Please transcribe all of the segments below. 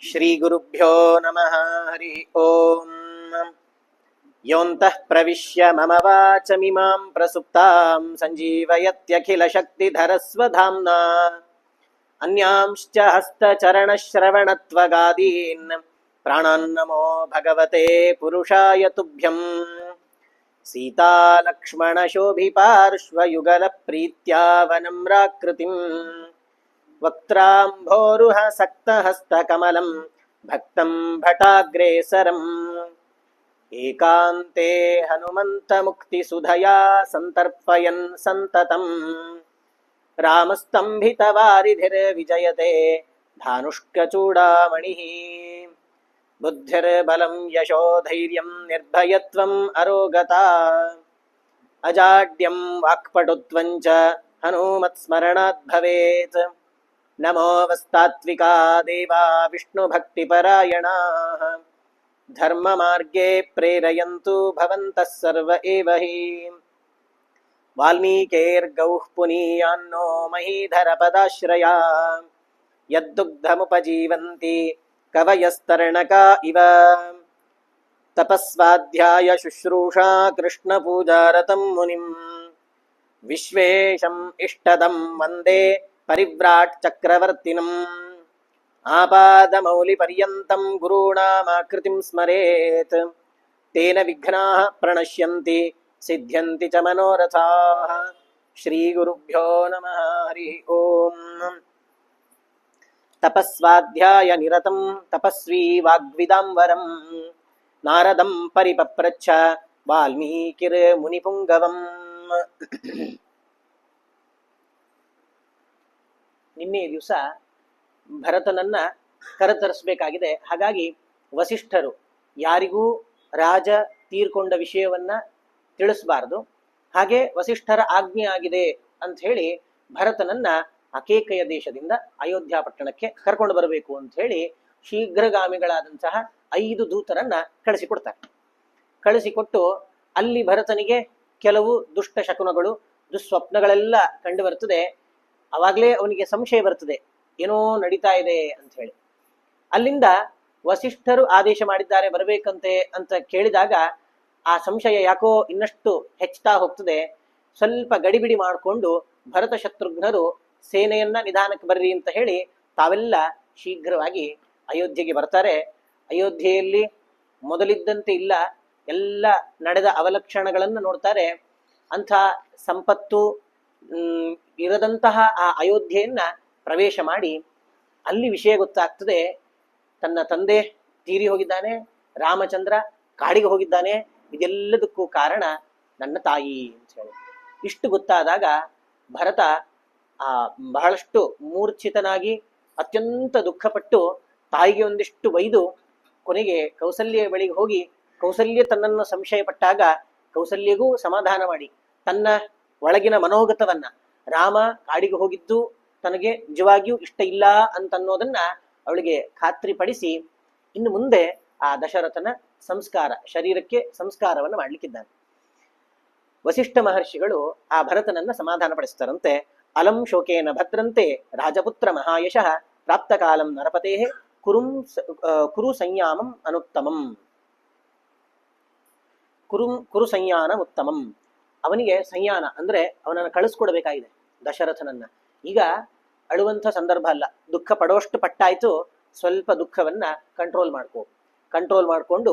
श्रीगुरुभ्यो नमः। हरि ओम्। योऽन्तः प्रविश्य मम वाचमिमां प्रसुप्तां सञ्जीवयत्यखिलशक्तिधरस्वधाम्ना अन्यांश्च हस्तचरणश्रवणत्वगादीन् प्राणान्नमो भगवते पुरुषाय तुभ्यम्। सीतालक्ष्मणशोभिपार्श्वयुगलप्रीत्या वनम्राकृतिम् वक्त्राम्भोरुह सक्तहस्तकमलं भक्तं भटाग्रेसरम् एकान्ते हनुमन्तमुक्तिसुधया सन्तर्पयन् सन्ततम् रामस्तम्भितवारिधिर्विजयते धानुष्कचूडामणिः। बुद्धिर्बलं यशोधैर्यं निर्भयत्वम् अरोगता अजाड्यं वाक्पटुत्वं च हनुमत्स्मरणात् भवेत्। नमो वस्तात्विका देवा विष्णुभक्तिपरायणाः धर्ममार्गे प्रेरयन्तु भवन्तः सर्व एव हि। वाल्मीकेर्गौः पुनीयान्नो महीधरपदाश्रया यद्दुग्धमुपजीवन्ति कवयस्तरणका इव। तपस्वाध्याय शुश्रूषा कृष्णपूजारतं मुनिम् विश्वेशम् इष्टदं वन्दे परिव्राट् चक्रवर्तिनम्। आपादमौलिपर्यन्तं गुरूणामाकृतिं स्मरेत् तेन विघ्नाः प्रणश्यन्ति सिद्ध्यन्ति च मनोरथाः। श्रीगुरुभ्यो नमः। हरि ओम्। तपस्वाध्याय निरतं तपस्वी वाग्विदाम्बरम् नारदं परिपप्रच्छ वाल्मीकिर्मुनिपुङ्गवम्। ನಿನ್ನೆ ದಿವಸ ಭರತನನ್ನ ಕರೆತರಿಸಬೇಕಾಗಿದೆ. ಹಾಗಾಗಿ ವಸಿಷ್ಠರು ಯಾರಿಗೂ ರಾಜ ತೀರ್ಕೊಂಡ ವಿಷಯವನ್ನ ತಿಳಿಸಬಾರದು, ಹಾಗೆ ವಸಿಷ್ಠರ ಆಜ್ಞೆ ಆಗಿದೆ ಅಂತ ಹೇಳಿ ಭರತನನ್ನ ಅಕೇಕಯ ದೇಶದಿಂದ ಅಯೋಧ್ಯ ಪಟ್ಟಣಕ್ಕೆ ಕರ್ಕೊಂಡು ಬರಬೇಕು ಅಂತ ಹೇಳಿ ಶೀಘ್ರಗಾಮಿಗಳಾದಂತಹ 5 ದೂತರನ್ನ ಕಳಿಸಿಕೊಡ್ತಾರೆ. ಕಳಿಸಿಕೊಟ್ಟು ಅಲ್ಲಿ ಭರತನಿಗೆ ಕೆಲವು ದುಷ್ಟ ಶಕುನಗಳು ದುಸ್ವಪ್ನಗಳೆಲ್ಲ ಕಂಡು ಬರ್ತದೆ. ಅವಾಗಲೇ ಅವನಿಗೆ ಸಂಶಯ ಬರ್ತದೆ, ಏನೋ ನಡೀತಾ ಇದೆ ಅಂತ ಹೇಳಿ. ಅಲ್ಲಿಂದ ವಸಿಷ್ಠರು ಆದೇಶ ಮಾಡಿದ್ದಾರೆ ಬರಬೇಕಂತೆ ಅಂತ ಕೇಳಿದಾಗ ಆ ಸಂಶಯ ಯಾಕೋ ಇನ್ನಷ್ಟು ಹೆಚ್ಚುತ್ತಾ ಹೋಗ್ತದೆ. ಸ್ವಲ್ಪ ಗಡಿಬಿಡಿ ಮಾಡಿಕೊಂಡು ಭರತ ಶತ್ರುಘ್ನರು ಸೇನೆಯನ್ನ ನಿಧಾನಕ್ಕೆ ಬರ್ರಿ ಅಂತ ಹೇಳಿ ತಾವೆಲ್ಲ ಶೀಘ್ರವಾಗಿ ಅಯೋಧ್ಯೆಗೆ ಬರ್ತಾರೆ. ಅಯೋಧ್ಯೆಯಲ್ಲಿ ಮೊದಲಿದ್ದಂತೆ ಇಲ್ಲ, ಎಲ್ಲ ನಡೆದ ಅವಲಕ್ಷಣಗಳನ್ನು ನೋಡ್ತಾರೆ. ಅಂಥ ಸಂಪತ್ತು ಇರದಂತಹ ಆ ಅಯೋಧ್ಯೆಯನ್ನ ಪ್ರವೇಶ ಮಾಡಿ ಅಲ್ಲಿ ವಿಷಯ ಗೊತ್ತಾಗ್ತದೆ. ತನ್ನ ತಂದೆ ತೀರಿ ಹೋಗಿದ್ದಾನೆ, ರಾಮಚಂದ್ರ ಕಾಡಿಗೆ ಹೋಗಿದ್ದಾನೆ, ಇದೆಲ್ಲದಕ್ಕೂ ಕಾರಣ ನನ್ನ ತಾಯಿ ಅಂತ ಹೇಳಿ. ಇಷ್ಟು ಗೊತ್ತಾದಾಗ ಭರತ ಬಹಳಷ್ಟು ಮೂರ್ಛಿತನಾಗಿ ಅತ್ಯಂತ ದುಃಖಪಟ್ಟು ತಾಯಿಗೆ ಒಂದಿಷ್ಟು ಬೈದು ಕೊನೆಗೆ ಕೌಸಲ್ಯ ಬಳಿಗೆ ಹೋಗಿ ಕೌಸಲ್ಯ ತನ್ನನ್ನು ಸಂಶಯ ಪಟ್ಟಾಗ ಕೌಸಲ್ಯಗೂ ಸಮಾಧಾನ ಮಾಡಿ ತನ್ನ ಒಳಗಿನ ಮನೋಗತವನ್ನ ರಾಮ ಕಾಡಿಗೆ ಹೋಗಿದ್ದು ತನಗೆ ನಿಜವಾಗಿಯೂ ಇಷ್ಟ ಇಲ್ಲ ಅಂತನ್ನೋದನ್ನ ಅವಳಿಗೆ ಖಾತ್ರಿಪಡಿಸಿ ಇನ್ನು ಮುಂದೆ ಆ ದಶರಥನ ಸಂಸ್ಕಾರ ಶರೀರಕ್ಕೆ ಸಂಸ್ಕಾರವನ್ನು ಮಾಡ್ಲಿಕ್ಕಿದ್ದಾನೆ. ವಸಿಷ್ಠ ಮಹರ್ಷಿಗಳು ಆ ಭರತನನ್ನ ಸಮಾಧಾನ ಪಡಿಸ್ತಾರಂತೆ. ಅಲಂ ಶೋಕೇನ ಭದ್ರಂತೆ ರಾಜಪುತ್ರ ಮಹಾಯಶಃ ಪ್ರಾಪ್ತ ಕಾಲಂ ನರಪತೇ ಕುರು ಸಂಯಾಮಂ ಅನುತ್ತಮಂ ಕುರು ಸಂಯಾನ ಉತ್ತಮಂ. ಅವನಿಗೆ ಸಂಯಾನ ಅಂದ್ರೆ ಅವನನ್ನು ಕಳಿಸ್ಕೊಡ್ಬೇಕಾಗಿದೆ ದಶರಥನನ್ನ. ಈಗ ಅಳುವಂಥ ಸಂದರ್ಭ ಅಲ್ಲ, ದುಃಖ ಪಡೋಷ್ಟು ಪಟ್ಟಾಯ್ತು, ಸ್ವಲ್ಪ ದುಃಖವನ್ನ ಕಂಟ್ರೋಲ್ ಮಾಡಿಕೊಂಡು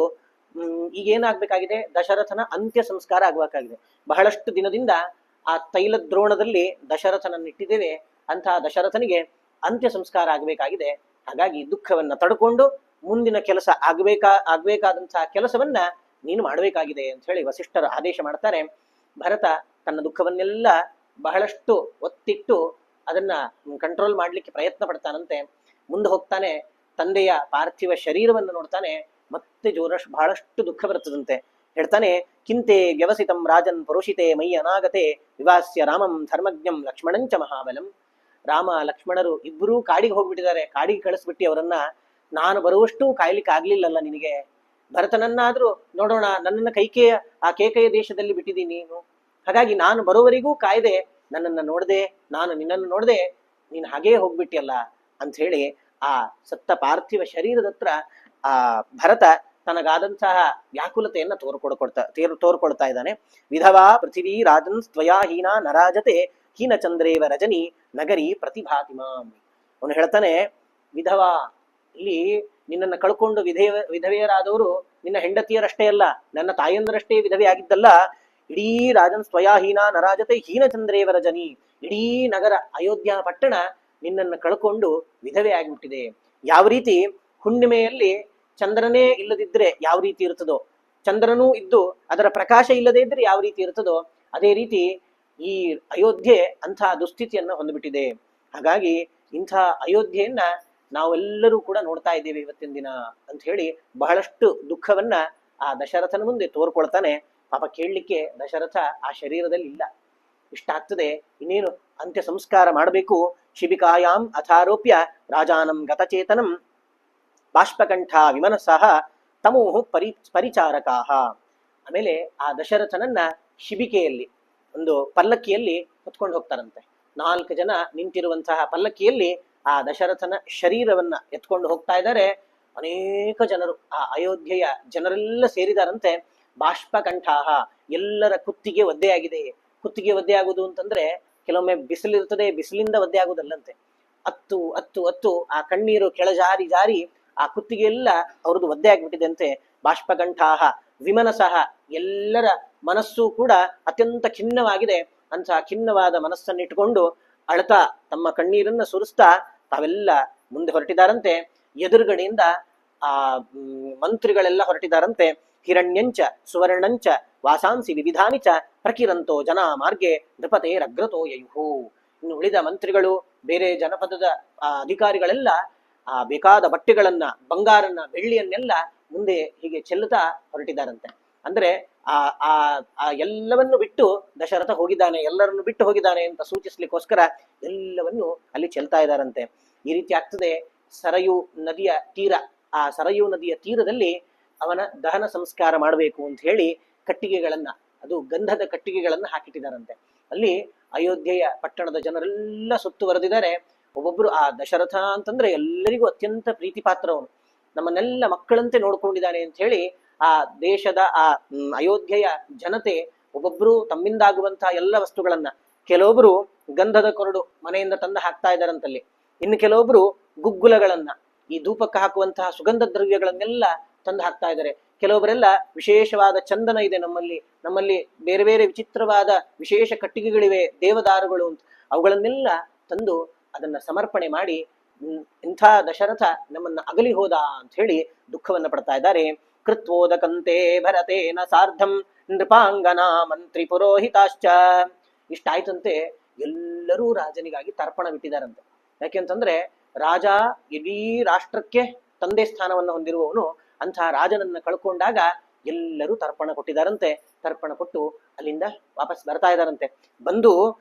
ಈಗೇನಾಗ್ಬೇಕಾಗಿದೆ, ದಶರಥನ ಅಂತ್ಯ ಸಂಸ್ಕಾರ ಆಗ್ಬೇಕಾಗಿದೆ. ಬಹಳಷ್ಟು ದಿನದಿಂದ ಆ ತೈಲ ದ್ರೋಣದಲ್ಲಿ ದಶರಥನನ್ನಿಟ್ಟಿದ್ದೇವೆ, ಅಂತಹ ದಶರಥನಿಗೆ ಅಂತ್ಯ ಸಂಸ್ಕಾರ ಆಗಬೇಕಾಗಿದೆ. ಹಾಗಾಗಿ ದುಃಖವನ್ನ ತಡ್ಕೊಂಡು ಮುಂದಿನ ಕೆಲಸ ಆಗ್ಬೇಕಾದಂತಹ ಕೆಲಸವನ್ನ ನೀನು ಮಾಡಬೇಕಾಗಿದೆ ಅಂತ ಹೇಳಿ ವಸಿಷ್ಠರು ಆದೇಶ ಮಾಡ್ತಾರೆ. ಭರತ ತನ್ನ ದುಃಖವನ್ನೆಲ್ಲ ಬಹಳಷ್ಟು ಒತ್ತಿಟ್ಟು ಅದನ್ನ ಕಂಟ್ರೋಲ್ ಮಾಡ್ಲಿಕ್ಕೆ ಪ್ರಯತ್ನ ಪಡ್ತಾನಂತೆ. ಮುಂದೆ ಹೋಗ್ತಾನೆ, ತಂದೆಯ ಪಾರ್ಥಿವ ಶರೀರವನ್ನು ನೋಡ್ತಾನೆ, ಮತ್ತೆ ಬಹಳಷ್ಟು ದುಃಖ ಬರ್ತದಂತೆ. ಹೇಳ್ತಾನೆ, ಕಿಂತೆ ವ್ಯವಸಿತಂ ರಾಜನ್ ಪುರುಷಿತೆ ಮೈ ಅನಾಗತೆ ವಿವಾಸ್ಯ ರಾಮಂ ಧರ್ಮಜ್ಞಂ ಲಕ್ಷ್ಮಣಂಚ ಮಹಾಬಲಂ. ರಾಮ ಲಕ್ಷ್ಮಣರು ಇಬ್ಬರೂ ಕಾಡಿಗೆ ಹೋಗ್ಬಿಟ್ಟಿದ್ದಾರೆ, ಕಾಡಿಗೆ ಕಳಿಸ್ಬಿಟ್ಟು ಅವರನ್ನ. ನಾನು ಬರುವಷ್ಟು ಕಾಯ್ಲಿಕ್ಕೆ ಆಗ್ಲಿಲ್ಲಲ್ಲ ನಿನಗೆ, ಭರತನನ್ನಾದ್ರೂ ನೋಡೋಣ, ನನ್ನನ್ನು ಆ ಕೇಕೆಯ ದೇಶದಲ್ಲಿ ಬಿಟ್ಟಿದ್ದೀನಿ ನೀನು, ಹಾಗಾಗಿ ನಾನು ಬರೋವರೆಗೂ ಕಾಯ್ದೆ, ನನ್ನನ್ನು ನೋಡದೆ, ನಾನು ನಿನ್ನನ್ನು ನೋಡದೆ, ನೀನು ಹಾಗೇ ಹೋಗ್ಬಿಟ್ಟಿಯಲ್ಲ ಅಂತ ಹೇಳಿ ಆ ಸತ್ತ ಪಾರ್ಥಿವ ಶರೀರದತ್ರ ಆ ಭರತ ತನಗಾದಂತಹ ವ್ಯಾಕುಲತೆಯನ್ನ ತೋರ್ಕೊಳ್ತಾ ಇದ್ದಾನೆ. ವಿಧವಾ ಪೃಥಿವೀ ರಾಜನ್ ತ್ವಯಾ ಹೀನ ನರಾಜತೆ ಹೀನ ಚಂದ್ರೇವ ರಜನಿ ನಗರಿ ಪ್ರತಿಭಾತಿಮಾಂ. ಅವನು ಹೇಳ್ತಾನೆ, ವಿಧವಾ, ಇಲ್ಲಿ ನಿನ್ನನ್ನು ಕಳ್ಕೊಂಡು ವಿಧವೆಯರಾದವರು ನಿನ್ನ ಹೆಂಡತಿಯರಷ್ಟೇ ಅಲ್ಲ, ನನ್ನ ತಾಯಂದರಷ್ಟೇ ವಿಧವೆ ಆಗಿದ್ದಲ್ಲ, ಇಡೀ ರಾಜನ್ ಸ್ವಯಾಹೀನ ನರಾಜತೆ ಹೀನ ಚಂದ್ರೇವ ರಜನಿ, ಇಡೀ ನಗರ ಅಯೋಧ್ಯ ಪಟ್ಟಣ ನಿನ್ನನ್ನು ಕಳ್ಕೊಂಡು ವಿಧವೆ ಆಗಿಬಿಟ್ಟಿದೆ. ಯಾವ ರೀತಿ ಹುಣ್ಣಿಮೆಯಲ್ಲಿ ಚಂದ್ರನೇ ಇಲ್ಲದಿದ್ರೆ ಯಾವ ರೀತಿ ಇರ್ತದೋ, ಚಂದ್ರನೂ ಇದ್ದು ಅದರ ಪ್ರಕಾಶ ಇಲ್ಲದೇ ಇದ್ರೆ ಯಾವ ರೀತಿ ಇರ್ತದೋ, ಅದೇ ರೀತಿ ಈ ಅಯೋಧ್ಯೆ ಅಂಥ ದುಸ್ಥಿತಿಯನ್ನ ಹೊಂದ್ಬಿಟ್ಟಿದೆ. ಹಾಗಾಗಿ ಇಂಥ ಅಯೋಧ್ಯೆಯನ್ನ ನಾವೆಲ್ಲರೂ ಕೂಡ ನೋಡ್ತಾ ಇದ್ದೇವೆ ಇವತ್ತಿನ ದಿನ ಅಂತ ಹೇಳಿ ಬಹಳಷ್ಟು ದುಃಖವನ್ನ ಆ ದಶರಥನ ಮುಂದೆ ತೋರ್ಕೊಳ್ತಾನೆ. ಪಾಪ ಕೇಳಲಿಕ್ಕೆ ದಶರಥ ಆ ಶರೀರದಲ್ಲಿ ಇಲ್ಲ. ಇಷ್ಟಾಗ್ತದೆ, ಇನ್ನೇನು ಅಂತ್ಯ ಸಂಸ್ಕಾರ ಮಾಡಬೇಕು. ಶಿಬಿಕಾಯಾಮ್ ಅಥಾರೋಪ್ಯ ರಾಜಾನಂ ಗತಚೇತನಂ ಬಾಷ್ಪಕಂಠ ವಿಮನಸಃ ತಮೋಹು ಪರಿಚಾರಕಾಹ. ಆಮೇಲೆ ಆ ದಶರಥನನ್ನ ಶಿಬಿಕೆಯಲ್ಲಿ, ಒಂದು ಪಲ್ಲಕ್ಕಿಯಲ್ಲಿ ಹೊತ್ಕೊಂಡು ಹೋಗ್ತಾರಂತೆ. 4 ಜನ ನಿಂತಿರುವಂತಹ ಪಲ್ಲಕ್ಕಿಯಲ್ಲಿ ಆ ದಶರಥನ ಶರೀರವನ್ನ ಎತ್ಕೊಂಡು ಹೋಗ್ತಾ ಇದ್ದಾರೆ. ಅನೇಕ ಜನರು, ಆ ಅಯೋಧ್ಯೆಯ ಜನರೆಲ್ಲ ಸೇರಿದಾರಂತೆ. ಬಾಷ್ಪಕಂಠಾಹ, ಎಲ್ಲರ ಕುತ್ತಿಗೆ ಒದ್ದೆಯಾಗಿದೆ. ಕುತ್ತಿಗೆ ಒದ್ದೆ ಆಗುವುದು ಅಂತಂದ್ರೆ ಕೆಲವೊಮ್ಮೆ ಬಿಸಿಲಿರ್ತದೆ, ಬಿಸಿಲಿಂದ ಒದ್ದೆ ಆಗುವುದಲ್ಲಂತೆ. ಅತ್ತು ಅತ್ತು ಅತ್ತು ಆ ಕಣ್ಣೀರು ಕೆಳಜಾರಿ ಜಾರಿ ಆ ಕುತ್ತಿಗೆ ಎಲ್ಲ ಅವ್ರದ್ದು ಒದ್ದೆ ಆಗ್ಬಿಟ್ಟಿದೆ ಅಂತೆ. ಬಾಷ್ಪಕಂಠಾಹ ವಿಮನಸಃ, ಎಲ್ಲರ ಮನಸ್ಸು ಕೂಡ ಅತ್ಯಂತ ಖಿನ್ನವಾಗಿದೆ. ಅಂತ ಖಿನ್ನವಾದ ಮನಸ್ಸನ್ನಿಟ್ಟುಕೊಂಡು ಅಳ್ತಾ ತಮ್ಮ ಕಣ್ಣೀರನ್ನ ಸುರಿಸ್ತಾ ತಾವೆಲ್ಲ ಮುಂದೆ ಹೊರಟಿದಾರಂತೆ. ಎದುರುಗಡೆಯಿಂದ ಆ ಮಂತ್ರಿಗಳೆಲ್ಲ ಹೊರಟಿದಾರಂತೆ. ಹಿರಣ್ಯಂಚ ಸುವರ್ಣಂಚ ವಾಸಾಂಸಿ ವಿವಿಧಾನಿ ಚ ಪ್ರಕಿರಂತೋ ಜನ ಮಾರ್ಗೆ ನೃಪತೇರಗ್ರತೋ ಯಯುಹು. ಇನ್ನು ಉಳಿದ ಮಂತ್ರಿಗಳು, ಬೇರೆ ಜನಪದದ ಅಧಿಕಾರಿಗಳೆಲ್ಲ ಆ ಬೇಕಾದ ಬಟ್ಟೆಗಳನ್ನ, ಬಂಗಾರನ್ನ, ಬೆಳ್ಳಿಯನ್ನೆಲ್ಲ ಮುಂದೆ ಹೀಗೆ ಚೆಲ್ಲುತ್ತಾ ಹೊರಟಿದ್ದಾರಂತೆ. ಅಂದ್ರೆ ಆ ಆ ಎಲ್ಲವನ್ನು ಬಿಟ್ಟು ದಶರಥ ಹೋಗಿದ್ದಾನೆ, ಎಲ್ಲರನ್ನು ಬಿಟ್ಟು ಹೋಗಿದ್ದಾನೆ ಅಂತ ಸೂಚಿಸ್ಲಿಕ್ಕೋಸ್ಕರ ಎಲ್ಲವನ್ನು ಅಲ್ಲಿ ಚೆಲ್ತಾ ಇದ್ದಾರಂತೆ. ಈ ರೀತಿ ಆಗ್ತದೆ. ಸರಯೂ ನದಿಯ ತೀರ, ಆ ಸರಯೂ ನದಿಯ ತೀರದಲ್ಲಿ ಅವನ ದಹನ ಸಂಸ್ಕಾರ ಮಾಡಬೇಕು ಅಂತ ಹೇಳಿ ಕಟ್ಟಿಗೆಗಳನ್ನ, ಅದು ಗಂಧದ ಕಟ್ಟಿಗೆಗಳನ್ನ ಹಾಕಿಟ್ಟಿದ್ದಾರಂತೆ. ಅಲ್ಲಿ ಅಯೋಧ್ಯೆಯ ಪಟ್ಟಣದ ಜನರೆಲ್ಲ ಸುತ್ತುವರೆದಿದ್ದಾರೆ. ಒಬ್ಬೊಬ್ರು, ಆ ದಶರಥ ಅಂತಂದ್ರೆ ಎಲ್ಲರಿಗೂ ಅತ್ಯಂತ ಪ್ರೀತಿ ಪಾತ್ರವನು, ನಮ್ಮನ್ನೆಲ್ಲ ಮಕ್ಕಳಂತೆ ನೋಡ್ಕೊಂಡಿದ್ದಾನೆ ಅಂತ ಹೇಳಿ ಆ ದೇಶದ ಆ ಅಯೋಧ್ಯೆಯ ಜನತೆ ಒಬ್ಬೊಬ್ರು ತಮ್ಮಿಂದಾಗುವಂತಹ ಎಲ್ಲ ವಸ್ತುಗಳನ್ನ, ಕೆಲವೊಬ್ರು ಗಂಧದ ಕೊರಡು ಮನೆಯಿಂದ ತಂದು ಹಾಕ್ತಾ ಇದ್ದಾರಂತಲ್ಲಿ, ಇನ್ನು ಕೆಲವೊಬ್ರು ಗುಗ್ಗುಲಗಳನ್ನ, ಈ ಧೂಪಕ್ಕೆ ಹಾಕುವಂತಹ ಸುಗಂಧ ದ್ರವ್ಯಗಳನ್ನೆಲ್ಲ ತಂದು ಹಾಕ್ತಾ ಇದ್ದಾರೆ. ಕೆಲವೊಬ್ಬರೆಲ್ಲ ವಿಶೇಷವಾದ ಚಂದನ ಇದೆ ನಮ್ಮಲ್ಲಿ ಬೇರೆ ಬೇರೆ ವಿಚಿತ್ರವಾದ ವಿಶೇಷ ಕಟ್ಟಿಗೆಗಳಿವೆ, ದೇವದಾರುಗಳು ಅಂತ, ಅವುಗಳನ್ನೆಲ್ಲ ತಂದು ಅದನ್ನ ಸಮರ್ಪಣೆ ಮಾಡಿ ಇಂಥ ದಶರಥ ನಮ್ಮನ್ನ ಅಗಲಿ ಹೋದ ಅಂತ ಹೇಳಿ ದುಃಖವನ್ನ ಪಡ್ತಾ ಇದ್ದಾರೆ. ಕೃತ್ವೋದಕಂತೆ ಭರತೇನ ಸಾರ್ಧಂ ನೃಪಾಂಗನಾ ಮಂತ್ರಿ ಪುರೋಹಿತಾಶ್ಚ. ಇಷ್ಟಾಯ್ತಂತೆ. ಎಲ್ಲರೂ ರಾಜನಿಗಾಗಿ ತರ್ಪಣ ಬಿಟ್ಟಿದಾರಂತೆ. ಯಾಕೆಂತಂದ್ರೆ ರಾಜ ಇಡೀ ರಾಷ್ಟ್ರಕ್ಕೆ ತಂದೆ ಸ್ಥಾನವನ್ನು ಹೊಂದಿರುವವನು. ಅಂತಹ ರಾಜನನ್ನ ಕಳ್ಕೊಂಡಾಗ ಎಲ್ಲರೂ ತರ್ಪಣ ಕೊಟ್ಟಿದಾರಂತೆ. ತರ್ಪಣ ಕೊಟ್ಟು ಅಲ್ಲಿಂದ ವಾಪಸ್ ಬರ್ತಾ ಇದ್ದಾರಂತೆ. ಬಂದು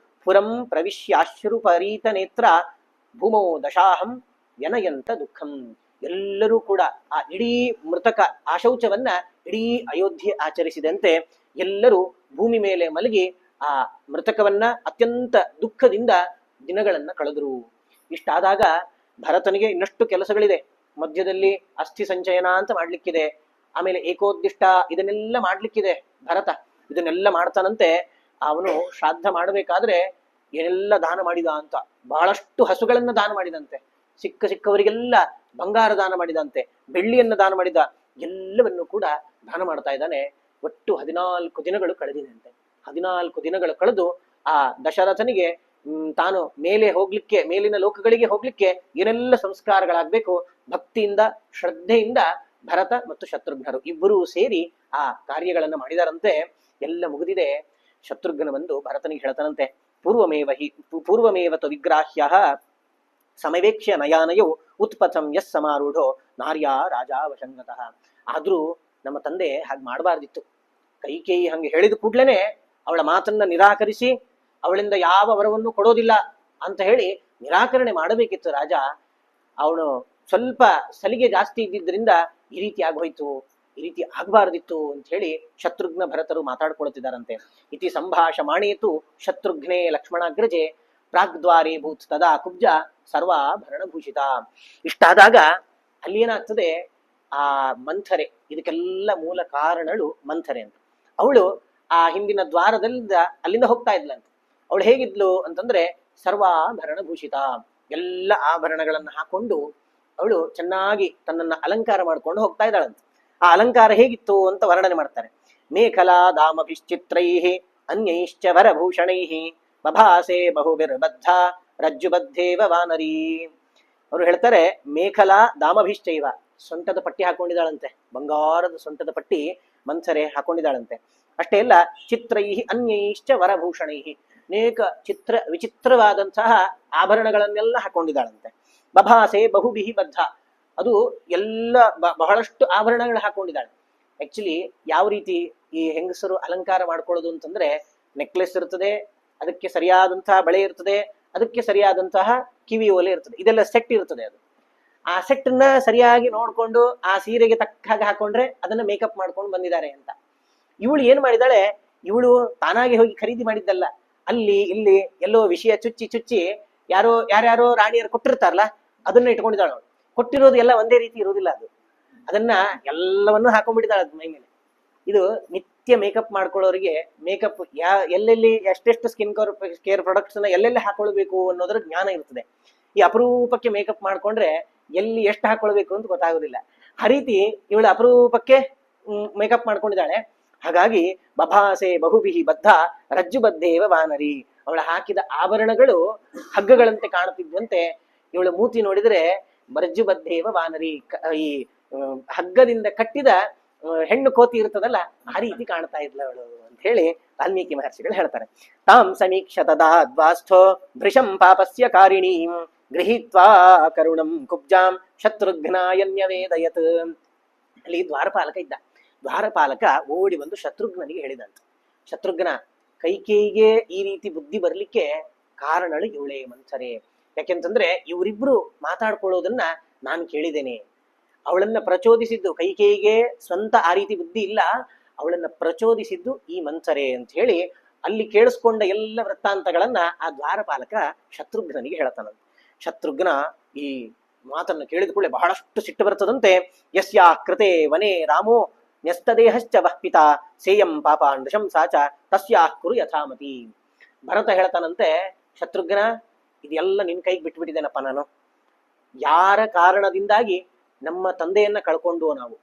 ಪುರಂ ಪ್ರವಿಶ್ಯಾಶ್ರು ಪರೀತ ನೇತ್ರ ಭೂಮೋ ದಶಾಹಂ ಯನಯಂತ ದುಃಖಂ. ಎಲ್ಲರೂ ಕೂಡ ಆ ಇಡೀ ಮೃತಕ ಆಶೌಚವನ್ನ ಇಡೀ ಅಯೋಧ್ಯೆ ಆಚರಿಸಿದಂತೆ ಎಲ್ಲರೂ ಭೂಮಿ ಮೇಲೆ ಮಲಗಿ ಆ ಮೃತಕವನ್ನ ಅತ್ಯಂತ ದುಃಖದಿಂದ ದಿನಗಳನ್ನ ಕಳೆದರು. ಇಷ್ಟಾದಾಗ ಭರತನಿಗೆ ಇನ್ನಷ್ಟು ಕೆಲಸಗಳಿದೆ. ಮಧ್ಯದಲ್ಲಿ ಅಸ್ಥಿ ಸಂಚಯನ ಅಂತ ಮಾಡ್ಲಿಕ್ಕಿದೆ, ಆಮೇಲೆ ಏಕೋದ್ದಿಷ್ಟ ಇದನ್ನೆಲ್ಲ ಮಾಡ್ಲಿಕ್ಕಿದೆ. ಭರತ ಇದನ್ನೆಲ್ಲ ಮಾಡ್ತಾನಂತೆ. ಅವನು ಶ್ರಾದ್ದ ಮಾಡಬೇಕಾದ್ರೆ ಏನೆಲ್ಲ ದಾನ ಮಾಡಿದ ಅಂತ, ಬಹಳಷ್ಟು ಹಸುಗಳನ್ನ ದಾನ ಮಾಡಿದಂತೆ, ಸಿಕ್ಕವರಿಗೆಲ್ಲ ಬಂಗಾರ ದಾನ ಮಾಡಿದಂತೆ, ಬೆಳ್ಳಿಯನ್ನ ದಾನ ಮಾಡಿದ, ಎಲ್ಲವನ್ನು ಕೂಡ ದಾನ ಮಾಡ್ತಾ ಇದ್ದಾನೆ. ಒಟ್ಟು 14 ದಿನಗಳು ಕಳೆದಿದಂತೆ. 14 ದಿನಗಳು ಕಳೆದು ಆ ದಶರಥನಿಗೆ ತಾನು ಮೇಲೆ ಹೋಗ್ಲಿಕ್ಕೆ, ಮೇಲಿನ ಲೋಕಗಳಿಗೆ ಹೋಗ್ಲಿಕ್ಕೆ ಏನೆಲ್ಲ ಸಂಸ್ಕಾರಗಳಾಗ್ಬೇಕು, ಭಕ್ತಿಯಿಂದ ಶ್ರದ್ಧೆಯಿಂದ ಭರತ ಮತ್ತು ಶತ್ರುಘ್ನರು ಇಬ್ಬರೂ ಸೇರಿ ಆ ಕಾರ್ಯಗಳನ್ನ ಮಾಡಿದಾರಂತೆ. ಎಲ್ಲ ಮುಗಿದಿದೆ. ಶತ್ರುಘ್ನ ಬಂದು ಭರತನಿಗೆ ಹೇಳ್ತಾನಂತೆ, ಪೂರ್ವಮೇವ ತು ವಿಗ್ರಾಹ್ಯ ಸಮವೇಕ್ಷ್ಯ ನಯಾನಯೋ ಉತ್ಪಥಂ ಯಸ್ ಸಮಾರೂಢೋ ನಾರ್ಯಾ ರಾಜಾ ವಶಂಗತಃ. ಆದ್ರೂ ನಮ್ಮ ತಂದೆ ಹಾಗೆ ಮಾಡಬಾರ್ದಿತ್ತು. ಕೈಕೇಯಿ ಹಂಗೆ ಹೇಳಿದ ಕೂಡ್ಲೇನೆ ಅವಳ ಮಾತನ್ನ ನಿರಾಕರಿಸಿ ಅವಳಿಂದ ಯಾವ ವರವನ್ನು ಕೊಡೋದಿಲ್ಲ ಅಂತ ಹೇಳಿ ನಿರಾಕರಣೆ ಮಾಡಬೇಕಿತ್ತು ರಾಜ. ಅವನು ಸ್ವಲ್ಪ ಸಲಿಗೆ ಜಾಸ್ತಿ ಇದ್ದಿದ್ರಿಂದ ಈ ರೀತಿ ಆಗೋಯ್ತು, ಈ ರೀತಿ ಆಗ್ಬಾರ್ದಿತ್ತು ಅಂತ ಹೇಳಿ ಶತ್ರುಘ್ನ ಭರತರು ಮಾತಾಡ್ಕೊಳ್ತಿದ್ದಾರಂತೆ. ಇತಿ ಸಂಭಾಷಮಾಣೇತು ಶತ್ರುಘ್ನೇ ಲಕ್ಷ್ಮಣಾಗ್ರಜೆ ಪ್ರಾಗ್ದ್ವಾರೇ ಭೂತ್ ತದಾ ಕುಬ್ಜ ಸರ್ವಾಭರಣಭೂಷಿತ. ಇಷ್ಟಾದಾಗ ಅಲ್ಲಿ ಏನಾಗ್ತದೆ, ಆ ಮಂಥರೆ, ಇದಕ್ಕೆಲ್ಲ ಮೂಲ ಕಾರಣಳು ಮಂಥರೆ ಅಂತ. ಅವಳು ಆ ಹಿಂದಿನ ದ್ವಾರದಿಂದ ಅಲ್ಲಿಂದ ಹೋಗ್ತಾ ಇದ್ಲಂತ. ಅವಳು ಹೇಗಿದ್ಲು ಅಂತಂದ್ರೆ ಸರ್ವಾಭರಣ ಭೂಷಿತ, ಎಲ್ಲ ಆಭರಣಗಳನ್ನು ಹಾಕೊಂಡು ಅವಳು ಚೆನ್ನಾಗಿ ತನ್ನನ್ನ ಅಲಂಕಾರ ಮಾಡ್ಕೊಂಡು ಹೋಗ್ತಾ ಇದ್ದಾಳಂತ. ಆ ಅಲಂಕಾರ ಹೇಗಿತ್ತು ಅಂತ ವರ್ಣನೆ ಮಾಡ್ತಾರೆ. ಮೇಖಲಾ ದಾಮಭಿಶ್ಚಿತ್ರೈ ಅನ್ಯೈಶ್ಚ ವರಭೂಷಣೈ ಬಭಾಸೆ ಬಹುಬಿರ್ಬದ್ಧ ರಜ್ಜುಬದ್ಧೇವ ವಾನರಿ. ಅವರು ಹೇಳ್ತಾರೆ, ಮೇಖಲಾ ದಾಮಭಿಶ್ಚೈವ, ಸೊಂಟದ ಪಟ್ಟಿ ಹಾಕೊಂಡಿದ್ದಾಳಂತೆ, ಬಂಗಾರದ ಸೊಂಟದ ಪಟ್ಟಿ ಮಂಥರೆ ಹಾಕೊಂಡಿದ್ದಾಳಂತೆ. ಅಷ್ಟೇ ಅಲ್ಲ, ಚಿತ್ರೈ ಅನ್ಯೈಶ್ಚ ವರಭೂಷಣೈ, ಅನೇಕ ವಿಚಿತ್ರವಾದಂತಹ ಆಭರಣಗಳನ್ನೆಲ್ಲ ಹಾಕೊಂಡಿದ್ದಾಳಂತೆ. ಬಭಾಸೆ ಬಹುಬಿಹಿ ಬದ್ಧ, ಅದು ಎಲ್ಲ ಬಹಳಷ್ಟು ಆಭರಣಗಳು ಹಾಕೊಂಡಿದ್ದಾಳೆ. ಆಕ್ಚುಲಿ ಯಾವ ರೀತಿ ಈ ಹೆಂಗಸರು ಅಲಂಕಾರ ಮಾಡ್ಕೊಳ್ಳೋದು ಅಂತಂದ್ರೆ, ನೆಕ್ಲೆಸ್ ಇರ್ತದೆ, ಅದಕ್ಕೆ ಸರಿಯಾದಂತಹ ಬಳೆ ಇರ್ತದೆ, ಅದಕ್ಕೆ ಸರಿಯಾದಂತಹ ಕಿವಿ ಓಲೆ ಇರ್ತದೆ, ಇದೆಲ್ಲ ಸೆಟ್ ಇರ್ತದೆ. ಅದು ಆ ಸೆಟ್ ನ ಸರಿಯಾಗಿ ನೋಡ್ಕೊಂಡು ಆ ಸೀರೆಗೆ ತಕ್ಕ ಹಾಗೆ ಹಾಕೊಂಡ್ರೆ ಅದನ್ನ ಮೇಕಪ್ ಮಾಡ್ಕೊಂಡು ಬಂದಿದ್ದಾರೆ ಅಂತ. ಇವಳು ಏನ್ ಮಾಡಿದಾಳೆ, ಇವಳು ತಾನಾಗಿ ಹೋಗಿ ಖರೀದಿ ಮಾಡಿದ್ದಲ್ಲ, ಅಲ್ಲಿ ಇಲ್ಲಿ ಎಲ್ಲೋ ವಿಷಯ ಚುಚ್ಚಿ ಚುಚ್ಚಿ ಯಾರ್ಯಾರೋ ರಾಣಿಯರು ಕೊಟ್ಟಿರ್ತಾರಲ್ಲ ಅದನ್ನ ಇಟ್ಕೊಂಡಿದ್ದಾಳೆ. ಅವಳು ಕೊಟ್ಟಿರೋದು ಎಲ್ಲ ಒಂದೇ ರೀತಿ ಇರೋದಿಲ್ಲ, ಅದನ್ನ ಎಲ್ಲವನ್ನೂ ಹಾಕೊಂಡ್ಬಿಟ್ಟಿದ್ದಾಳೆ ಮೈ ಮೇಲೆ. ಇದು ನಿತ್ಯ ಮೇಕಪ್ ಮಾಡ್ಕೊಳ್ಳೋರಿಗೆ ಮೇಕಪ್ ಎಲ್ಲೆಲ್ಲಿ ಎಷ್ಟೆಷ್ಟು ಸ್ಕಿನ್ ಕೇರ್ ಪ್ರಾಡಕ್ಟ್ಸ್ ನ ಎಲ್ಲೆಲ್ಲಿ ಹಾಕೊಳ್ಬೇಕು ಅನ್ನೋದ್ರ ಜ್ಞಾನ ಇರ್ತದೆ. ಈ ಅಪರೂಪಕ್ಕೆ ಮೇಕಪ್ ಮಾಡ್ಕೊಂಡ್ರೆ ಎಲ್ಲಿ ಎಷ್ಟು ಹಾಕೊಳ್ಬೇಕು ಅಂತ ಗೊತ್ತಾಗೋದಿಲ್ಲ. ಆ ರೀತಿ ಇವಳು ಅಪರೂಪಕ್ಕೆ ಮೇಕಪ್ ಮಾಡ್ಕೊಂಡಿದ್ದಾಳೆ. ಹಾಗಾಗಿ ಬಭಾಸೆ ಬಹುಬಿಹಿ ಬದ್ಧ ರಜ್ಜುಬದ್ಧೇವ ವಾನರಿ, ಅವಳ ಹಾಕಿದ ಆಭರಣಗಳು ಹಗ್ಗಗಳಂತೆ ಕಾಣುತ್ತಿದ್ದಂತೆ ಇವಳು ಮೂತಿ ನೋಡಿದ್ರೆ ರಜ್ಜುಬದ್ಧೇವ ವಾನರಿ, ಈ ಹಗ್ಗದಿಂದ ಕಟ್ಟಿದ ಹೆಣ್ಣು ಕೋತಿ ಇರ್ತದಲ್ಲ ಆ ರೀತಿ ಕಾಣ್ತಾ ಇದ್ಲ ಅವಳು ಅಂತ ಹೇಳಿ ವಾಲ್ಮೀಕಿ ಮಹರ್ಷಿಗಳು ಹೇಳ್ತಾರೆ. ತಾಂ ಸಮೀಕ್ಷ ತದಾಧ್ವಾಸ್ಥೋ ಭೃಶಂ ಪಾಪಸ್ಯ ಕಾರಿಣೀಂ ಗೃಹೀತ್ವಾ ಕರುಣಂ ಕುಬ್ಜಾಂ ಶತ್ರುಘ್ನಾಯನ್ಯವೇದಯತ್. ಅಲ್ಲಿ ದ್ವಾರಪಾಲಕ ಇದ್ದ. ದ್ವಾರಪಾಲಕ ಓಡಿ ಬಂದು ಶತ್ರುಘ್ನಿಗೆ ಹೇಳಿದಂತ, ಶತ್ರುಘ್ನ, ಕೈಕೇಯಿಗೆ ಈ ರೀತಿ ಬುದ್ಧಿ ಬರ್ಲಿಕ್ಕೆ ಕಾರಣಳು ಇವಳೇ ಮಂಥರೆ. ಯಾಕೆಂತಂದ್ರೆ ಇವರಿಬ್ರು ಮಾತಾಡ್ಕೊಳ್ಳೋದನ್ನ ನಾನು ಕೇಳಿದ್ದೇನೆ. ಅವಳನ್ನ ಪ್ರಚೋದಿಸಿದ್ದು ಕೈಕೇಯಿಗೆ ಸ್ವಂತ ಆ ರೀತಿ ಬುದ್ಧಿ ಇಲ್ಲ, ಅವಳನ್ನ ಪ್ರಚೋದಿಸಿದ್ದು ಈ ಮಂಥರೆ ಅಂತ ಹೇಳಿ ಅಲ್ಲಿ ಕೇಳಿಸ್ಕೊಂಡ ಎಲ್ಲ ವೃತ್ತಾಂತಗಳನ್ನ ಆ ದ್ವಾರಪಾಲಕ ಶತ್ರುಘ್ನಿಗೆ ಹೇಳ್ತಾನಂತ. ಶತ್ರುಘ್ನ ಈ ಮಾತನ್ನು ಕೇಳಿದ ಕೂಡಲೇ ಬಹಳಷ್ಟು ಸಿಟ್ಟು ಬರ್ತದಂತೆ. ಯಸ್ಯಾ ಕೃತೆ ವನೇ ರಾಮೋ ನ್ಯಸ್ತದೇಹಶ್ಚ ವಹ್ಪಿತ ಸೇಯಂ ಪಾಪ ನೃಶಂಸಾಚ ತಸ್ಯಾ ಕುರು ಯಥಾಮತಿ. ಭರತ ಹೇಳ್ತಾನಂತೆ, ಶತ್ರುಘ್ನ, ಇದೆಲ್ಲ ನಿನ್ ಕೈಗೆ ಬಿಟ್ಬಿಟ್ಟಿದ್ದೇನಪ್ಪ ನಾನು. ಯಾರ ಕಾರಣದಿಂದಾಗಿ ನಮ್ಮ ತಂದೆಯನ್ನ ಕಳ್ಕೊಂಡು, ನಾವು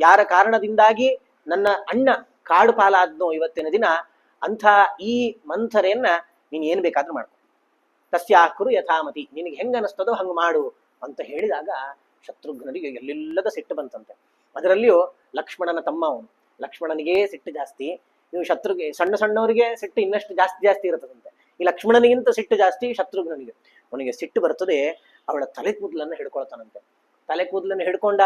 ಯಾರ ಕಾರಣದಿಂದಾಗಿ ನನ್ನ ಅಣ್ಣ ಕಾಡು ಪಾಲಾದ್ನೋ ಇವತ್ತಿನ ದಿನ, ಅಂಥ ಈ ಮಂಥರೆಯನ್ನ ನೀನ್ ಏನ್ ಬೇಕಾದ್ರೂ ಮಾಡ್ಕೊ, ತಸ್ಯಾಕುರು ಯಥಾಮತಿ, ನಿನಗೆ ಹೆಂಗ ಅನಿಸ್ತದೋ ಹಂಗ ಮಾಡು ಅಂತ ಹೇಳಿದಾಗ ಶತ್ರುಘ್ನಿಗೆ ಎಲ್ಲಿಲ್ಲದ ಸಿಟ್ಟು ಬಂತಂತೆ. ಅದರಲ್ಲಿಯೂ ಲಕ್ಷ್ಮಣನ ತಮ್ಮ ಅವನು, ಲಕ್ಷ್ಮಣನಿಗೆ ಸಿಟ್ಟು ಜಾಸ್ತಿ. ನೀವು ಶತ್ರುಗೆ ಸಣ್ಣ ಸಣ್ಣವರಿಗೆ ಸಿಟ್ಟು ಇನ್ನಷ್ಟು ಜಾಸ್ತಿ ಇರ್ತದಂತೆ. ಈ ಲಕ್ಷ್ಮಣನಿಗಿಂತ ಸಿಟ್ಟು ಜಾಸ್ತಿ ಶತ್ರುಘ್ನಿಗೆ. ಅವನಿಗೆ ಸಿಟ್ಟು ಬರ್ತದೆ, ಅವಳ ತಲೆ ಕೂದಲನ್ನ ಹಿಡ್ಕೊಳ್ತಾನಂತೆ. ತಲೆ ಕೂದಲನ್ನು ಹಿಡ್ಕೊಂಡ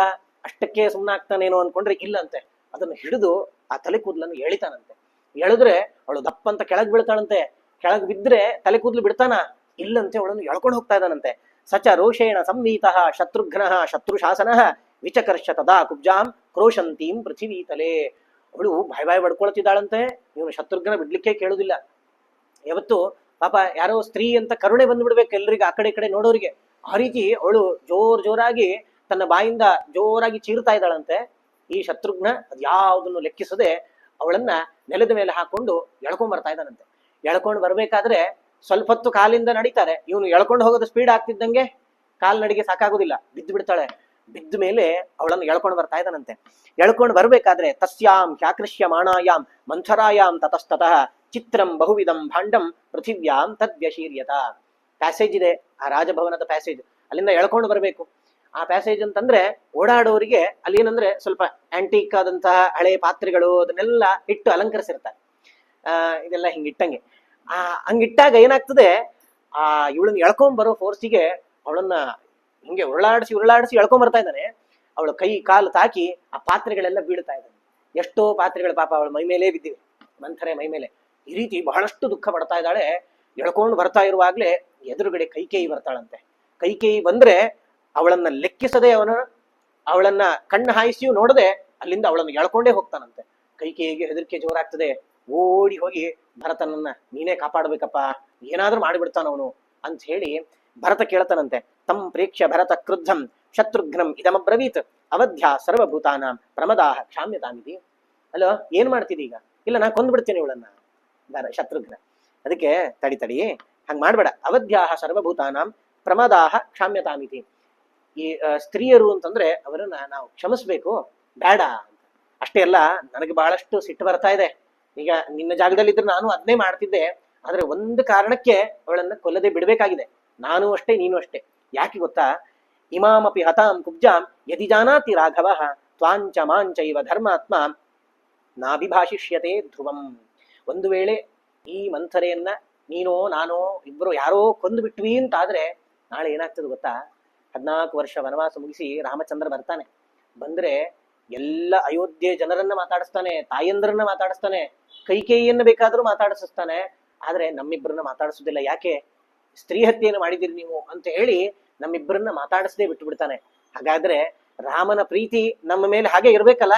ಅಷ್ಟಕ್ಕೆ ಸುಮ್ಮನಾಗ್ತಾನೇನೋ ಅನ್ಕೊಂಡ್ರೆ ಇಲ್ಲಂತೆ, ಅದನ್ನು ಹಿಡಿದು ಆ ತಲೆ ಕೂದಲನ್ನು ಎಳಿತಾನಂತೆ. ಎಳೆದ್ರೆ ಅವಳು ದಪ್ಪಂತ ಕೆಳಗ್ ಬೀಳ್ತಾಳಂತೆ. ಕೆಳಗ್ ಬಿದ್ರೆ ತಲೆ ಕೂದಲು ಬಿಡ್ತಾನ, ಇಲ್ಲಂತೆ ಅವಳನ್ನು ಎಳ್ಕೊಂಡು ಹೋಗ್ತಾ ಇದ್ದಾನಂತೆ. ಸಚ ರೋಷೇಣ ಸಂವೀತಃ ಶತ್ರುಘ್ನ ಶತ್ರುಶಾಸನ ವಿಚಕರ್ಷ ತದಾ ಕುಬ್ಜಾಂ ಕ್ರೋಶಂತೀಂ ಪೃಥಿವೀತಲೆ. ಅವಳು ಬಾಯ್ ಬಡ್ಕೊಳ್ತಿದ್ದಾಳಂತೆ. ಇವನು ಶತ್ರುಘ್ನ ಬಿಡ್ಲಿಕ್ಕೆ ಕೇಳುದಿಲ್ಲ. ಯಾವತ್ತು ಪಾಪ ಯಾರೋ ಸ್ತ್ರೀ ಅಂತ ಕರುಣೆ ಬಂದ್ಬಿಡ್ಬೇಕು ಎಲ್ರಿಗೆ, ಆ ಕಡೆ ಈ ಕಡೆ ನೋಡೋರಿಗೆ. ಆ ರೀತಿ ಅವಳು ಜೋರಾಗಿ ತನ್ನ ಬಾಯಿಂದ ಜೋರಾಗಿ ಚೀರ್ತಾ ಇದ್ದಾಳಂತೆ. ಈ ಶತ್ರುಘ್ನ ಅದ್ಯಾವುದನ್ನು ಲೆಕ್ಕಿಸದೆ ಅವಳನ್ನ ನೆಲದ ಮೇಲೆ ಹಾಕೊಂಡು ಎಳ್ಕೊಂಡ್ ಬರ್ತಾ ಇದ್ದಾನಂತೆ. ಎಳ್ಕೊಂಡು ಬರ್ಬೇಕಾದ್ರೆ ಸ್ವಲ್ಪ ಹೊತ್ತು ಕಾಲಿಂದ ನಡೀತಾರೆ. ಇವನು ಎಳ್ಕೊಂಡು ಹೋಗೋದು ಸ್ಪೀಡ್ ಆಗ್ತಿದ್ದಂಗೆ ಕಾಲ್ನಡಿಗೆ ಸಾಕಾಗೋದಿಲ್ಲ, ಬಿದ್ದು ಬಿಡ್ತಾಳೆ. ಬಿದ್ದ ಮೇಲೆ ಅವಳನ್ನು ಎಳ್ಕೊಂಡು ಬರ್ತಾ ಇದ್ದಾನಂತೆ. ಎಳ್ಕೊಂಡು ಬರ್ಬೇಕಾದ್ರೆ ತಸ್ಯಾಂ ಹ್ಯಾಕೃಷ್ಯ ಮಾಣಾಯಾಂ ಮಂಥರಾಯಾಂ ತತಸ್ತತಃ ಚಿತ್ರಂ ಬಹುವಿಧಂ ಭಾಂಡಂ ಪೃಥಿವ್ಯಾಂ ತದ್ವ್ಯಶೀರ್ಯತ. ಪ್ಯಾಸೇಜ್ ಇದೆ, ಆ ರಾಜಭವನದ ಪ್ಯಾಸೇಜ್, ಅಲ್ಲಿಂದ ಎಳ್ಕೊಂಡು ಬರಬೇಕು. ಆ ಪ್ಯಾಸೇಜ್ ಅಂತಂದ್ರೆ ಓಡಾಡೋರಿಗೆ ಅಲ್ಲಿ ಏನಂದ್ರೆ ಸ್ವಲ್ಪ ಆಂಟಿಕ್ ಆದಂತಹ ಹಳೆ ಪಾತ್ರೆಗಳು ಅದನ್ನೆಲ್ಲ ಇಟ್ಟು ಅಲಂಕರಿಸಿರ್ತಾರೆ. ಇದೆಲ್ಲ ಹಿಂಗಿಟ್ಟಂಗೆ ಹಂಗಿಟ್ಟಾಗ ಏನಾಗ್ತದೆ, ಆ ಇವಳನ್ನ ಎಳ್ಕೊಂಡ್ ಬರೋ ಫೋರ್ಸಿಗೆ ಅವಳನ್ನ ಹಿಂಗೆ ಉರುಳಾಡಿಸಿ ಎಳ್ಕೊಂಡ್ ಬರ್ತಾ ಇದ್ದಾನೆ. ಅವಳ ಕೈ ಕಾಲು ತಾಕಿ ಆ ಪಾತ್ರೆಗಳೆಲ್ಲ ಬೀಳ್ತಾ ಇದ್ದಾನೆ. ಎಷ್ಟೋ ಪಾತ್ರೆಗಳು ಪಾಪ ಅವಳ ಮೈ ಮೇಲೆ ಬಿದ್ದಿವೆ, ಮಂಥರೆ ಮೈ ಮೇಲೆ. ಈ ರೀತಿ ಬಹಳಷ್ಟು ದುಃಖ ಪಡ್ತಾ ಇದ್ದಾಳೆ. ಎಳ್ಕೊಂಡು ಬರ್ತಾ ಇರುವಾಗ್ಲೇ ಎದುರುಗಡೆ ಕೈಕೇಯಿ ಬರ್ತಾಳಂತೆ. ಕೈಕೇಯಿ ಬಂದ್ರೆ ಅವಳನ್ನ ಲೆಕ್ಕಿಸದೆ ಅವಳನ್ನ ಕಣ್ಣು ಹಾಯಿಸಿಯೂ ನೋಡದೆ ಅಲ್ಲಿಂದ ಅವಳನ್ನು ಎಳ್ಕೊಂಡೇ ಹೋಗ್ತಾನಂತೆ. ಕೈಕೇಯಿಗೆ ಹೆದರಿಕೆ ಜೋರಾಗ್ತದೆ. ಓಡಿ ಹೋಗಿ ಭರತನನ್ನ ನೀನೇ ಕಾಪಾಡ್ಬೇಕಪ್ಪ, ಏನಾದ್ರೂ ಮಾಡಿಬಿಡ್ತಾನ ಅವನು ಅಂತ ಹೇಳಿ ಭರತ ಕೇಳ್ತಾನಂತೆ. ತಂ ಪ್ರೇಕ್ಷ್ಯ ಭರತ ಕ್ರುದ್ಧಂ ಶತ್ರುಘ್ನಂ ಇದಮಬ್ರವೀತ್ ಅವಧ್ಯ ಸರ್ವಭೂತಾನಾಂ ಪ್ರಮದಾಹ ಕ್ಷಾಮ್ಯತಾಮಿತಿ. ಅಲ್ಲೋ ಏನ್ ಮಾಡ್ತಿದ್ದಿ ಈಗ? ಇಲ್ಲ ನಾ ಕೊಂದ್ಬಿಡ್ತೇನೆ ಇವಳನ್ನ, ಶತ್ರುಘ್ನ. ಅದಕ್ಕೆ ತಡಿ ಹಂಗ್ ಮಾಡ್ಬೇಡ. ಅವಧ್ಯಾಹ ಸರ್ವಭೂತಾನಾಂ ಪ್ರಮದಾಹ ಕ್ಷಾಮ್ಯತಾಮಿತಿ. ಈ ಸ್ತ್ರೀಯರು ಅಂತಂದ್ರೆ ಅವರನ್ನ ನಾವು ಕ್ಷಮಿಸ್ಬೇಕು, ಬೇಡ ಅಂತ. ಅಷ್ಟೇ ಅಲ್ಲ, ನನಗೆ ಬಹಳಷ್ಟು ಸಿಟ್ಟು ಬರ್ತಾ ಇದೆ. ಈಗ ನಿನ್ನ ಜಾಗದಲ್ಲಿ ಇದ್ರೆ ನಾನು ಅದನ್ನೇ ಮಾಡ್ತಿದ್ದೆ, ಆದ್ರೆ ಒಂದು ಕಾರಣಕ್ಕೆ ಅವಳನ್ನ ಕೊಲ್ಲದೆ ಬಿಡ್ಬೇಕಾಗಿದೆ. ನಾನು ಅಷ್ಟೇ, ನೀನು ಅಷ್ಟೇ. ಯಾಕೆ ಗೊತ್ತಾ? ಇಮಾಮಪಿ ಹತಾಂ ಕುಬ್ಜಾಂ ಯದಿ ಜಾನಾತಿ ರಾಘವ ತ್ವಾಂಚ ಮಾಂಚ ಇವ ಧರ್ಮಾತ್ಮ ನಾಭಿಭಾಷಿಷ್ಯತೆ ಧ್ರುವಂ. ಒಂದು ವೇಳೆ ಈ ಮಂಥರೆಯನ್ನ ನೀನೋ ನಾನೋ ಇಬ್ಬರು ಯಾರೋ ಕೊಂದು ಬಿಟ್ವಿ ಅಂತಾದ್ರೆ ನಾಳೆ ಏನಾಗ್ತದೆ ಗೊತ್ತಾ? 14 ವರ್ಷ ವನವಾಸ ಮುಗಿಸಿ ರಾಮಚಂದ್ರ ಬರ್ತಾನೆ. ಬಂದ್ರೆ ಎಲ್ಲ ಅಯೋಧ್ಯೆ ಜನರನ್ನ ಮಾತಾಡಿಸ್ತಾನೆ, ತಾಯಂದ್ರನ್ನ ಮಾತಾಡಿಸ್ತಾನೆ, ಕೈಕೇಯಿಯನ್ನ ಬೇಕಾದ್ರೂ ಮಾತಾಡಿಸ್ತಾನೆ. ಆದ್ರೆ ನಮ್ಮಿಬ್ಬರನ್ನ ಮಾತಾಡಿಸೋದಿಲ್ಲ. ಯಾಕೆ? ಸ್ತ್ರೀ ಹತ್ಯೆಯನ್ನು ಮಾಡಿದಿರಿ ನೀವು ಅಂತ ಹೇಳಿ ನಮ್ಮಿಬ್ಬರನ್ನ ಮಾತಾಡಿಸದೆ ಬಿಟ್ಟು ಬಿಡ್ತಾನೆ. ಹಾಗಾದ್ರೆ ರಾಮನ ಪ್ರೀತಿ ನಮ್ಮ ಮೇಲೆ ಹಾಗೆ ಇರ್ಬೇಕಲ್ಲ,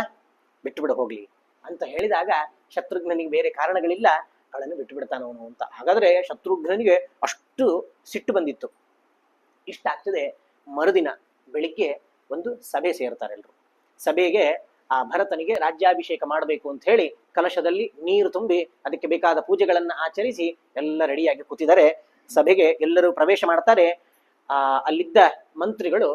ಬಿಟ್ಟು ಬಿಡ ಹೋಗ್ಲಿ ಅಂತ ಹೇಳಿದಾಗ ಶತ್ರುಘ್ನಿಗೆ ಬೇರೆ ಕಾರಣಗಳಿಲ್ಲ, ಅವಳನ್ನು ಬಿಟ್ಟು ಬಿಡ್ತಾನವನು ಅಂತ. ಹಾಗಾದ್ರೆ ಶತ್ರುಘ್ನಿಗೆ ಅಷ್ಟು ಸಿಟ್ಟು ಬಂದಿತ್ತು. ಇಷ್ಟ ಆಗ್ತದೆ. ಮರುದಿನ ಬೆಳಿಗ್ಗೆ ಒಂದು ಸಭೆ ಸೇರ್ತಾರೆ ಎಲ್ರು. ಸಭೆಗೆ ಆ ಭರತನಿಗೆ ರಾಜ್ಯಾಭಿಷೇಕ ಮಾಡಬೇಕು ಅಂತ ಹೇಳಿ ಕಲಶದಲ್ಲಿ ನೀರು ತುಂಬಿ ಅದಕ್ಕೆ ಬೇಕಾದ ಪೂಜೆಗಳನ್ನ ಆಚರಿಸಿ ಎಲ್ಲ ರೆಡಿಯಾಗಿ ಕೂತಿದ್ದಾರೆ. ಸಭೆಗೆ ಎಲ್ಲರೂ ಪ್ರವೇಶ ಮಾಡ್ತಾರೆ. ಅಲ್ಲಿದ್ದ ಮಂತ್ರಿಗಳು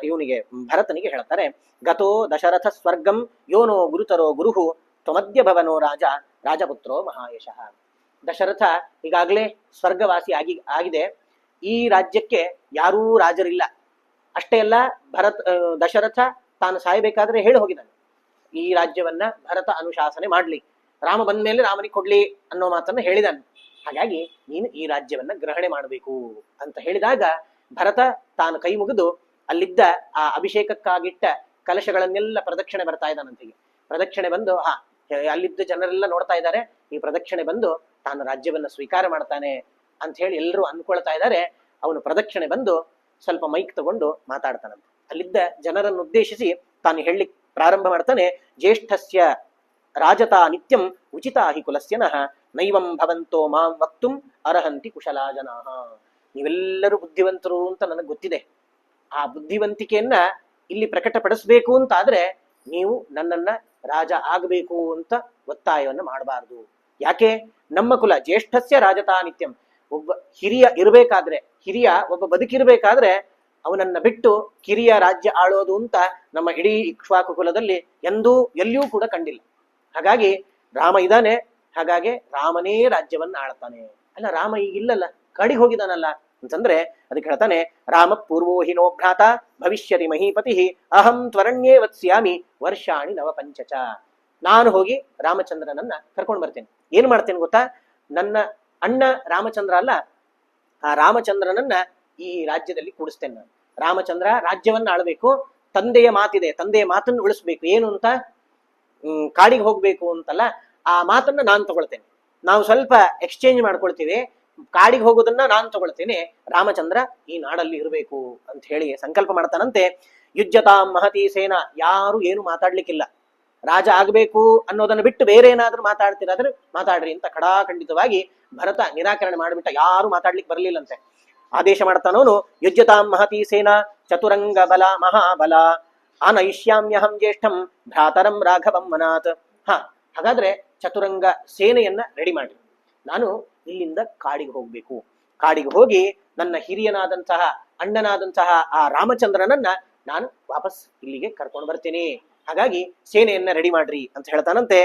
ಇವನಿಗೆ ಭರತನಿಗೆ ಹೇಳ್ತಾರೆ, ಗತೋ ದಶರಥ ಸ್ವರ್ಗಂ ಯೋನೋ ಗುರುತರೋ ಗುರುಹು ತ್ವಮದ್ಯ ಭವನೋ ರಾಜ ರಾಜಪುತ್ರೋ ಮಹಾಯಶಃ. ದಶರಥ ಈಗಾಗಲೇ ಸ್ವರ್ಗವಾಸಿ ಆಗಿದೆ. ಈ ರಾಜ್ಯಕ್ಕೆ ಯಾರೂ ರಾಜರಿಲ್ಲ. ಅಷ್ಟೇ ಅಲ್ಲ, ದಶರಥ ತಾನು ಸಾಯಬೇಕಾದ್ರೆ ಹೇಳಿ ಹೋಗಿದ್ದಾನೆ, ಈ ರಾಜ್ಯವನ್ನ ಭರತ ಅನುಶಾಸನೆ ಮಾಡ್ಲಿ, ರಾಮ ಬಂದ ಮೇಲೆ ರಾಮನಿಗೆ ಕೊಡ್ಲಿ ಅನ್ನೋ ಮಾತನ್ನ ಹೇಳಿದಾನೆ. ಹಾಗಾಗಿ ನೀನು ಈ ರಾಜ್ಯವನ್ನ ಗ್ರಹಣೆ ಮಾಡಬೇಕು ಅಂತ ಹೇಳಿದಾಗ ಭರತ ತಾನು ಕೈ ಮುಗಿದು ಅಲ್ಲಿದ್ದ ಆ ಅಭಿಷೇಕಕ್ಕಾಗಿಟ್ಟ ಕಲಶಗಳನ್ನೆಲ್ಲ ಪ್ರದಕ್ಷಿಣೆ ಬರ್ತಾ ಇದ್ದಾನಂತಿಗೆ. ಪ್ರದಕ್ಷಿಣೆ ಬಂದು ಅಲ್ಲಿದ್ದ ಜನರೆಲ್ಲ ನೋಡ್ತಾ ಇದ್ದಾರೆ. ಈ ಪ್ರದಕ್ಷಿಣೆ ಬಂದು ತಾನು ರಾಜ್ಯವನ್ನ ಸ್ವೀಕಾರ ಮಾಡ್ತಾನೆ ಅಂತ ಹೇಳಿ ಎಲ್ಲರೂ ಅನ್ಕೊಳ್ತಾ ಇದ್ದಾರೆ. ಅವನು ಪ್ರದಕ್ಷಿಣೆ ಬಂದು ಸ್ವಲ್ಪ ಮೈಕ್ ತಗೊಂಡು ಮಾತಾಡ್ತಾನಂತೆ. ಅಲ್ಲಿದ್ದ ಜನರನ್ನು ಉದ್ದೇಶಿಸಿ ತಾನು ಹೇಳಲಿಕ್ಕೆ ಪ್ರಾರಂಭ ಮಾಡ್ತಾನೆ. ಜ್ಯೇಷ್ಠಸ್ಯ ರಾಜತಾ ನಿತ್ಯಂ ಉಚಿತಾ ಹಿ ಕುಲಸ್ಯನಃ ನೈವಂ ಭವಂತೋ ಮಾಂ ವಕ್ತುಂ ಅರ್ಹಂತಿ ಕುಶಲಾ ಜನಾಃ. ನೀವೆಲ್ಲರೂ ಬುದ್ಧಿವಂತರು ಅಂತ ನನಗೆ ಗೊತ್ತಿದೆ. ಆ ಬುದ್ಧಿವಂತಿಕೆಯನ್ನ ಇಲ್ಲಿ ಪ್ರಕಟಪಡಿಸ್ಬೇಕು ಅಂತಾದ್ರೆ ನೀವು ನನ್ನನ್ನ ರಾಜ ಆಗಬೇಕು ಅಂತ ಒತ್ತಾಯವನ್ನ ಮಾಡಬಾರದು. ಯಾಕೆ? ನಮ್ಮ ಕುಲ ಜ್ಯೇಷ್ಠಸ್ಯ ರಾಜತಾ ನಿತ್ಯಂ. ಒಬ್ಬ ಹಿರಿಯ ಇರಬೇಕಾದ್ರೆ, ಹಿರಿಯ ಒಬ್ಬ ಬದುಕಿರ್ಬೇಕಾದ್ರೆ ಅವನನ್ನ ಬಿಟ್ಟು ಕಿರಿಯ ರಾಜ್ಯ ಆಳೋದು ಅಂತ ನಮ್ಮ ಇಡೀ ಇಕ್ಷ್ವಾಕು ಕುಲದಲ್ಲಿ ಎಲ್ಲಿಯೂ ಕೂಡ ಕಂಡಿಲ್ಲ. ಹಾಗಾಗಿ ರಾಮ ಇದ್ದಾನೆ, ಹಾಗಾಗಿ ರಾಮನೇ ರಾಜ್ಯವನ್ನ ಆಳ್ತಾನೆ. ಅಲ್ಲ, ರಾಮ ಈಗಿಲ್ಲಲ್ಲ, ಕಾಡಿಗೆ ಹೋಗಿದಾನಲ್ಲ ಅಂತಂದ್ರೆ ಅದಕ್ಕೆ ಹೇಳ್ತಾನೆ, ರಾಮ ಪೂರ್ವೋಹಿನೋ ಭ್ರಾತ ಭವಿಷ್ಯತಿ ಮಹೀಪತಿ ಅಹಂ ತ್ವರಣ್ಯೇ ವತ್ಸ್ಯಾಮಿ ವರ್ಷಾಣಿ ನವ ಪಂಚಚ. ನಾನು ಹೋಗಿ ರಾಮಚಂದ್ರನನ್ನ ಕರ್ಕೊಂಡು ಬರ್ತೇನೆ. ಏನ್ ಮಾಡ್ತೇನೆ ಗೊತ್ತಾ? ನನ್ನ ಅಣ್ಣ ರಾಮಚಂದ್ರ ಅಲ್ಲ, ಆ ರಾಮಚಂದ್ರನನ್ನ ಈ ರಾಜ್ಯದಲ್ಲಿ ಕೂಡಿಸ್ತೇನೆ ನಾನು. ರಾಮಚಂದ್ರ ರಾಜ್ಯವನ್ನ ಆಳ್ಬೇಕು, ತಂದೆಯ ಮಾತಿದೆ, ತಂದೆಯ ಮಾತನ್ನು ಉಳಿಸ್ಬೇಕು. ಏನು ಅಂತ? ಕಾಡಿಗೆ ಹೋಗ್ಬೇಕು ಅಂತಲ್ಲ, ಆ ಮಾತನ್ನ ನಾನು ತಗೊಳ್ತೇನೆ. ನಾವು ಸ್ವಲ್ಪ ಎಕ್ಸ್ಚೇಂಜ್ ಮಾಡ್ಕೊಳ್ತೀವಿ. ಕಾಡಿಗೆ ಹೋಗೋದನ್ನ ನಾನು ತಗೊಳ್ತೇನೆ, ರಾಮಚಂದ್ರ ಈ ನಾಡಲ್ಲಿ ಇರಬೇಕು ಅಂತ ಹೇಳಿ ಸಂಕಲ್ಪ ಮಾಡ್ತಾನಂತೆ. ಯುಜ್ಯತಾಂ ಮಹತಿ ಸೇನಾ. ಯಾರು ಏನು ಮಾತಾಡ್ಲಿಕ್ಕಿಲ್ಲ. ರಾಜ ಆಗ್ಬೇಕು ಅನ್ನೋದನ್ನ ಬಿಟ್ಟು ಬೇರೆ ಏನಾದ್ರೂ ಮಾತಾಡ್ತಿರಾದ್ರೆ ಮಾತಾಡ್ರಿ ಅಂತ ಖಡಾಖಂಡಿತವಾಗಿ ಭರತ ನಿರಾಕರಣೆ ಮಾಡಿಬಿಟ್ಟ. ಯಾರು ಮಾತಾಡ್ಲಿಕ್ಕೆ ಬರ್ಲಿಲ್ಲಂತೆ. ಆದೇಶ ಮಾಡ್ತಾನವನು, ಯುಜ್ಯತಾಂ ಮಹತಿ ಸೇನಾ ಚತುರಂಗ ಬಲ ಮಹಾಬಲ ಅನೈಷ್ಯಾಮ್ಯಹಂ ಜ್ಯೇಷ್ಠಂ ಭ್ರಾತರಂ ರಾಘವಂ ಮನಾತ್. ಹಾಗಾದ್ರೆ ಚತುರಂಗ ಸೇನೆಯನ್ನ ರೆಡಿ ಮಾಡಿ, ನಾನು ಇಲ್ಲಿಂದ ಕಾಡಿಗೆ ಹೋಗ್ಬೇಕು. ಕಾಡಿಗೆ ಹೋಗಿ ನನ್ನ ಹಿರಿಯನಾದಂತಹ ಅಣ್ಣನಾದಂತಹ ಆ ರಾಮಚಂದ್ರನನ್ನ ನಾನು ವಾಪಸ್ ಇಲ್ಲಿಗೆ ಕರ್ಕೊಂಡು ಬರ್ತೇನೆ. ಹಾಗಾಗಿ ಸೇನೆಯನ್ನ ರೆಡಿ ಮಾಡ್ರಿ ಅಂತ ಹೇಳ್ತಾನಂತೆ.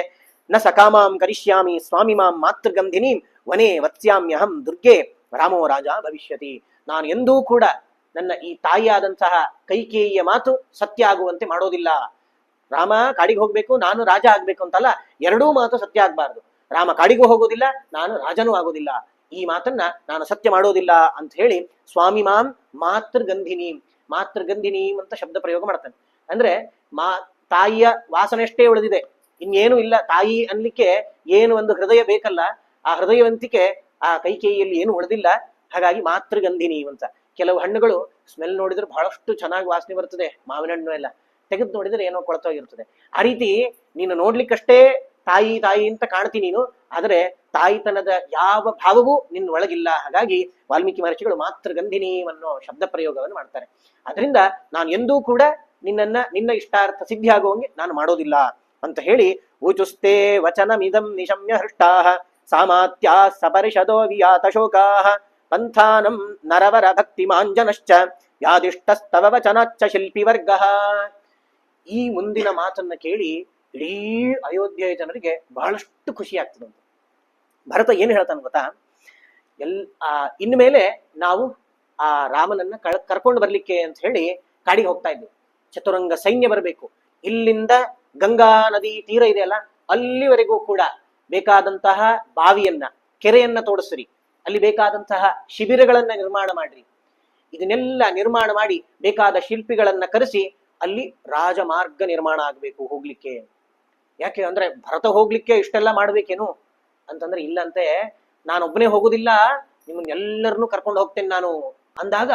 ನ ಸಕಾಮಾಂ ಕರಿಷ್ಯಾಮಿ ಸ್ವಾಮಿ ಮಾಂ ಮಾತೃಗಂಧಿನಿ ವನೇ ವತ್ಸ್ಯಾಮ್ಯಹಂ ದುರ್ಗೆ ರಾಮೋ ರಾಜ ಭವಿಷ್ಯತಿ. ನಾನು ಎಂದೂ ಕೂಡ ನನ್ನ ಈ ತಾಯಿಯಾದಂತಹ ಕೈಕೇಯಿಯ ಮಾತು ಸತ್ಯ ಆಗುವಂತೆ ಮಾಡೋದಿಲ್ಲ. ರಾಮ ಕಾಡಿಗೆ ಹೋಗ್ಬೇಕು, ನಾನು ರಾಜ ಆಗ್ಬೇಕು ಅಂತಲ್ಲ, ಎರಡೂ ಮಾತು ಸತ್ಯ ಆಗ್ಬಾರ್ದು. ರಾಮ ಕಾಡಿಗೂ ಹೋಗೋದಿಲ್ಲ, ನಾನು ರಾಜನೂ ಆಗೋದಿಲ್ಲ. ಈ ಮಾತನ್ನ ನಾನು ಸತ್ಯ ಮಾಡೋದಿಲ್ಲ ಅಂತ ಹೇಳಿ ಸ್ವಾಮಿ ಮಾಂ ಮಾತೃಗಂಧಿನಿ, ಮಾತೃಗಂಧಿನಿ ಅಂತ ಶಬ್ದ ಪ್ರಯೋಗ ಮಾಡ್ತಾನೆ. ಅಂದ್ರೆ ತಾಯಿಯ ವಾಸನೆ ಅಷ್ಟೇ ಉಳಿದಿದೆ, ಇನ್ನೇನು ಇಲ್ಲ. ತಾಯಿ ಅನ್ಲಿಕ್ಕೆ ಏನು ಒಂದು ಹೃದಯ ಬೇಕಲ್ಲ, ಆ ಹೃದಯವಂತಿಕೆ ಆ ಕೈಕೇಯಿಯಲ್ಲಿ ಏನು ಉಳಿದಿಲ್ಲ. ಹಾಗಾಗಿ ಮಾತೃಗಂಧಿನಿ ಅಂತ. ಕೆಲವು ಹಣ್ಣುಗಳು ಸ್ಮೆಲ್ ನೋಡಿದ್ರೆ ಬಹಳಷ್ಟು ಚೆನ್ನಾಗಿ ವಾಸನೆ ಬರ್ತದೆ, ಮಾವಿನ ಹಣ್ಣು ಎಲ್ಲ. ತೆಗೆದು ನೋಡಿದ್ರೆ ಏನೋ ಕೊಳತೋಗಿರ್ತದೆ. ಆ ರೀತಿ ನೀನು ನೋಡ್ಲಿಕ್ಕಷ್ಟೇ ತಾಯಿ ತಾಯಿ ಅಂತ ಕಾಣ್ತೀನಿ ನೀನು, ಆದರೆ ತಾಯಿತನದ ಯಾವ ಭಾವವೂ ನಿನ್ನ ಒಳಗಿಲ್ಲ. ಹಾಗಾಗಿ ವಾಲ್ಮೀಕಿ ಮಹರ್ಷಿಗಳು ಮಾತೃಗಂಧಿನಿ ಅನ್ನೋ ಶಬ್ದ ಪ್ರಯೋಗವನ್ನು ಮಾಡ್ತಾರೆ. ಅದರಿಂದ ನಾನು ಎಂದೂ ಕೂಡ ನಿನ್ನ ಇಷ್ಟಾರ್ಥ ಸಿದ್ಧಿ ಆಗುವಂಗೆ ನಾನು ಮಾಡೋದಿಲ್ಲ ಅಂತ ಹೇಳಿ, ಊಚುಸ್ತೆ ವಚನಮಿದಂ ನಿಶಮ್ಯ ಹೃಷ್ಟಾಃ ಸಾಮಾತ್ಯಾ ಸಪರಿಷದೋ ವಿಯಾತ ಶೋಕಾಃ ಪಂಥಾನಂ ನರವರ ಭಕ್ತಿ ಮಾಂಜನಶ್ಚ ಯಾದಿಷ್ಟಸ್ತವ ವಚನಾಚ್ಚ ಶಿಲ್ಪಿ ವರ್ಗಃ. ಈ ಮುಂದಿನ ಮಾತನ್ನ ಕೇಳಿ ಇಡೀ ಅಯೋಧ್ಯೆಯ ಜನರಿಗೆ ಬಹಳಷ್ಟು ಖುಷಿ ಆಗ್ತದಂತ. ಭರತ ಏನ್ ಹೇಳ್ತಾನೆ ಗೊತ್ತಾ, ಇನ್ಮೇಲೆ ನಾವು ಆ ರಾಮನನ್ನ ಕರ್ಕೊಂಡು ಬರ್ಲಿಕ್ಕೆ ಅಂತ ಹೇಳಿ ಕಾಡಿಗೆ ಹೋಗ್ತಾ ಇದ್ವಿ. ಚತುರಂಗ ಸೈನ್ಯ ಬರಬೇಕು. ಇಲ್ಲಿಂದ ಗಂಗಾ ನದಿ ತೀರ ಇದೆಯಲ್ಲ, ಅಲ್ಲಿವರೆಗೂ ಕೂಡ ಬೇಕಾದಂತಹ ಬಾವಿಯನ್ನ, ಕೆರೆಯನ್ನ ತೋಡಿಸ್ರಿ, ಅಲ್ಲಿ ಬೇಕಾದಂತಹ ಶಿಬಿರಗಳನ್ನ ನಿರ್ಮಾಣ ಮಾಡ್ರಿ. ಇದನ್ನೆಲ್ಲ ನಿರ್ಮಾಣ ಮಾಡಿ ಬೇಕಾದ ಶಿಲ್ಪಿಗಳನ್ನ ಕರೆಸಿ ಅಲ್ಲಿ ರಾಜಮಾರ್ಗ ನಿರ್ಮಾಣ ಆಗ್ಬೇಕು ಹೋಗ್ಲಿಕ್ಕೆ. ಯಾಕೆ ಅಂದ್ರೆ ಭರತ ಹೋಗ್ಲಿಕ್ಕೆ ಇಷ್ಟೆಲ್ಲ ಮಾಡ್ಬೇಕೇನು ಅಂತಂದ್ರೆ, ಇಲ್ಲಂತೆ ನಾನೊಬ್ಬನೇ ಹೋಗುದಿಲ್ಲ, ನಿಮ್ಮನ್ನೆಲ್ಲರನ್ನೂ ಕರ್ಕೊಂಡು ಹೋಗ್ತೇನೆ ನಾನು ಅಂದಾಗ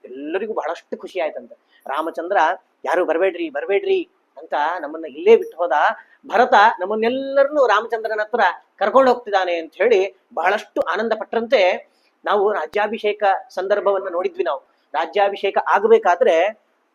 ಎಲ್ಲರಿಗೂ ಬಹಳಷ್ಟು ಖುಷಿ ಆಯ್ತಂತೆ. ರಾಮಚಂದ್ರ ಯಾರು ಬರ್ಬೇಡ್ರಿ ಬರ್ಬೇಡ್ರಿ ಅಂತ ನಮ್ಮನ್ನ ಇಲ್ಲೇ ಬಿಟ್ಟು ಹೋದ, ಭರತ ನಮ್ಮನ್ನೆಲ್ಲರನ್ನೂ ರಾಮಚಂದ್ರನ ಹತ್ರ ಕರ್ಕೊಂಡು ಹೋಗ್ತಿದ್ದಾನೆ ಅಂತ ಹೇಳಿ ಬಹಳಷ್ಟು ಆನಂದ ಪಟ್ರಂತೆ. ನಾವು ರಾಜ್ಯಾಭಿಷೇಕ ಸಂದರ್ಭವನ್ನ ನೋಡಿದ್ವಿ. ನಾವು ರಾಜ್ಯಾಭಿಷೇಕ ಆಗಬೇಕಾದ್ರೆ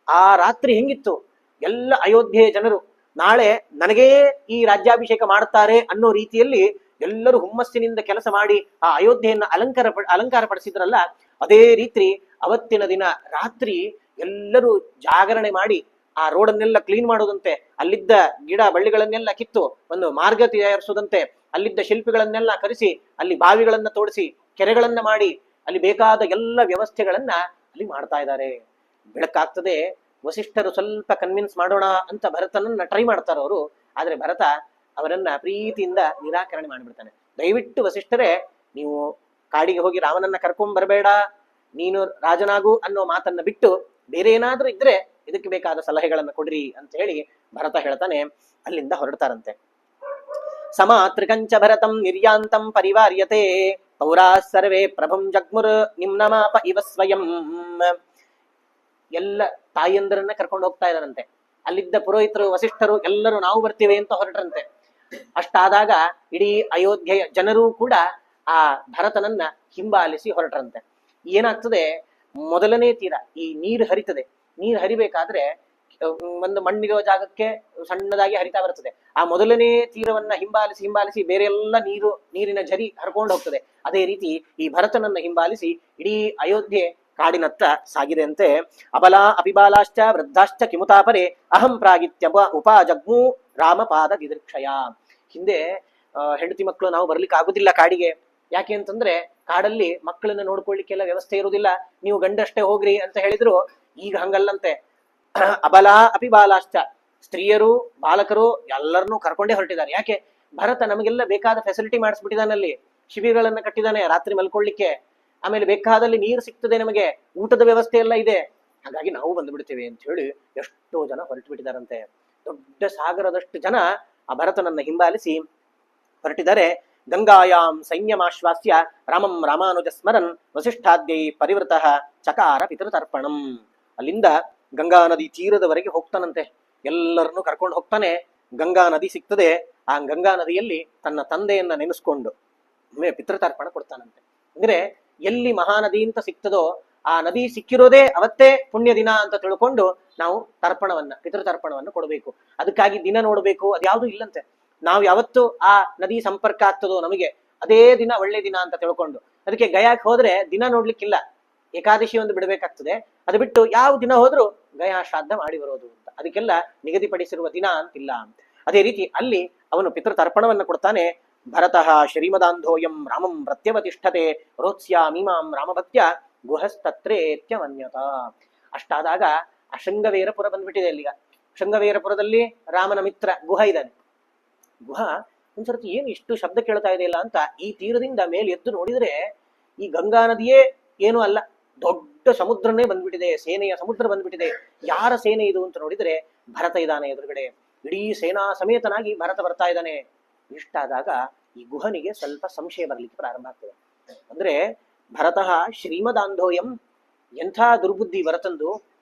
ಆ ರಾತ್ರಿ ಹೆಂಗಿತ್ತು, ಎಲ್ಲ ಅಯೋಧ್ಯೆಯ ಜನರು ನಾಳೆ ನನಗೇ ಈ ರಾಜ್ಯಾಭಿಷೇಕ ಮಾಡ್ತಾರೆ ಅನ್ನೋ ರೀತಿಯಲ್ಲಿ ಎಲ್ಲರೂ ಹುಮ್ಮಸ್ಸಿನಿಂದ ಕೆಲಸ ಮಾಡಿ ಆ ಅಯೋಧ್ಯೆಯನ್ನ ಅಲಂಕಾರ ಪಡಿಸಿದ್ರಲ್ಲ, ಅದೇ ರೀತಿ ಅವತ್ತಿನ ದಿನ ರಾತ್ರಿ ಎಲ್ಲರೂ ಜಾಗರಣೆ ಮಾಡಿ ಆ ರೋಡನ್ನೆಲ್ಲ ಕ್ಲೀನ್ ಮಾಡೋದಂತೆ, ಅಲ್ಲಿದ್ದ ಗಿಡ ಬಳ್ಳಿಗಳನ್ನೆಲ್ಲ ಕಿತ್ತು ಒಂದು ಮಾರ್ಗ ತಯಾರಿಸೋದಂತೆ, ಅಲ್ಲಿದ್ದ ಶಿಲ್ಪಿಗಳನ್ನೆಲ್ಲ ಕರೆಸಿ ಅಲ್ಲಿ ಬಾವಿಗಳನ್ನ ತೋಡಿಸಿ ಕೆರೆಗಳನ್ನ ಮಾಡಿ ಅಲ್ಲಿ ಬೇಕಾದ ಎಲ್ಲ ವ್ಯವಸ್ಥೆಗಳನ್ನ ಅಲ್ಲಿ ಮಾಡ್ತಾ ಇದ್ದಾರೆ. ಬೆಳಕಾಗ್ತದೆ. ವಸಿಷ್ಠರು ಸ್ವಲ್ಪ ಕನ್ವಿನ್ಸ್ ಮಾಡೋಣ ಅಂತ ಭರತನನ್ನ ಟ್ರೈ ಮಾಡ್ತಾರ ಅವರು. ಆದ್ರೆ ಭರತ ಅವರನ್ನ ಪ್ರೀತಿಯಿಂದ ನಿರಾಕರಣೆ ಮಾಡಿಬಿಡ್ತಾನೆ. ದಯವಿಟ್ಟು ವಸಿಷ್ಠರೇ, ನೀವು ಕಾಡಿಗೆ ಹೋಗಿ ರಾಮನನ್ನ ಕರ್ಕೊಂಡ್ ಬರಬೇಡ, ನೀನು ರಾಜನಾಗು ಅನ್ನೋ ಮಾತನ್ನ ಬಿಟ್ಟು ಬೇರೆ ಏನಾದ್ರೂ ಇದ್ರೆ ಇದಕ್ಕೆ ಬೇಕಾದ ಸಲಹೆಗಳನ್ನ ಕೊಡ್ರಿ ಅಂತ ಹೇಳಿ ಭರತ ಹೇಳ್ತಾನೆ. ಅಲ್ಲಿಂದ ಹೊರಡ್ತಾರಂತೆ. ಸಮಾತೃಕಂಚ ಭರತಂ ನಿರ್ಯಾಂತಂ ಪರಿವಾರ್ಯತೆ ಪೌರಾ ಸರ್ವೇ ಪ್ರಭಂ ಜಗ್ಮುರ್ ನಿಮ್ನಮಾಪ ಇವ ಸ್ವಯಂ. ಎಲ್ಲ ತಾಯಿಯಂದರನ್ನ ಕರ್ಕೊಂಡು ಹೋಗ್ತಾ ಇದ್ದಾರಂತೆ. ಅಲ್ಲಿದ್ದ ಪುರೋಹಿತರು ವಸಿಷ್ಠರು ಎಲ್ಲರೂ ನಾವು ಬರ್ತೀವಿ ಅಂತ ಹೊರಟ್ರಂತೆ. ಅಷ್ಟಾದಾಗ ಇಡೀ ಅಯೋಧ್ಯೆಯ ಜನರೂ ಕೂಡ ಆ ಭರತನನ್ನ ಹಿಂಬಾಲಿಸಿ ಹೊರಟ್ರಂತೆ. ಏನಾಗ್ತದೆ, ಮೊದಲನೇ ತೀರ ಈ ನೀರು ಹರಿತದೆ. ನೀರು ಹರಿಬೇಕಾದ್ರೆ ಒಂದು ಮಣ್ಣಿರೋ ಜಾಗಕ್ಕೆ ಸಣ್ಣದಾಗಿ ಹರಿತಾ ಬರ್ತದೆ. ಆ ಮೊದಲನೇ ತೀರವನ್ನ ಹಿಂಬಾಲಿಸಿ ಹಿಂಬಾಲಿಸಿ ಬೇರೆ ಎಲ್ಲ ನೀರಿನ ಝರಿ ಹರ್ಕೊಂಡು ಹೋಗ್ತದೆ. ಅದೇ ರೀತಿ ಈ ಭರತನನ್ನ ಹಿಂಬಾಲಿಸಿ ಇಡೀ ಅಯೋಧ್ಯೆ ಕಾಡಿನತ್ತ ಸಾಗಿದೆ ಅಂತೆ. ಅಬಲಾ ಅಪಿಬಾಲಾಶ್ಚ ವೃದ್ಧಾಶ್ಚ ಕಿಮುತಾಪರೆ ಅಹಂ ಪ್ರಾಗಿತ್ಯ ಉಪಾಜಗ್ಮು ರಾಮಪಾದ ದಿದೃಕ್ಷಯ. ಹಿಂದೆ ಹೆಂಡತಿ ಮಕ್ಕಳು ನಾವು ಬರ್ಲಿಕ್ಕೆ ಆಗುದಿಲ್ಲ ಕಾಡಿಗೆ. ಯಾಕೆ ಅಂತಂದ್ರೆ ಕಾಡಲ್ಲಿ ಮಕ್ಕಳನ್ನ ನೋಡ್ಕೊಳ್ಳಿಕ್ಕೆಲ್ಲ ವ್ಯವಸ್ಥೆ ಇರುವುದಿಲ್ಲ, ನೀವು ಗಂಡಷ್ಟೇ ಹೋಗ್ರಿ ಅಂತ ಹೇಳಿದ್ರು. ಈಗ ಹಂಗಲ್ಲಂತೆ. ಅಬಲಾ ಅಪಿಬಾಲಾಶ್ಚ, ಸ್ತ್ರೀಯರು ಬಾಲಕರು ಎಲ್ಲರನ್ನೂ ಕರ್ಕೊಂಡೇ ಹೊರಟಿದ್ದಾರೆ. ಯಾಕೆ, ಭರತ ನಮಗೆಲ್ಲ ಬೇಕಾದ ಫೆಸಿಲಿಟಿ ಮಾಡಿಸ್ಬಿಟ್ಟಿದ್ದಾನಲ್ಲಿ. ಶಿಬಿರಗಳನ್ನ ಕಟ್ಟಿದ್ದಾನೆ ರಾತ್ರಿ ಮಲ್ಕೊಳ್ಳಿಕ್ಕೆ, ಆಮೇಲೆ ಬೇಕಾದಲ್ಲಿ ನೀರು ಸಿಗ್ತದೆ, ನಮಗೆ ಊಟದ ವ್ಯವಸ್ಥೆ ಎಲ್ಲ ಇದೆ, ಹಾಗಾಗಿ ನಾವು ಬಂದ್ಬಿಡ್ತೇವೆ ಅಂತ ಹೇಳಿ ಎಷ್ಟೋ ಜನ ಹೊರಟು ಬಿಟ್ಟಿದಾರಂತೆ. ದೊಡ್ಡ ಸಾಗರದಷ್ಟು ಜನ ಆ ಭರತನನ್ನ ಹಿಂಬಾಲಿಸಿ ಹೊರಟಿದ್ದಾರೆ. ಗಂಗಾಯಾಂ ಸೈನ್ಯಮಾಶ್ವಾಸ್ಯ ರಾಮಂ ರಾಮಾನುಜ ಸ್ಮರನ್ ವಸಿಷ್ಠಾದ್ಯೈ ಪರಿವೃತಃ ಚಕಾರ ಪಿತೃತರ್ಪಣಂ. ಅಲ್ಲಿಂದ ಗಂಗಾ ನದಿ ತೀರದವರೆಗೆ ಹೋಗ್ತಾನಂತೆ. ಎಲ್ಲರನ್ನು ಕರ್ಕೊಂಡು ಹೋಗ್ತಾನೆ. ಗಂಗಾ ನದಿ ಸಿಗ್ತದೆ. ಆ ಗಂಗಾ ನದಿಯಲ್ಲಿ ತನ್ನ ತಂದೆಯನ್ನ ನೆನೆಸ್ಕೊಂಡು ಪಿತೃತರ್ಪಣ ಕೊಡ್ತಾನಂತೆ. ಅಂದ್ರೆ ಎಲ್ಲಿ ಮಹಾನದಿ ಅಂತ ಸಿಗ್ತದೋ ಆ ನದಿ ಸಿಕ್ಕಿರೋದೇ ಅವತ್ತೇ ಪುಣ್ಯ ದಿನ ಅಂತ ತಿಳ್ಕೊಂಡು ನಾವು ಪಿತೃತರ್ಪಣವನ್ನು ಕೊಡಬೇಕು. ಅದಕ್ಕಾಗಿ ದಿನ ನೋಡ್ಬೇಕು ಅದ್ಯಾವುದು ಇಲ್ಲಂತೆ. ನಾವು ಯಾವತ್ತು ಆ ನದಿ ಸಂಪರ್ಕ ಆಗ್ತದೋ ನಮಗೆ ಅದೇ ದಿನ ಒಳ್ಳೆ ದಿನ ಅಂತ ತಿಳ್ಕೊಂಡು, ಅದಕ್ಕೆ ಗಯಾಕ್ ಹೋದ್ರೆ ದಿನ ನೋಡ್ಲಿಕ್ಕಿಲ್ಲ, ಏಕಾದಶಿ ಒಂದು ಬಿಡಬೇಕಾಗ್ತದೆ. ಅದು ಬಿಟ್ಟು ಯಾವ ದಿನ ಹೋದ್ರು ಗಯಾ ಶ್ರಾದ್ದ ಮಾಡಿ ಬರೋದು ಅಂತ, ಅದಕ್ಕೆಲ್ಲ ನಿಗದಿಪಡಿಸಿರುವ ದಿನ ಅಂತಿಲ್ಲ. ಅದೇ ರೀತಿ ಅಲ್ಲಿ ಅವನು ಪಿತೃತರ್ಪಣವನ್ನ ಕೊಡ್ತಾನೆ. ಭರತಃ ಶ್ರೀಮದಾಂಧೋಯಂ ರಾಮಂ ಪ್ರತ್ಯವತಿಷ್ಠತೆ ರೋತ್ಸ್ಯಾಮೀಮಾಂ ರಾಮಭಕ್ತ್ಯ ಗುಹಸ್ತತ್ರೇತ್ಯವನ್ಯತ. ಅಷ್ಟಾದಾಗ ಶೃಂಗವೇರಪುರ ಬಂದ್ಬಿಟ್ಟಿದೆ. ಅಲ್ಲಿಗ ಶೃಂಗವೇರಪುರದಲ್ಲಿ ರಾಮನ ಮಿತ್ರ ಗುಹ ಇದ್ದಾನೆ. ಗುಹ ಒಂದ್ಸರ್ತಿ ಏನು ಇಷ್ಟು ಶಬ್ದ ಕೇಳ್ತಾ ಇದೆಯಲ್ಲ ಅಂತ ಈ ತೀರದಿಂದ ಮೇಲೆ ಎದ್ದು ನೋಡಿದ್ರೆ ಈ ಗಂಗಾ ನದಿಯೇ ಏನು ಅಲ್ಲ, ದೊಡ್ಡ ಸಮುದ್ರನೇ ಬಂದ್ಬಿಟ್ಟಿದೆ, ಸೇನೆಯ ಸಮುದ್ರ ಬಂದ್ಬಿಟ್ಟಿದೆ. ಯಾರ ಸೇನೆ ಇದು ಅಂತ ನೋಡಿದ್ರೆ ಭರತ ಇದ್ದಾನೆ ಎದುರುಗಡೆ. ಇಡೀ ಸೇನಾ ಸಮೇತನಾಗಿ ಭರತ ಬರ್ತಾ ಇದ್ದಾನೆ. ಇಷ್ಟಾದಾಗ ಈ ಗುಹನಿಗೆ ಸ್ವಲ್ಪ ಸಂಶಯ ಬರ್ಲಿಕ್ಕೆ ಪ್ರಾರಂಭ ಆಗ್ತದೆ. ಅಂದ್ರೆ ಭರತಃ ಶ್ರೀಮದಾಂಧೋಯಂ, ಎಂಥ ದುರ್ಬುದ್ಧಿ ಭರತಂದು.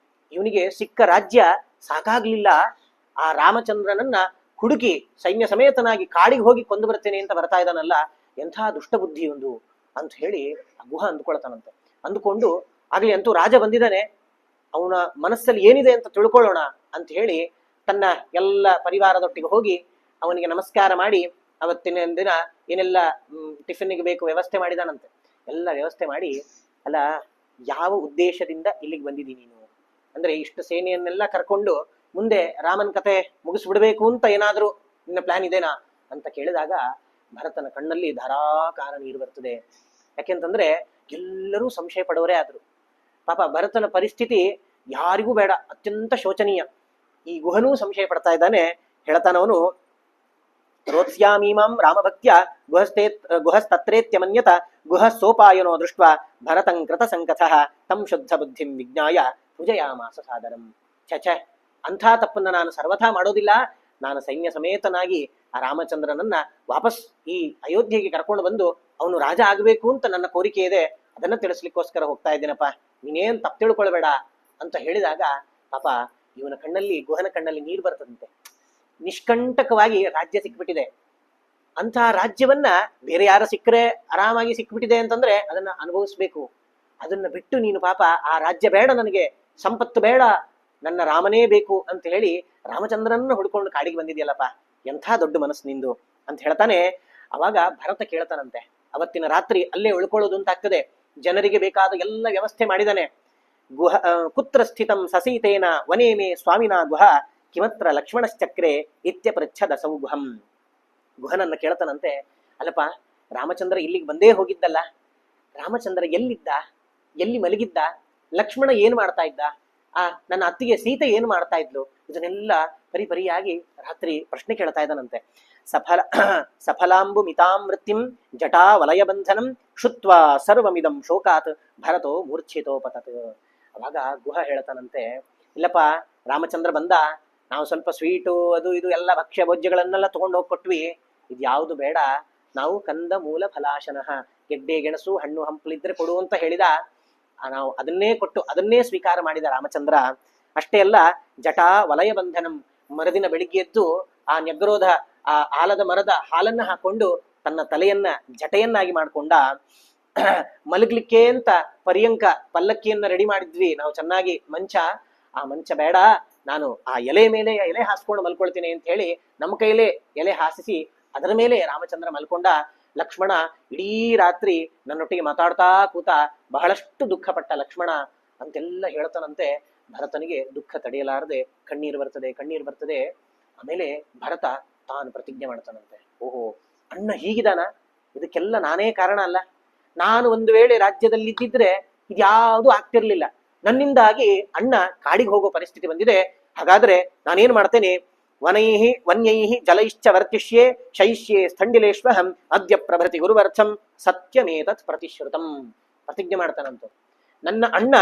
ಇವನಿಗೆ ಸಿಕ್ಕ ರಾಜ್ಯ ಸಾಕಾಗ್ಲಿಲ್ಲ, ಆ ರಾಮಚಂದ್ರನನ್ನ ಹುಡುಕಿ ಸೈನ್ಯ ಸಮೇತನಾಗಿ ಕಾಡಿಗೆ ಹೋಗಿ ಕೊಂದು ಬರ್ತೇನೆ ಅಂತ ಬರ್ತಾ ಇದ್ದಾನಲ್ಲ, ಎಂಥ ದುಷ್ಟ ಬುದ್ಧಿ ಒಂದು ಅಂತ ಹೇಳಿ ಗುಹ ಅಂದ್ಕೊಳ್ತಾನಂತೆ. ಅಂದುಕೊಂಡು ಆಗ್ಲಿ ಅಂತೂ ರಾಜ ಬಂದಿದ್ದಾನೆ, ಅವನ ಮನಸ್ಸಲ್ಲಿ ಏನಿದೆ ಅಂತ ತಿಳ್ಕೊಳ್ಳೋಣ ಅಂತ ಹೇಳಿ ತನ್ನ ಎಲ್ಲ ಪರಿವಾರದೊಟ್ಟಿಗೆ ಹೋಗಿ ಅವನಿಗೆ ನಮಸ್ಕಾರ ಮಾಡಿ ಅವತ್ತಿನ ದಿನ ಏನೆಲ್ಲ ಟಿಫಿನ್ಗೆ ಬೇಕು ವ್ಯವಸ್ಥೆ ಮಾಡಿದಾನಂತೆ. ಎಲ್ಲ ವ್ಯವಸ್ಥೆ ಮಾಡಿ, ಅಲ್ಲ ಯಾವ ಉದ್ದೇಶದಿಂದ ಇಲ್ಲಿಗೆ ಬಂದಿದ್ದೀನಿ ನೀನು ಅಂದ್ರೆ, ಇಷ್ಟು ಸೇನೆಯನ್ನೆಲ್ಲ ಕರ್ಕೊಂಡು ಮುಂದೆ ರಾಮನ್ ಕತೆ ಮುಗಿಸ್ಬಿಡ್ಬೇಕು ಅಂತ ಏನಾದ್ರೂ ನಿನ್ನ ಪ್ಲಾನ್ ಇದೆನಾ ಅಂತ ಕೇಳಿದಾಗ ಭರತನ ಕಣ್ಣಲ್ಲಿ ಧಾರಾಕಾರ ನೀರು ಬರ್ತದೆ. ಯಾಕೆಂತಂದ್ರೆ ಎಲ್ಲರೂ ಸಂಶಯ ಪಡೋರೇ ಆದ್ರು. ಪಾಪ ಭರತನ ಪರಿಸ್ಥಿತಿ ಯಾರಿಗೂ ಬೇಡ, ಅತ್ಯಂತ ಶೋಚನೀಯ. ಈ ಗುಹನೂ ಸಂಶಯ ಪಡ್ತಾ ಇದ್ದಾನೆ. ಹೇಳ್ತಾನವನು, ರೋತ್ಸ್ಯಾಮೀಮಾಂ ರಾಮಭಕ್ತ್ಯ ಗುಹಸ್ತತ್ರೇತ್ಯಮನ್ಯತ ಗುಹ ಸೋಪಾಯನೋ ದೃಷ್ಟ ಭರತಂ ಕೃತ ಸಂಕಥಃ ತಂ ಶುದ್ಧ ಬುದ್ಧಿಂ ವಿಜ್ಞಾಯ ಪೂಜಯಾಮಾಸ ಸಾದರಂ. ಛ, ಅಂಥ ತಪ್ಪನ್ನ ನಾನು ಸರ್ವಥಾ ಮಾಡೋದಿಲ್ಲ. ನಾನು ಸೈನ್ಯ ಸಮೇತನಾಗಿ ಆ ರಾಮಚಂದ್ರನನ್ನ ವಾಪಸ್ ಈ ಅಯೋಧ್ಯೆಗೆ ಕರ್ಕೊಂಡು ಬಂದು ಅವನು ರಾಜ ಆಗ್ಬೇಕು ಅಂತ ನನ್ನ ಕೋರಿಕೆ ಇದೆ, ಅದನ್ನ ತಿಳಿಸ್ಲಿಕ್ಕೋಸ್ಕರ ಹೋಗ್ತಾ ಇದ್ದೀನಪ್ಪ, ನೀನೇನ್ ತಪ್ಪು ತಿಳ್ಕೊಳ್ಬೇಡ ಅಂತ ಹೇಳಿದಾಗ ಪಾಪ ಇವನ ಕಣ್ಣಲ್ಲಿ, ಗುಹನ ಕಣ್ಣಲ್ಲಿ ನೀರು ಬರ್ತದಂತೆ. ನಿಷ್ಕಂಟಕವಾಗಿ ರಾಜ್ಯ ಸಿಕ್ಬಿಟ್ಟಿದೆ. ಅಂಥ ರಾಜ್ಯವನ್ನ ಬೇರೆ ಯಾರ ಸಿಕ್ಕರೆ ಆರಾಮಾಗಿ ಸಿಕ್ಬಿಟ್ಟಿದೆ ಅಂತಂದ್ರೆ ಅದನ್ನ ಅನುಭವಿಸ್ಬೇಕು. ಅದನ್ನ ಬಿಟ್ಟು ನೀನು ಪಾಪ ಆ ರಾಜ್ಯ ಬೇಡ, ನನಗೆ ಸಂಪತ್ತು ಬೇಡ, ನನ್ನ ರಾಮನೇ ಬೇಕು ಅಂತ ಹೇಳಿ ರಾಮಚಂದ್ರನ್ನ ಹುಡ್ಕೊಂಡು ಕಾಡಿಗೆ ಬಂದಿದೆಯಲ್ಲಪ್ಪ, ಎಂಥ ದೊಡ್ಡ ಮನಸ್ಸು ನಿಂದು ಅಂತ ಹೇಳ್ತಾನೆ. ಅವಾಗ ಭರತ ಕೇಳ್ತಾನಂತೆ, ಅವತ್ತಿನ ರಾತ್ರಿ ಅಲ್ಲೇ ಉಳ್ಕೊಳ್ಳೋದು ಅಂತ ಆಗ್ತದೆ, ಜನರಿಗೆ ಬೇಕಾದ ಎಲ್ಲ ವ್ಯವಸ್ಥೆ ಮಾಡಿದಾನೆ. ಗುಹ ಕುತ್ರ ಸ್ಥಿತಂ ಸಸೀತೇನ ವನೇ ಮೇ ಸ್ವಾಮಿನ ಗುಹ ಕಿಮತ್ರ ಲಕ್ಷ್ಮಣಶ್ಚಕ್ರೆ ಇತ್ಯ ಪೃಚ್ಛದ ಸೌಗುಹಂ. ಗುಹನನ್ನ ಕೇಳ್ತಾನಂತೆ, ಅಲ್ಲಪ್ಪ ರಾಮಚಂದ್ರ ಇಲ್ಲಿಗೆ ಬಂದೇ ಹೋಗಿದ್ದಲ್ಲ, ರಾಮಚಂದ್ರ ಎಲ್ಲಿದ್ದ, ಎಲ್ಲಿ ಮಲಗಿದ್ದ, ಲಕ್ಷ್ಮಣ ಏನ್ ಮಾಡ್ತಾ ಇದ್ದ, ನನ್ನ ಅತ್ತಿಗೆ ಸೀತೆ ಏನ್ ಮಾಡ್ತಾ ಇದ್ಲು, ಇದನ್ನೆಲ್ಲ ಪರಿಪರಿಯಾಗಿ ರಾತ್ರಿ ಪ್ರಶ್ನೆ ಕೇಳ್ತಾ ಇದ್ದಾನಂತೆ. ಸಫಲಾಂಬು ಮಿತಾಂ ಮೃತ್ಯುಂ ಜಟಾ ವಲಯ ಬಂಧನಂ ಶುತ್ವಾ ಸರ್ವಮಿದಂ ಶೋಕಾತ್ ಭರತೋ ಮೂರ್ಛಿತೋಪತತ್. ಅವಾಗ ಗುಹ ಹೇಳ್ತಾನಂತೆ, ಇಲ್ಲಪ್ಪ ರಾಮಚಂದ್ರ ಬಂದ, ನಾವು ಸ್ವಲ್ಪ ಸ್ವೀಟು ಅದು ಇದು ಎಲ್ಲ ಭಕ್ಷ್ಯ ಭೋಜ್ಯಗಳನ್ನೆಲ್ಲ ತಗೊಂಡು ಹೋಗಿ ಕೊಟ್ವಿ, ಇದ್ಯಾವುದು ಬೇಡ, ನಾವು ಕಂದ ಮೂಲ ಫಲಾಶನಃ, ಗೆಡ್ಡೆ ಗೆಣಸು ಹಣ್ಣು ಹಂಪಲಿದ್ರೆ ಕೊಡು ಅಂತ ಹೇಳಿದ, ನಾವು ಅದನ್ನೇ ಕೊಟ್ಟು ಅದನ್ನೇ ಸ್ವೀಕಾರ ಮಾಡಿದ ರಾಮಚಂದ್ರ. ಅಷ್ಟೇ ಅಲ್ಲ, ಜಟಾ ವಲಯ ಬಂಧನಂ, ಮರುದಿನ ಬೆಳಿಗ್ಗೆ ಎದ್ದು ಆ ನ್ಯಗ್ರೋಧ ಆ ಆಲದ ಮರದ ಹಾಲನ್ನ ಹಾಕೊಂಡು ತನ್ನ ತಲೆಯನ್ನ ಜಟೆಯನ್ನಾಗಿ ಮಾಡ್ಕೊಂಡ. ಮಲಗ್ಲಿಕ್ಕೆ ಅಂತ ಪರ್ಯಂಕ ಪಲ್ಲಕ್ಕಿಯನ್ನ ರೆಡಿ ಮಾಡಿದ್ವಿ ನಾವು ಚೆನ್ನಾಗಿ, ಮಂಚ, ಆ ಮಂಚ ಬೇಡ, ನಾನು ಆ ಎಲೆ ಮೇಲೆ ಎಲೆ ಹಾಸ್ಕೊಂಡು ಮಲ್ಕೊಳ್ತೀನಿ ಅಂತ ಹೇಳಿ ನಮ್ಮ ಕೈಲೇ ಎಲೆ ಹಾಸಿಸಿ ಅದರ ಮೇಲೆ ರಾಮಚಂದ್ರ ಮಲ್ಕೊಂಡ. ಲಕ್ಷ್ಮಣ ಇಡೀ ರಾತ್ರಿ ನನ್ನೊಟ್ಟಿಗೆ ಮಾತಾಡ್ತಾ ಕೂತ, ಬಹಳಷ್ಟು ದುಃಖ ಪಟ್ಟ ಲಕ್ಷ್ಮಣ ಅಂತೆಲ್ಲ ಹೇಳ್ತಾನಂತೆ. ಭರತನಿಗೆ ದುಃಖ ತಡೆಯಲಾರದೆ ಕಣ್ಣೀರು ಬರ್ತದೆ. ಆಮೇಲೆ ಭರತ ತಾನು ಪ್ರತಿಜ್ಞೆ ಮಾಡ್ತಾನಂತೆ, ಓಹೋ ಅಣ್ಣ ಹೀಗಿದಾನ, ಇದಕ್ಕೆಲ್ಲ ನಾನೇ ಕಾರಣ ಅಲ್ಲ, ನಾನು ಒಂದು ವೇಳೆ ರಾಜ್ಯದಲ್ಲಿದ್ದಿದ್ರೆ ಇದ್ಯಾವುದೂ ಆಗ್ತಿರ್ಲಿಲ್ಲ, ನನ್ನಿಂದಾಗಿ ಅಣ್ಣ ಕಾಡಿಗೆ ಹೋಗೋ ಪರಿಸ್ಥಿತಿ ಬಂದಿದೆ. ಹಾಗಾದ್ರೆ ನಾನೇನ್ ಮಾಡ್ತೇನೆ, ವನ್ಯೈಹಿ ಜಲೈಶ್ಚ ವರ್ತಿಷ್ಯೆ ಶೈಷ್ಯೆ ಸ್ಥಂಡಿಲೇಶ್ವಹಂ ಅದ್ಯ ಪ್ರಭೃತಿ ಗುರುವರ್ಥಂ ಸತ್ಯಮೇತತ್ ಪ್ರತಿಶ್ರುತಂ. ಪ್ರತಿಜ್ಞೆ ಮಾಡ್ತಾನಂತ, ನನ್ನ ಅಣ್ಣ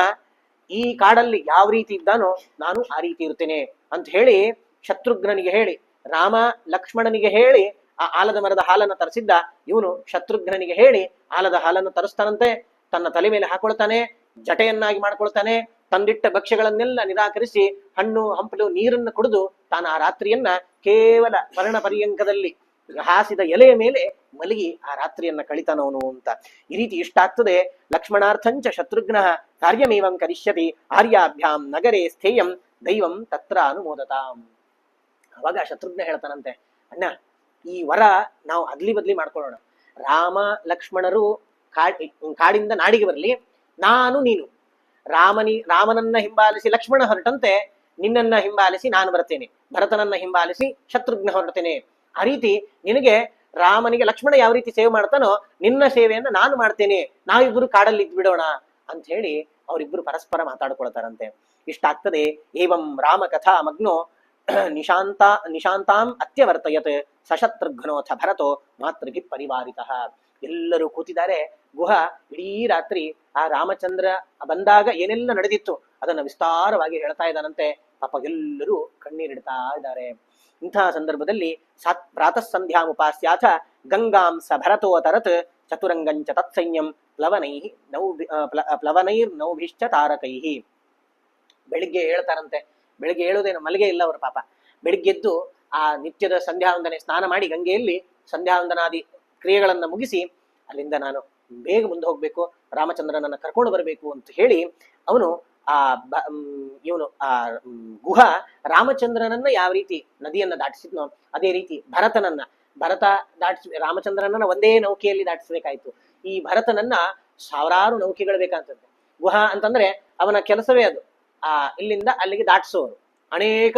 ಈ ಕಾಡಲ್ಲಿ ಯಾವ ರೀತಿ ಇದ್ದಾನೋ ನಾನು ಆ ರೀತಿ ಇರ್ತೇನೆ ಅಂತ ಹೇಳಿ ಶತ್ರುಘ್ನನಿಗೆ ಹೇಳಿ, ರಾಮ ಲಕ್ಷ್ಮಣನಿಗೆ ಹೇಳಿ ಆ ಆಲದ ಮರದ ಹಾಲನ್ನು ತರಿಸಿದ್ದ ಇವನು ಶತ್ರುಘ್ನನಿಗೆ ಹೇಳಿ ಆಲದ ಹಾಲನ್ನು ತರಿಸ್ತಾನಂತೆ. ತನ್ನ ತಲೆ ಮೇಲೆ ಹಾಕೊಳ್ತಾನೆ, ಜಟೆಯನ್ನಾಗಿ ಮಾಡ್ಕೊಳ್ತಾನೆ, ತಂದಿಟ್ಟ ಭಕ್ಷ್ಯಗಳನ್ನೆಲ್ಲ ನಿರಾಕರಿಸಿ ಹಣ್ಣು ಹಂಪಲು ನೀರನ್ನು ಕುಡಿದು ತಾನು ಆ ರಾತ್ರಿಯನ್ನ ಕೇವಲ ವರ್ಣ ಪರ್ಯಂಕದಲ್ಲಿ ಹಾಸಿದ ಎಲೆಯ ಮೇಲೆ ಮಲಗಿ ಆ ರಾತ್ರಿಯನ್ನ ಕಳಿತಾನವನು ಅಂತ. ಈ ರೀತಿ ಇಷ್ಟ ಆಗ್ತದೆ. ಲಕ್ಷ್ಮಣಾರ್ಥಂಚ ಶತ್ರುಘ್ನ ಕಾರ್ಯಮೇವಂ ಕರಿಷ್ಯತಿ ಆರ್ಯಾಭ್ಯಾಂ ನಗರೇ ಸ್ಥೇಯಂ ದೈವಂ ತತ್ರ ಅನುಮೋದತಾಂ. ಅವಾಗ ಶತ್ರುಘ್ನ ಹೇಳ್ತಾನಂತೆ, ಅಣ್ಣ ಈ ವರ ನಾವು ಅದ್ಲಿ ಬದ್ಲಿ ಮಾಡ್ಕೊಳ್ಳೋಣ, ರಾಮ ಲಕ್ಷ್ಮಣರು ಕಾಡಿಂದ ನಾಡಿಗೆ ಬರಲಿ, ನಾನು ನೀನು ರಾಮನನ್ನ ಹಿಂಬಾಲಿಸಿ ಲಕ್ಷ್ಮಣ ಹೊರಟಂತೆ ನಿನ್ನನ್ನ ಹಿಂಬಾಲಿಸಿ ನಾನು ಬರ್ತೇನೆ, ಭರತನನ್ನ ಹಿಂಬಾಲಿಸಿ ಶತ್ರುಘ್ನ ಹೊರಡ್ತೇನೆ. ಆ ರೀತಿ ನಿನಗೆ ರಾಮನಿಗೆ ಲಕ್ಷ್ಮಣ ಯಾವ ರೀತಿ ಸೇವೆ ಮಾಡ್ತಾನೋ ನಿನ್ನ ಸೇವೆಯನ್ನ ನಾನು ಮಾಡ್ತೇನೆ, ನಾವಿಬ್ರು ಕಾಡಲ್ಲಿ ಇದ್ ಬಿಡೋಣ ಅಂತ ಹೇಳಿ ಅವರಿಬ್ರು ಪರಸ್ಪರ ಮಾತಾಡ್ಕೊಳ್ತಾರಂತೆ. ಇಷ್ಟ ಆಗ್ತದೆ. ಏವಂ ರಾಮ ಕಥಾ ಮಗ್ನೋ ನಿಶಾಂತಾಂ ಅತ್ಯವರ್ತಯತ್ ಸಶತ್ರುಘ್ನೋಥ ಭರತೋ ಮಾತೃಗಿ ಪರಿವಾರಿತಃ. ಎಲ್ಲರೂ ಕೂತಿದ್ದಾರೆ. ಗುಹ ಇಡೀ ರಾತ್ರಿ ಆ ರಾಮಚಂದ್ರ ಬಂದಾಗ ಏನೆಲ್ಲ ನಡೆದಿತ್ತು ಅದನ್ನ ವಿಸ್ತಾರವಾಗಿ ಹೇಳ್ತಾ ಇದ್ದಾನಂತೆ. ಪಾಪ ಎಲ್ಲರೂ ಕಣ್ಣೀರಿಡ್ತಾ ಇದ್ದಾರೆ. ಇಂತಹ ಸಂದರ್ಭದಲ್ಲಿ ಪ್ರಾತಃ ಸಂಧ್ಯಾಮುಪಾಸ್ಯಾಥ ಗಂಗಾಂ ಸ ಭರತೋ ತರತ್ ಚತುರಂಗಂಚ ತತ್ಸೈನ್ಯಂ ಪ್ಲವನೈರ್ನೌಭಿಶ್ಚ ತಾರಕೈಹಿ. ಬೆಳಿಗ್ಗೆ ಹೇಳ್ತಾರಂತೆ. ಬೆಳಿಗ್ಗೆ ಹೇಳೋದೇನು, ಮಲ್ಲಿಗೆ ಇಲ್ಲ ಅವರು ಪಾಪ. ಬೆಳಿಗ್ಗೆದ್ದು ಆ ನಿತ್ಯದ ಸಂಧ್ಯಾವಂದನೆ ಸ್ನಾನ ಮಾಡಿ ಗಂಗೆಯಲ್ಲಿ ಸಂಧ್ಯಾವಂದನಾದಿ ಕ್ರಿಯೆಗಳನ್ನ ಮುಗಿಸಿ ಅಲ್ಲಿಂದ ನಾನು ಬೇಗ ಮುಂದೆ ಹೋಗ್ಬೇಕು, ರಾಮಚಂದ್ರನನ್ನ ಕರ್ಕೊಂಡು ಬರಬೇಕು ಅಂತ ಹೇಳಿ ಅವನು ಆ ಇವನು ಆ ಗುಹ ರಾಮಚಂದ್ರನನ್ನ ಯಾವ ರೀತಿ ನದಿಯನ್ನ ದಾಟಿಸಿದ್ನೋ ಅದೇ ರೀತಿ ಭರತ ರಾಮಚಂದ್ರನನ್ನ ಒಂದೇ ನೌಕೆಯಲ್ಲಿ ದಾಟಿಸ್ಬೇಕಾಯ್ತು. ಈ ಭರತನನ್ನ ಸಾವಿರಾರು ನೌಕೆಗಳು ಬೇಕಂತಂತೆ. ಗುಹ ಅಂತಂದ್ರೆ ಅವನ ಕೆಲಸವೇ ಅದು, ಇಲ್ಲಿಂದ ಅಲ್ಲಿಗೆ ದಾಟಿಸೋರು. ಅನೇಕ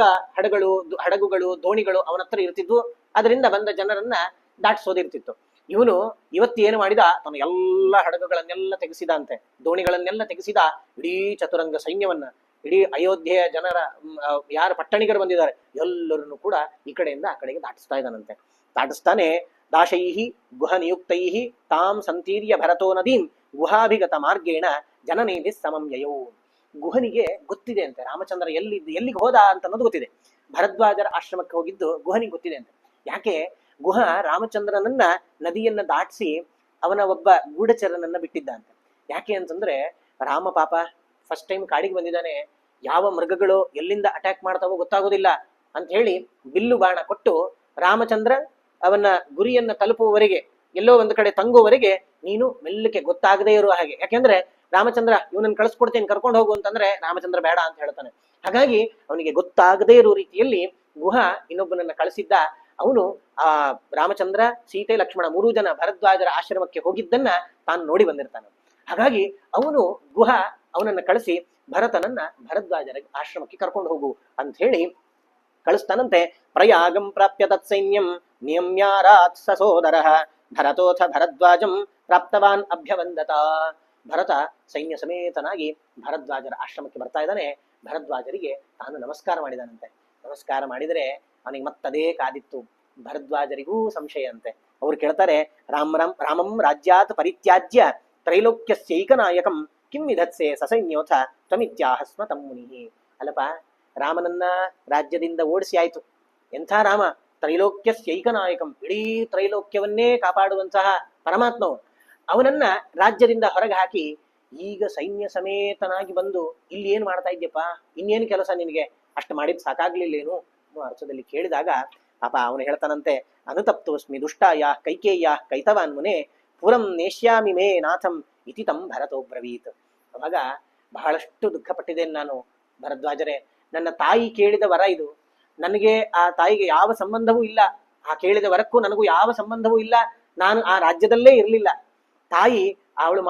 ಹಡಗುಗಳು ದೋಣಿಗಳು ಅವನ ಹತ್ರ ಇರ್ತಿದ್ವು, ಅದರಿಂದ ಬಂದ ಜನರನ್ನ ದಾಟಿಸೋದಿರ್ತಿತ್ತು. ಇವನು ಇವತ್ತೇನು ಮಾಡಿದ, ತನ್ನ ಎಲ್ಲ ಹಡಗುಗಳನ್ನೆಲ್ಲ ತೆಗೆಸಿದ ಅಂತೆ, ದೋಣಿಗಳನ್ನೆಲ್ಲ ತೆಗೆಸಿದ. ಇಡೀ ಚತುರಂಗ ಸೈನ್ಯವನ್ನ, ಇಡೀ ಅಯೋಧ್ಯೆಯ ಜನರ ಯಾರು ಪಟ್ಟಣಿಗರು ಬಂದಿದ್ದಾರೆ ಎಲ್ಲರನ್ನು ಕೂಡ ಈ ಕಡೆಯಿಂದ ಆ ಕಡೆಗೆ ದಾಟಿಸ್ತಾ ಇದ್ದಾನಂತೆ. ದಾಟಿಸ್ತಾನೆ ದಾಶೈಹಿ ಗುಹ ನಿಯುಕ್ತೈಹಿ ತಾಂ ಸಂತೀರ್ಯ ಭರತೋ ನದೀಂ ಗುಹಾಭಿಗತ ಮಾರ್ಗೇಣ ಜನನೇಲಿ ಸಮಂ ಯಯೋ. ಗುಹನಿಗೆ ಗೊತ್ತಿದೆ ಅಂತೆ ರಾಮಚಂದ್ರ ಎಲ್ಲಿಗೆ ಹೋದ ಅಂತ ಅನ್ನೋದು ಗೊತ್ತಿದೆ. ಭರದ್ವಾಜರ ಆಶ್ರಮಕ್ಕೆ ಹೋಗಿದ್ದು ಗುಹನಿಗೆ ಗೊತ್ತಿದೆ ಅಂತೆ. ಯಾಕೆ? ಗುಹ ರಾಮಚಂದ್ರನನ್ನ ನದಿಯನ್ನ ದಾಟಿಸಿ ಅವನ ಒಬ್ಬ ಗೂಢಚರನನ್ನ ಬಿಟ್ಟಿದ್ದ ಅಂತ. ಯಾಕೆ ಅಂತಂದ್ರೆ ರಾಮ ಪಾಪ ಫಸ್ಟ್ ಟೈಮ್ ಕಾಡಿಗೆ ಬಂದಿದ್ದಾನೆ, ಯಾವ ಮೃಗಗಳು ಎಲ್ಲಿಂದ ಅಟ್ಯಾಕ್ ಮಾಡ್ತಾವೋ ಗೊತ್ತಾಗೋದಿಲ್ಲ ಅಂತ ಹೇಳಿ ಬಿಲ್ಲು ಬಾಣ ಕೊಟ್ಟು ರಾಮಚಂದ್ರ ಅವನ ಗುರಿಯನ್ನ ತಲುಪುವವರೆಗೆ, ಎಲ್ಲೋ ಒಂದು ಕಡೆ ತಂಗುವವರೆಗೆ ನೀನು ಮೆಲ್ಲಕ್ಕೆ ಗೊತ್ತಾಗದೇ ಇರುವ ಹಾಗೆ. ಯಾಕೆಂದ್ರೆ ರಾಮಚಂದ್ರ ಇವನನ್ನು ಕಳಿಸ್ಕೊಡ್ತೇನೆ ಕರ್ಕೊಂಡು ಹೋಗು ಅಂತಂದ್ರೆ ರಾಮಚಂದ್ರ ಬೇಡ ಅಂತ ಹೇಳ್ತಾನೆ. ಹಾಗಾಗಿ ಅವನಿಗೆ ಗೊತ್ತಾಗದೇ ಇರೋ ರೀತಿಯಲ್ಲಿ ಗುಹ ಇನ್ನೊಬ್ಬನನ್ನ ಕಳಿಸಿದ್ದ. ಅವನು ಆ ರಾಮಚಂದ್ರ ಸೀತೆ ಲಕ್ಷ್ಮಣ 3 ಜನ ಭರದ್ವಾಜರ ಆಶ್ರಮಕ್ಕೆ ಹೋಗಿದ್ದನ್ನ ತಾನು ನೋಡಿ ಬಂದಿರ್ತಾನೆ. ಹಾಗಾಗಿ ಅವನು ಗುಹ ಅವನನ್ನ ಕಳಿಸಿ ಭರತನನ್ನ ಭರದ್ವಾಜರ ಆಶ್ರಮಕ್ಕೆ ಕರ್ಕೊಂಡು ಹೋಗು ಅಂತ ಹೇಳಿ ಕಳಿಸ್ತಾನಂತೆ. ಪ್ರಯಾಗಂ ಪ್ರಾಪ್ಯ ತತ್ಸೈನ್ಯಂ ನಿಯಮ್ಯಾರಾತ್ ಸಸೋದರ ಭರತೋಥ ಭರದ್ವಾಜಂ ಪ್ರಾಪ್ತವಾನ್ ಅಭ್ಯವಂದತ. ಭರತ ಸೈನ್ಯ ಸಮೇತನಾಗಿ ಭರದ್ವಾಜರ ಆಶ್ರಮಕ್ಕೆ ಬರ್ತಾ ಇದ್ದಾನೆ. ಭರದ್ವಾಜರಿಗೆ ತಾನು ನಮಸ್ಕಾರ ಮಾಡಿದಾನಂತೆ. ನಮಸ್ಕಾರ ಮಾಡಿದರೆ ಅವನಿಗೆ ಮತ್ತದೇ ಕಾದಿತ್ತು. ಭರದ್ವಾಜರಿಗೂ ಸಂಶಯ ಅಂತೆ. ಅವ್ರು ಕೇಳ್ತಾರೆ, ರಾಮಂ ರಾಜ್ಯಾತ್ ಪರಿತ್ಯಾಜ್ಯ ತ್ರೈಲೋಕ್ಯಸ್ಯೈಕನಾಯಕಂ ಕಿಂ ವಿಧತ್ಸೆ ಸಸೈನ್ಯೋಥ ತ್ವಮಿತ್ಯಾಹ ಸ್ಮ ತಮ್ಮುನಿ. ಅಲ್ಲಪ್ಪ, ರಾಮನನ್ನ ರಾಜ್ಯದಿಂದ ಓಡಿಸಿ ಆಯ್ತು. ಎಂಥ ರಾಮ? ತ್ರೈಲೋಕ್ಯಸ್ಯೈಕನಾಯಕಂ, ಇಡೀ ತ್ರೈಲೋಕ್ಯವನ್ನೇ ಕಾಪಾಡುವಂತಹ ಪರಮಾತ್ಮವು. ಅವನನ್ನ ರಾಜ್ಯದಿಂದ ಹೊರಗೆ ಹಾಕಿ ಈಗ ಸೈನ್ಯ ಸಮೇತನಾಗಿ ಬಂದು ಇಲ್ಲಿ ಏನ್ ಮಾಡ್ತಾ ಇದ್ಯಪ್ಪ? ಇನ್ನೇನು ಕೆಲಸ ನಿನಗೆ? ಅಷ್ಟು ಮಾಡಿದ್ ಸಾಕಾಗ್ಲಿಲ್ಲೇನು ಅನ್ನೋ ಅರ್ಥದಲ್ಲಿ ಕೇಳಿದಾಗ ಪಾಪ ಅವನು ಹೇಳ್ತಾನಂತೆ, ಅನುತಪ್ತೋಸ್ಮಿ ದುಷ್ಟಾಯ ಕೈಕೇಯ ಕೈತವಾನ್ ಮುನೆ ಪುರಂ ನೇಷ್ಯಾಮಿ ಮೇ ನಾಥಂ ಇತಿ ತಂ ಭರತೋ ಬ್ರವೀತ್. ಅವಾಗ ಬಹಳಷ್ಟು ದುಃಖ ಪಟ್ಟಿದ್ದೇನೆ ನಾನು ಭರದ್ವಾಜರೇ. ನನ್ನ ತಾಯಿ ಕೇಳಿದ ವರ ಇದು. ನನಗೆ ಆ ತಾಯಿಗೆ ಯಾವ ಸಂಬಂಧವೂ ಇಲ್ಲ, ಆ ಕೇಳಿದ ವರಕ್ಕೂ ನನಗೂ ಯಾವ ಸಂಬಂಧವೂ ಇಲ್ಲ. ನಾನು ಆ ರಾಜ್ಯದಲ್ಲೇ ಇರಲಿಲ್ಲ. ತಾಯಿ ಅವಳು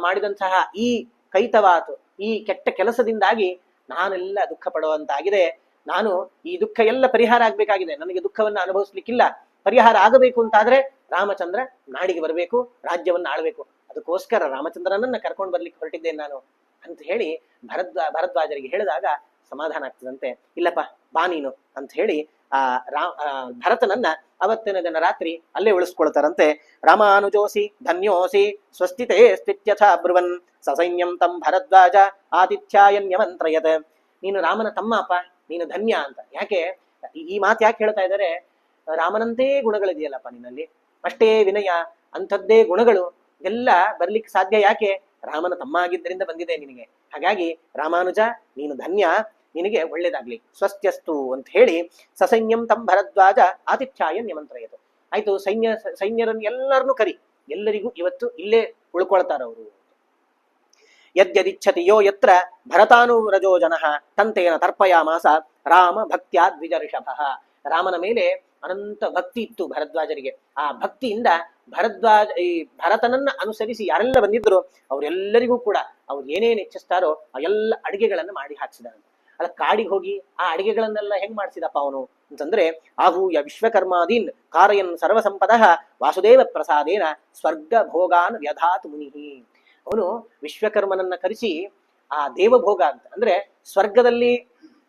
ಮಾಡಿದಂತಹ ಈ ಕೈತವಾತು, ಈ ಕೆಟ್ಟ ಕೆಲಸದಿಂದಾಗಿ ನಾನೆಲ್ಲ ದುಃಖ ಪಡುವಂತಾಗಿದೆ. ನಾನು ಈ ದುಃಖ ಎಲ್ಲ ಪರಿಹಾರ ಆಗ್ಬೇಕಾಗಿದೆ. ನನಗೆ ದುಃಖವನ್ನ ಅನುಭವಿಸ್ಲಿಕ್ಕಿಲ್ಲ. ಪರಿಹಾರ ಆಗಬೇಕು ಅಂತಾದ್ರೆ ರಾಮಚಂದ್ರ ನಾಡಿಗೆ ಬರಬೇಕು, ರಾಜ್ಯವನ್ನ ಆಳ್ಬೇಕು. ಅದಕ್ಕೋಸ್ಕರ ರಾಮಚಂದ್ರನನ್ನ ಕರ್ಕೊಂಡು ಬರ್ಲಿಕ್ಕೆ ಹೊರಟಿದ್ದೇನೆ ನಾನು ಅಂತ ಹೇಳಿ ಭರದ್ವಾಜರಿಗೆ ಹೇಳಿದಾಗ ಸಮಾಧಾನ ಆಗ್ತದಂತೆ. ಇಲ್ಲಪ್ಪ ಬಾ ನೀನು ಅಂತ ಹೇಳಿ ಭರತನನ್ನ ಅವತ್ತಿನ ದಿನ ರಾತ್ರಿ ಅಲ್ಲೇ ಉಳಿಸ್ಕೊಳ್ತಾರಂತೆ. ರಾಮಾನುಜೋಸಿ ಧನ್ಯೋಸಿ ಸ್ವಸ್ತಿತೆ ಸ್ಥಿತ್ಯಥ ಬ್ರುವನ್ ಸಸೈನ್ಯಂ ತಂ ಭರದ್ವಾಜ ಆತಿಥ್ಯಾಯನ್ಯಮಂತ್ರಯತ್. ನೀನು ರಾಮನ ತಮ್ಮ ಅಪ್ಪ, ನೀನು ಧನ್ಯ ಅಂತ. ಯಾಕೆ ಈ ಮಾತು ಯಾಕೆ ಹೇಳ್ತಾ ಇದ್ದಾರೆ? ರಾಮನಂತೆ ಗುಣಗಳಿದೆಯಲ್ಲಪ್ಪ ನಿನ್ನಲ್ಲಿ, ಅಷ್ಟೇ ವಿನಯ, ಅಂಥದ್ದೇ ಗುಣಗಳು ಎಲ್ಲ ಬರ್ಲಿಕ್ಕೆ ಸಾಧ್ಯ. ಯಾಕೆ? ರಾಮನ ತಮ್ಮ ಆಗಿದ್ದರಿಂದ ಬಂದಿದೆ ನಿನಗೆ. ಹಾಗಾಗಿ ರಾಮಾನುಜ ನೀನು ಧನ್ಯ, ನಿನಗೆ ಒಳ್ಳೇದಾಗ್ಲಿ, ಸ್ವಸ್ತ್ಯಸ್ತು ಅಂತ ಹೇಳಿ ಸಸೈನ್ಯಂ ತಂ ಭರದ್ವಾಜ ಆತಿಥ್ಯಾಯ ನಿಮಂತ್ರಯತು. ಆಯ್ತು, ಸೈನ್ಯರನ್ನು ಎಲ್ಲರನ್ನೂ ಕರಿ, ಎಲ್ಲರಿಗೂ ಇವತ್ತು ಇಲ್ಲೇ ಉಳ್ಕೊಳ್ತಾರವರು. ಯದ್ಯದಿಚ್ಛತಿ ಯೋ ಯತ್ರ ಭರತಾನುರಜೋ ಜನಃ ತಂತೇನ ತರ್ಪಯಾಮಾಸ ರಾಮ ಭಕ್ತ್ಯಾ ದ್ವಿಜ. ರಾಮನ ಮೇಲೆ ಅನಂತ ಭಕ್ತಿ ಇತ್ತು ಭರದ್ವಾಜರಿಗೆ. ಆ ಭಕ್ತಿಯಿಂದ ಈ ಭರತನನ್ನ ಅನುಸರಿಸಿ ಯಾರೆಲ್ಲ ಬಂದಿದ್ರು ಅವರೆಲ್ಲರಿಗೂ ಕೂಡ ಅವ್ರು ಏನೇನು ಇಚ್ಛಿಸ್ತಾರೋ ಆ ಎಲ್ಲ ಅಡಿಗೆಗಳನ್ನು ಮಾಡಿ ಹಾಕ್ಸಿದಾರೆ. ಅಲ್ಲ, ಕಾಡಿಗೆ ಹೋಗಿ ಆ ಅಡಿಗೆಗಳನ್ನೆಲ್ಲ ಹೆಂಗ್ ಮಾಡಿಸಿದಪ್ಪ ಅವನು ಅಂತಂದ್ರೆ, ಆಹೂಯ ವಿಶ್ವಕರ್ಮಾದೀನ್ ಕಾರಯನ್ ಸರ್ವಸಂಪದ ವಾಸುದೇವ ಪ್ರಸಾದೇನ ಸ್ವರ್ಗ ಭೋಗಾನ್ ವ್ಯಧಾತ್ ಮುನಿ. ಅವನು ವಿಶ್ವಕರ್ಮನನ್ನ ಕರೆಸಿ ಆ ದೇವಭೋಗ ಅಂತ ಅಂದ್ರೆ ಸ್ವರ್ಗದಲ್ಲಿ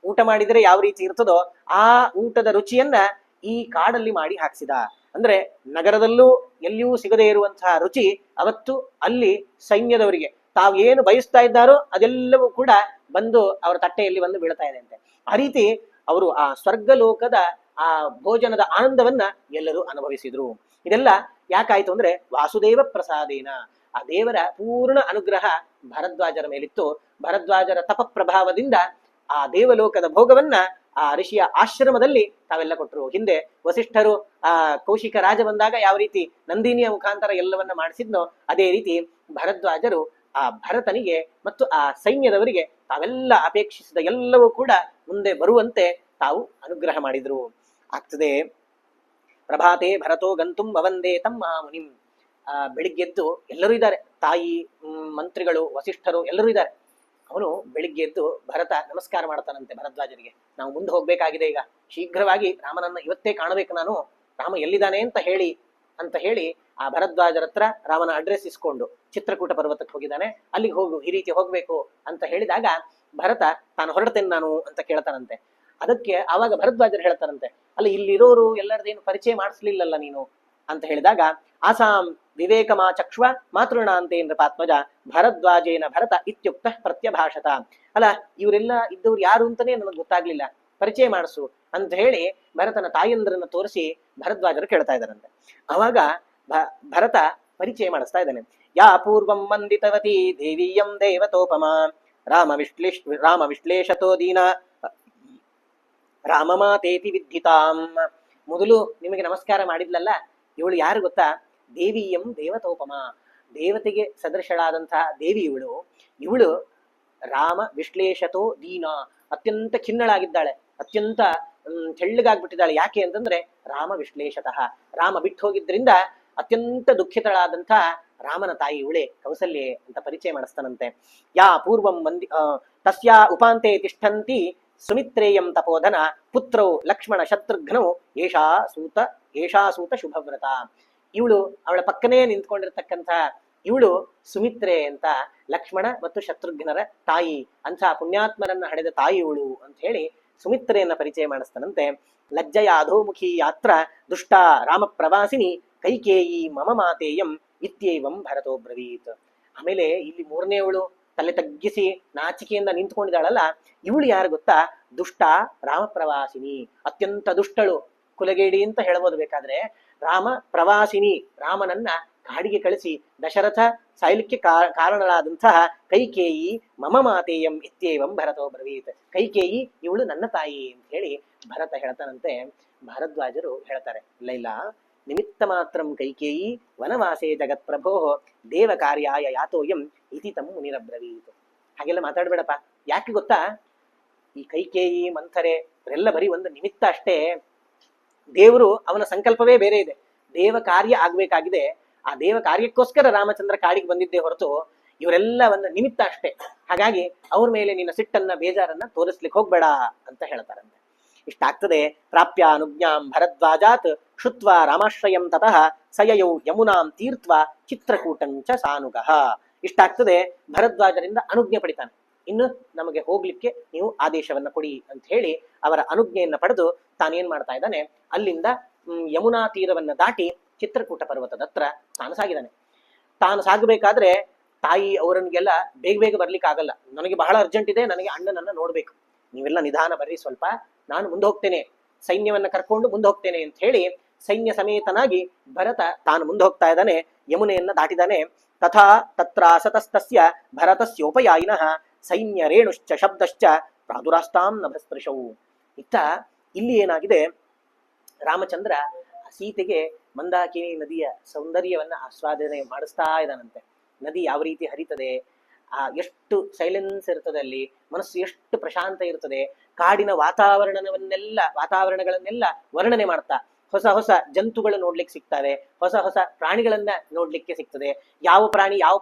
ಊಟ ಮಾಡಿದರೆ ಯಾವ ರೀತಿ ಇರ್ತದೋ ಆ ಊಟದ ರುಚಿಯನ್ನ ಈ ಕಾಡಲ್ಲಿ ಮಾಡಿ ಹಾಕ್ಸಿದ. ಅಂದ್ರೆ ನಗರದಲ್ಲೂ ಎಲ್ಲಿಯೂ ಸಿಗದೇ ಇರುವಂತಹ ರುಚಿ ಅವತ್ತು ಅಲ್ಲಿ ಸೈನ್ಯದವರಿಗೆ ತಾವು ಏನು ಬಯಸ್ತಾ ಇದ್ದಾರೋ ಅದೆಲ್ಲವೂ ಕೂಡ ಬಂದು ಅವರ ತಟ್ಟೆಯಲ್ಲಿ ಬಂದು ಬೀಳ್ತಾ ಇದೆ ಅಂತೆ. ಆ ರೀತಿ ಅವರು ಆ ಸ್ವರ್ಗ ಲೋಕದ ಆ ಭೋಜನದ ಆನಂದವನ್ನ ಎಲ್ಲರೂ ಅನುಭವಿಸಿದ್ರು. ಇದೆಲ್ಲ ಯಾಕಾಯ್ತು ಅಂದ್ರೆ ವಾಸುದೇವ ಪ್ರಸಾದೇನ, ಆ ದೇವರ ಪೂರ್ಣ ಅನುಗ್ರಹ ಭರದ್ವಾಜರ ಮೇಲಿತ್ತು. ಭರದ್ವಾಜರ ತಪ ಪ್ರಭಾವದಿಂದ ಆ ದೇವಲೋಕದ ಭೋಗವನ್ನ ಆ ಋಷಿಯ ಆಶ್ರಮದಲ್ಲಿ ತಾವೆಲ್ಲ ಕೊಟ್ಟರು. ಹಿಂದೆ ವಸಿಷ್ಠರು ಆ ಕೌಶಿಕ ರಾಜ ಬಂದಾಗ ಯಾವ ರೀತಿ ನಂದಿನಿಯ ಮುಖಾಂತರ ಎಲ್ಲವನ್ನ ಮಾಡಿಸಿದ್ನೋ ಅದೇ ರೀತಿ ಭರದ್ವಾಜರು ಆ ಭರತನಿಗೆ ಮತ್ತು ಆ ಸೈನ್ಯದವರಿಗೆ ತಾವೆಲ್ಲ ಅಪೇಕ್ಷಿಸಿದ ಎಲ್ಲವೂ ಕೂಡ ಮುಂದೆ ಬರುವಂತೆ ತಾವು ಅನುಗ್ರಹ ಮಾಡಿದ್ರು. ಆಗ್ತದೆ. ಪ್ರಭಾತೆ ಭರತೋ ಗಂತುಂ ಭವಂದೇ ತಮ್ಮ ಮುನಿಂ. ಬೆಳಿಗ್ಗೆದ್ದು ಎಲ್ಲರೂ ಇದ್ದಾರೆ, ತಾಯಿ, ಮಂತ್ರಿಗಳು, ವಸಿಷ್ಠರು ಎಲ್ಲರೂ ಇದ್ದಾರೆ. ಅವನು ಬೆಳಿಗ್ಗೆ ಎದ್ದು ಭರತ ನಮಸ್ಕಾರ ಮಾಡ್ತಾನಂತೆ ಭರದ್ವಾಜರಿಗೆ. ನಾವು ಮುಂದೆ ಹೋಗ್ಬೇಕಾಗಿದೆ, ಈಗ ಶೀಘ್ರವಾಗಿ ರಾಮನನ್ನ ಇವತ್ತೇ ಕಾಣಬೇಕು ನಾನು, ರಾಮ ಎಲ್ಲಿದ್ದಾನೆ ಅಂತ ಹೇಳಿ ಆ ಭರದ್ವಾಜರ ಹತ್ರ ರಾಮನ ಅಡ್ರೆಸ್ ಇಸ್ಕೊಂಡು ಚಿತ್ರಕೂಟ ಪರ್ವತಕ್ಕೆ ಹೋಗಿದ್ದಾನೆ, ಅಲ್ಲಿಗೆ ಹೋಗು, ಈ ರೀತಿ ಹೋಗ್ಬೇಕು ಅಂತ ಹೇಳಿದಾಗ ಭರತ ತಾನು ಹೊರಡ್ತೇನೆ ನಾನು ಅಂತ ಕೇಳ್ತಾನಂತೆ. ಅದಕ್ಕೆ ಆವಾಗ ಭರದ್ವಾಜರು ಹೇಳ್ತಾರಂತೆ, ಅಲ್ಲ ಇಲ್ಲಿರೋರು ಎಲ್ಲರದೇನು ಪರಿಚಯ ಮಾಡಿಸ್ಲಿಲ್ಲಲ್ಲ ನೀನು ಅಂತ ಹೇಳಿದಾಗ, ಆಸಾಂ ವಿವೇಕಮಾಚಕ್ಷ್ವ ಮಾತೃಣಾಂತೇಂದ್ರ ಪಾತ್ಮಜ ಭರದ್ವಾಜೇನ ಭರತ ಇತ್ಯುಕ್ತ ಪ್ರತ್ಯಭಾಷತ. ಅಲ್ಲ ಇವರೆಲ್ಲ ಇದ್ದವ್ರು ಯಾರು ಅಂತಾನೆ ನನಗೆ ಗೊತ್ತಾಗ್ಲಿಲ್ಲ, ಪರಿಚಯ ಮಾಡಿಸು ಅಂತ ಹೇಳಿ ಭರತನ ತಾಯಂದ್ರನ್ನ ತೋರಿಸಿ ಭರದ್ವಾಜರು ಕೇಳ್ತಾ ಇದ್ದಾರಂತೆ. ಅವಾಗ ಭರತ ಪರಿಚಯ ಮಾಡಿಸ್ತಾ ಇದ್ದಾನೆ. ಯಾ ಪೂರ್ವಂ ವಂದಿತವತಿ ದೇವೀಯಂ ದೇವತೋಪಮ ರಾಮ ವಿಶ್ಲೇಷತೋ ದೀನ ರಾಮಮಾತೇತಿ ವಿದ್ಧಿತಾಂ. ಮೊದಲು ನಿಮಗೆ ನಮಸ್ಕಾರ ಮಾಡಿದ್ಲಲ್ಲ, ಇವಳು ಯಾರು ಗೊತ್ತಾ? ದೇವಿಯಂ ದೇವತೋಪಮ, ದೇವತೆಗೆ ಸದೃಶಳಾದಂತಹ ದೇವಿ ಇವಳು ರಾಮ ವಿಶ್ಲೇಷತೋ ದೀನ, ಅತ್ಯಂತ ಖಿನ್ನಳಾಗಿದ್ದಾಳೆ, ಅತ್ಯಂತ ತೆಳ್ಳಗಾಗ್ಬಿಟ್ಟಿದ್ದಾಳೆ. ಯಾಕೆ ಅಂತಂದ್ರೆ ರಾಮ ವಿಶ್ಲೇಷತಃ, ರಾಮ ಬಿಟ್ಟು ಹೋಗಿದ್ರಿಂದ ಅತ್ಯಂತ ದುಃಖಿತಳಾದಂತಹ ರಾಮನ ತಾಯಿ ಇವಳೇ ಕೌಸಲ್ಯೆ ಅಂತ ಪರಿಚಯ ಮಾಡಿಸ್ತಾನಂತೆ. ಯಾ ಪೂರ್ವಂ ತಸ್ಯಾ ಉಪಾಂತೆ ತಿಷ್ಠಂತಿ ಸುಮಿತ್ರೇಯಂ ತಪೋಧನ ಪುತ್ರೌ ಲಕ್ಷ್ಮಣ ಶತ್ರುಘ್ನೌ ಏಷಾ ಸೂತ ಶುಭವ್ರತ. ಇವಳು ಅವಳ ಪಕ್ಕನೇ ನಿಂತ್ಕೊಂಡಿರ್ತಕ್ಕಂಥ ಇವಳು ಸುಮಿತ್ರೆ ಅಂತ, ಲಕ್ಷ್ಮಣ ಮತ್ತು ಶತ್ರುಘ್ನರ ತಾಯಿ ಅಂತ ಪುಣ್ಯಾತ್ಮರನ್ನ ಹಡೆದ ತಾಯಿ ಇವಳು ಅಂತ ಹೇಳಿ ಸುಮಿತ್ರೆಯನ್ನ ಪರಿಚಯ ಮಾಡಿಸ್ತಾನಂತೆ. ಲಜ್ಜಯ ಅಧೋಮುಖಿ ಯಾತ್ರ ದುಷ್ಟ ರಾಮ ಪ್ರವಾಸಿನಿ ಕೈಕೇಯಿ ಮಮ ಮಾತೇಯಂ ಇತ್ಯೇವಂ ಭರತೋ ಬ್ರವೀತ್. ಆಮೇಲೆ ಇಲ್ಲಿ ಮೂರನೇವಳು ತಲೆ ತಗ್ಗಿಸಿ ನಾಚಿಕೆಯಿಂದ ನಿಂತ್ಕೊಂಡಿದ್ದಾಳಲ್ಲ, ಇವಳು ಯಾರು ಗೊತ್ತಾ? ದುಷ್ಟ ರಾಮ ಪ್ರವಾಸಿನಿ, ಅತ್ಯಂತ ದುಷ್ಟಳು, ಕುಲಗೇಡಿ ಅಂತ ಹೇಳ್ಬೋದು ಬೇಕಾದ್ರೆ. ರಾಮ ಪ್ರವಾಸಿನಿ, ರಾಮನನ್ನ ಕಾಡಿಗೆ ಕಳಿಸಿ ದಶರಥ ಸಾಯಲಿಕ್ಕೆ ಕಾರಣಳಾದಂತಹ ಕೈಕೇಯಿ ಮಮ ಮಾತೇಯಂ ಇತ್ಯೇವಂ ಭರತೋ ಬ್ರವೀತ್. ಕೈಕೇಯಿ ಇವಳು ನನ್ನ ತಾಯಿ ಅಂತ ಹೇಳಿ ಭರತ ಹೇಳ್ತಾನಂತೆ. ಭರದ್ವಾಜರು ಹೇಳ್ತಾರೆ, ಇಲ್ಲ ನಿಮಿತ್ತ ಮಾತ್ರಂ ಕೈಕೇಯಿ ವನವಾಸೇ ಜಗತ್ ಪ್ರಭೋ ದೇವ ಕಾರ್ಯಾಯ ಯಾತೋಯಂ ಇತಿ ತಮ್ಮ ಮುನಿರಬ್ರವೀತ್. ಹಾಗೆಲ್ಲ ಮಾತಾಡ್ಬೇಡಪ್ಪ. ಯಾಕೆ ಗೊತ್ತಾ? ಈ ಕೈಕೇಯಿ ಮಂಥರೆ ಇವರೆಲ್ಲ ಬರೀ ಒಂದು ನಿಮಿತ್ತ ಅಷ್ಟೇ. ದೇವರು ಅವನ ಸಂಕಲ್ಪವೇ ಬೇರೆ ಇದೆ, ದೇವ ಕಾರ್ಯ ಆಗ್ಬೇಕಾಗಿದೆ. ಆ ದೇವ ಕಾರ್ಯಕ್ಕೋಸ್ಕರ ರಾಮಚಂದ್ರ ಕಾಡಿಗೆ ಬಂದಿದ್ದೇ ಹೊರತು ಇವರೆಲ್ಲ ಒಂದು ನಿಮಿತ್ತ ಅಷ್ಟೇ. ಹಾಗಾಗಿ ಅವ್ರ ಮೇಲೆ ನಿನ್ನ ಸಿಟ್ಟನ್ನ ಬೇಜಾರನ್ನ ತೋರಿಸ್ಲಿಕ್ಕೆ ಹೋಗ್ಬೇಡ ಅಂತ ಹೇಳ್ತಾರಂತೆ. ಇಷ್ಟಾಗ್ತದೆ. ಪ್ರಾಪ್ಯ ಅನುಜ್ಞಾಂ ಭರದ್ವಾಜಾತ್ ಶುತ್ವ ರಾಮಾಶ್ರಯಂ ತತಃ ಸಯಯೌ ಯಮುನಾಂ ತೀರ್ಥ ಚಿತ್ರಕೂಟಂಚ ಸಾನುಗಃ. ಇಷ್ಟಾಗ್ತದೆ. ಭರದ್ವಾಜರಿಂದ ಅನುಜ್ಞೆ ಪಡಿತಾನೆ, ಇನ್ನು ನಮಗೆ ಹೋಗ್ಲಿಕ್ಕೆ ನೀವು ಆದೇಶವನ್ನ ಕೊಡಿ ಅಂತ ಹೇಳಿ ಅವರ ಅನುಜ್ಞೆಯನ್ನ ಪಡೆದು ತಾನೇನ್ ಮಾಡ್ತಾ ಇದ್ದಾನೆ, ಅಲ್ಲಿಂದ ಯಮುನಾ ತೀರವನ್ನ ದಾಟಿ ಚಿತ್ರಕೂಟ ಪರ್ವತದ ಹತ್ರ ತಾನು ಸಾಗಿದ್ದಾನೆ. ತಾನು ಸಾಗಬೇಕಾದ್ರೆ ತಾಯಿ ಅವರನ್ಗೆಲ್ಲ ಬೇಗ ಬರ್ಲಿಕ್ಕೆ ಆಗಲ್ಲ, ನನಗೆ ಬಹಳ ಅರ್ಜೆಂಟ್ ಇದೆ, ನನಗೆ ಅಣ್ಣನನ್ನ ನೋಡ್ಬೇಕು, ನೀವೆಲ್ಲ ನಿಧಾನ ಬರ್ರಿ ಸ್ವಲ್ಪ, ನಾನು ಮುಂದೆ ಹೋಗ್ತೇನೆ, ಸೈನ್ಯವನ್ನ ಕರ್ಕೊಂಡು ಮುಂದೆ ಹೋಗ್ತೇನೆ ಅಂತ ಹೇಳಿ ಸೈನ್ಯ ಸಮೇತನಾಗಿ ಭರತ ತಾನು ಮುಂದೆ ಹೋಗ್ತಾ ಇದ್ದಾನೆ. ಯಮುನೆಯನ್ನ ದಾಟಿದಾನೆ. ತಥಾ ತತ್ರಾಸತಸ್ತಸ್ಯ ಭರತಸ್ಯೋಪಯಾಯಿನಃ ಸೈನ್ಯ ರೇಣುಶ್ಚ ಶಬ್ದಶ್ಚ ಪ್ರಾದುರಾಸ್ತಾಂ ನಭಸ್ಪೃಶವು. ಇಲ್ಲಿ ಏನಾಗಿದೆ, ರಾಮಚಂದ್ರ ಸೀತೆಗೆ ಮಂದಾಕಿನಿ ನದಿಯ ಸೌಂದರ್ಯವನ್ನ ಆಸ್ವಾದನೆ ಮಾಡಿಸ್ತಾ ಇದ್ದಾನಂತೆ. ನದಿ ಯಾವ ರೀತಿ ಹರಿತದೆ, ಎಷ್ಟು ಸೈಲೆನ್ಸ್ ಇರ್ತದೆ ಅಲ್ಲಿ, ಮನಸ್ಸು ಎಷ್ಟು ಪ್ರಶಾಂತ ಇರ್ತದೆ, ಕಾಡಿನ ವಾತಾವರಣಗಳನ್ನೆಲ್ಲ ವರ್ಣನೆ ಮಾಡ್ತಾ ಹೊಸ ಹೊಸ ಜಂತುಗಳು ನೋಡ್ಲಿಕ್ಕೆ ಸಿಗ್ತವೆ, ಹೊಸ ಹೊಸ ಪ್ರಾಣಿಗಳನ್ನ ನೋಡ್ಲಿಕ್ಕೆ ಸಿಗ್ತದೆ, ಯಾವ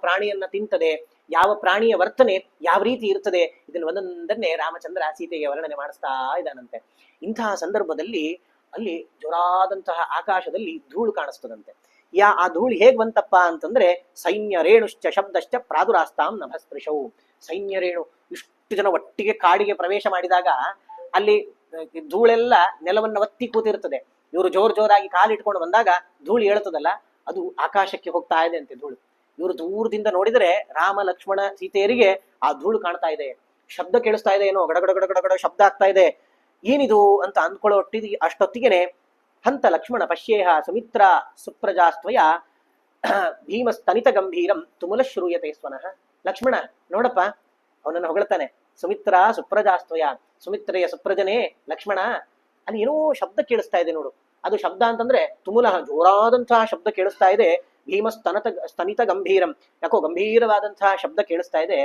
ಪ್ರಾಣಿಯನ್ನ ತಿಂತದೆ, ಯಾವ ಪ್ರಾಣಿಯ ವರ್ತನೆ ಯಾವ ರೀತಿ ಇರ್ತದೆ, ಇದನ್ನ ಒಂದೊಂದನ್ನೇ ರಾಮಚಂದ್ರ ಸೀತೆಗೆ ವರ್ಣನೆ ಮಾಡಿಸ್ತಾ ಇದ್ದಾನಂತೆ. ಇಂತಹ ಸಂದರ್ಭದಲ್ಲಿ ಅಲ್ಲಿ ಜೋರಾದಂತಹ ಆಕಾಶದಲ್ಲಿ ಧೂಳು ಕಾಣಿಸ್ತದಂತೆ. ಆ ಧೂಳು ಹೇಗ್ ಬಂತಪ್ಪ ಅಂತಂದ್ರೆ, ಸೈನ್ಯ ರೇಣುಶ್ಚ ಶಬ್ದಶ್ಚ ಪ್ರಾದುರಾಸ್ತಾಂ ನಭಸ್ಪೃಶವು. ಸೈನ್ಯ ರೇಣು ಇಷ್ಟು ಜನ ಒಟ್ಟಿಗೆ ಕಾಡಿಗೆ ಪ್ರವೇಶ ಮಾಡಿದಾಗ ಅಲ್ಲಿ ಧೂಳೆಲ್ಲ ನೆಲವನ್ನ ಒತ್ತಿ ಕೂತಿರ್ತದೆ. ಇವರು ಜೋರಾಗಿ ಕಾಲಿಟ್ಕೊಂಡು ಬಂದಾಗ ಧೂಳು ಏಳ್ತದಲ್ಲ, ಅದು ಆಕಾಶಕ್ಕೆ ಹೋಗ್ತಾ ಇದೆ ಅಂತೆ ಧೂಳು. ಇವರು ದೂರದಿಂದ ನೋಡಿದರೆ ರಾಮ ಲಕ್ಷ್ಮಣ ಸೀತೆಯರಿಗೆ ಆ ಧೂಳು ಕಾಣ್ತಾ ಇದೆ, ಶಬ್ದ ಕೇಳಿಸ್ತಾ ಇದೆ, ಏನೋ ಗಡಗಡ ಶಬ್ದ ಆಗ್ತಾ ಇದೆ, ಏನಿದು ಅಂತ ಅಂದ್ಕೊಳ್ಳೋ ಅಷ್ಟೊತ್ತಿಗೆನೆ ಹಂತ ಲಕ್ಷ್ಮಣ ಪಶ್ಯೇಹ ಸುಮಿತ್ರ ಸುಪ್ರಜಾಸ್ತ್ವಯ ಭೀಮಸ್ತನಿತ ಗಂಭೀರಂ ತುಮುಲ ಶ್ರೂಯತೆ ಸ್ವನಃ. ಲಕ್ಷ್ಮಣ ನೋಡಪ್ಪ, ಅವನನ್ನು ಹೊಗಳ್ತಾನೆ, ಸುಮಿತ್ರಾ ಸುಪ್ರಜಾಸ್ತ್ವಯ, ಸುಮಿತ್ರೆಯ ಸುಪ್ರಜನೇ ಲಕ್ಷ್ಮಣ. ಅಲ್ಲಿ ಏನೋ ಶಬ್ದ ಕೇಳಿಸ್ತಾ ಇದೆ ನೋಡು. ಅದು ಶಬ್ದ ಅಂತಂದ್ರೆ ತುಮುಲ ಜೋರಾದಂತಹ ಶಬ್ದ ಕೇಳಿಸ್ತಾ ಇದೆ. ಭೀಮ ಸ್ತನಿತ ಗಂಭೀರಂ, ಯಾಕೋ ಗಂಭೀರವಾದಂತಹ ಶಬ್ದ ಕೇಳಿಸ್ತಾ ಇದೆ.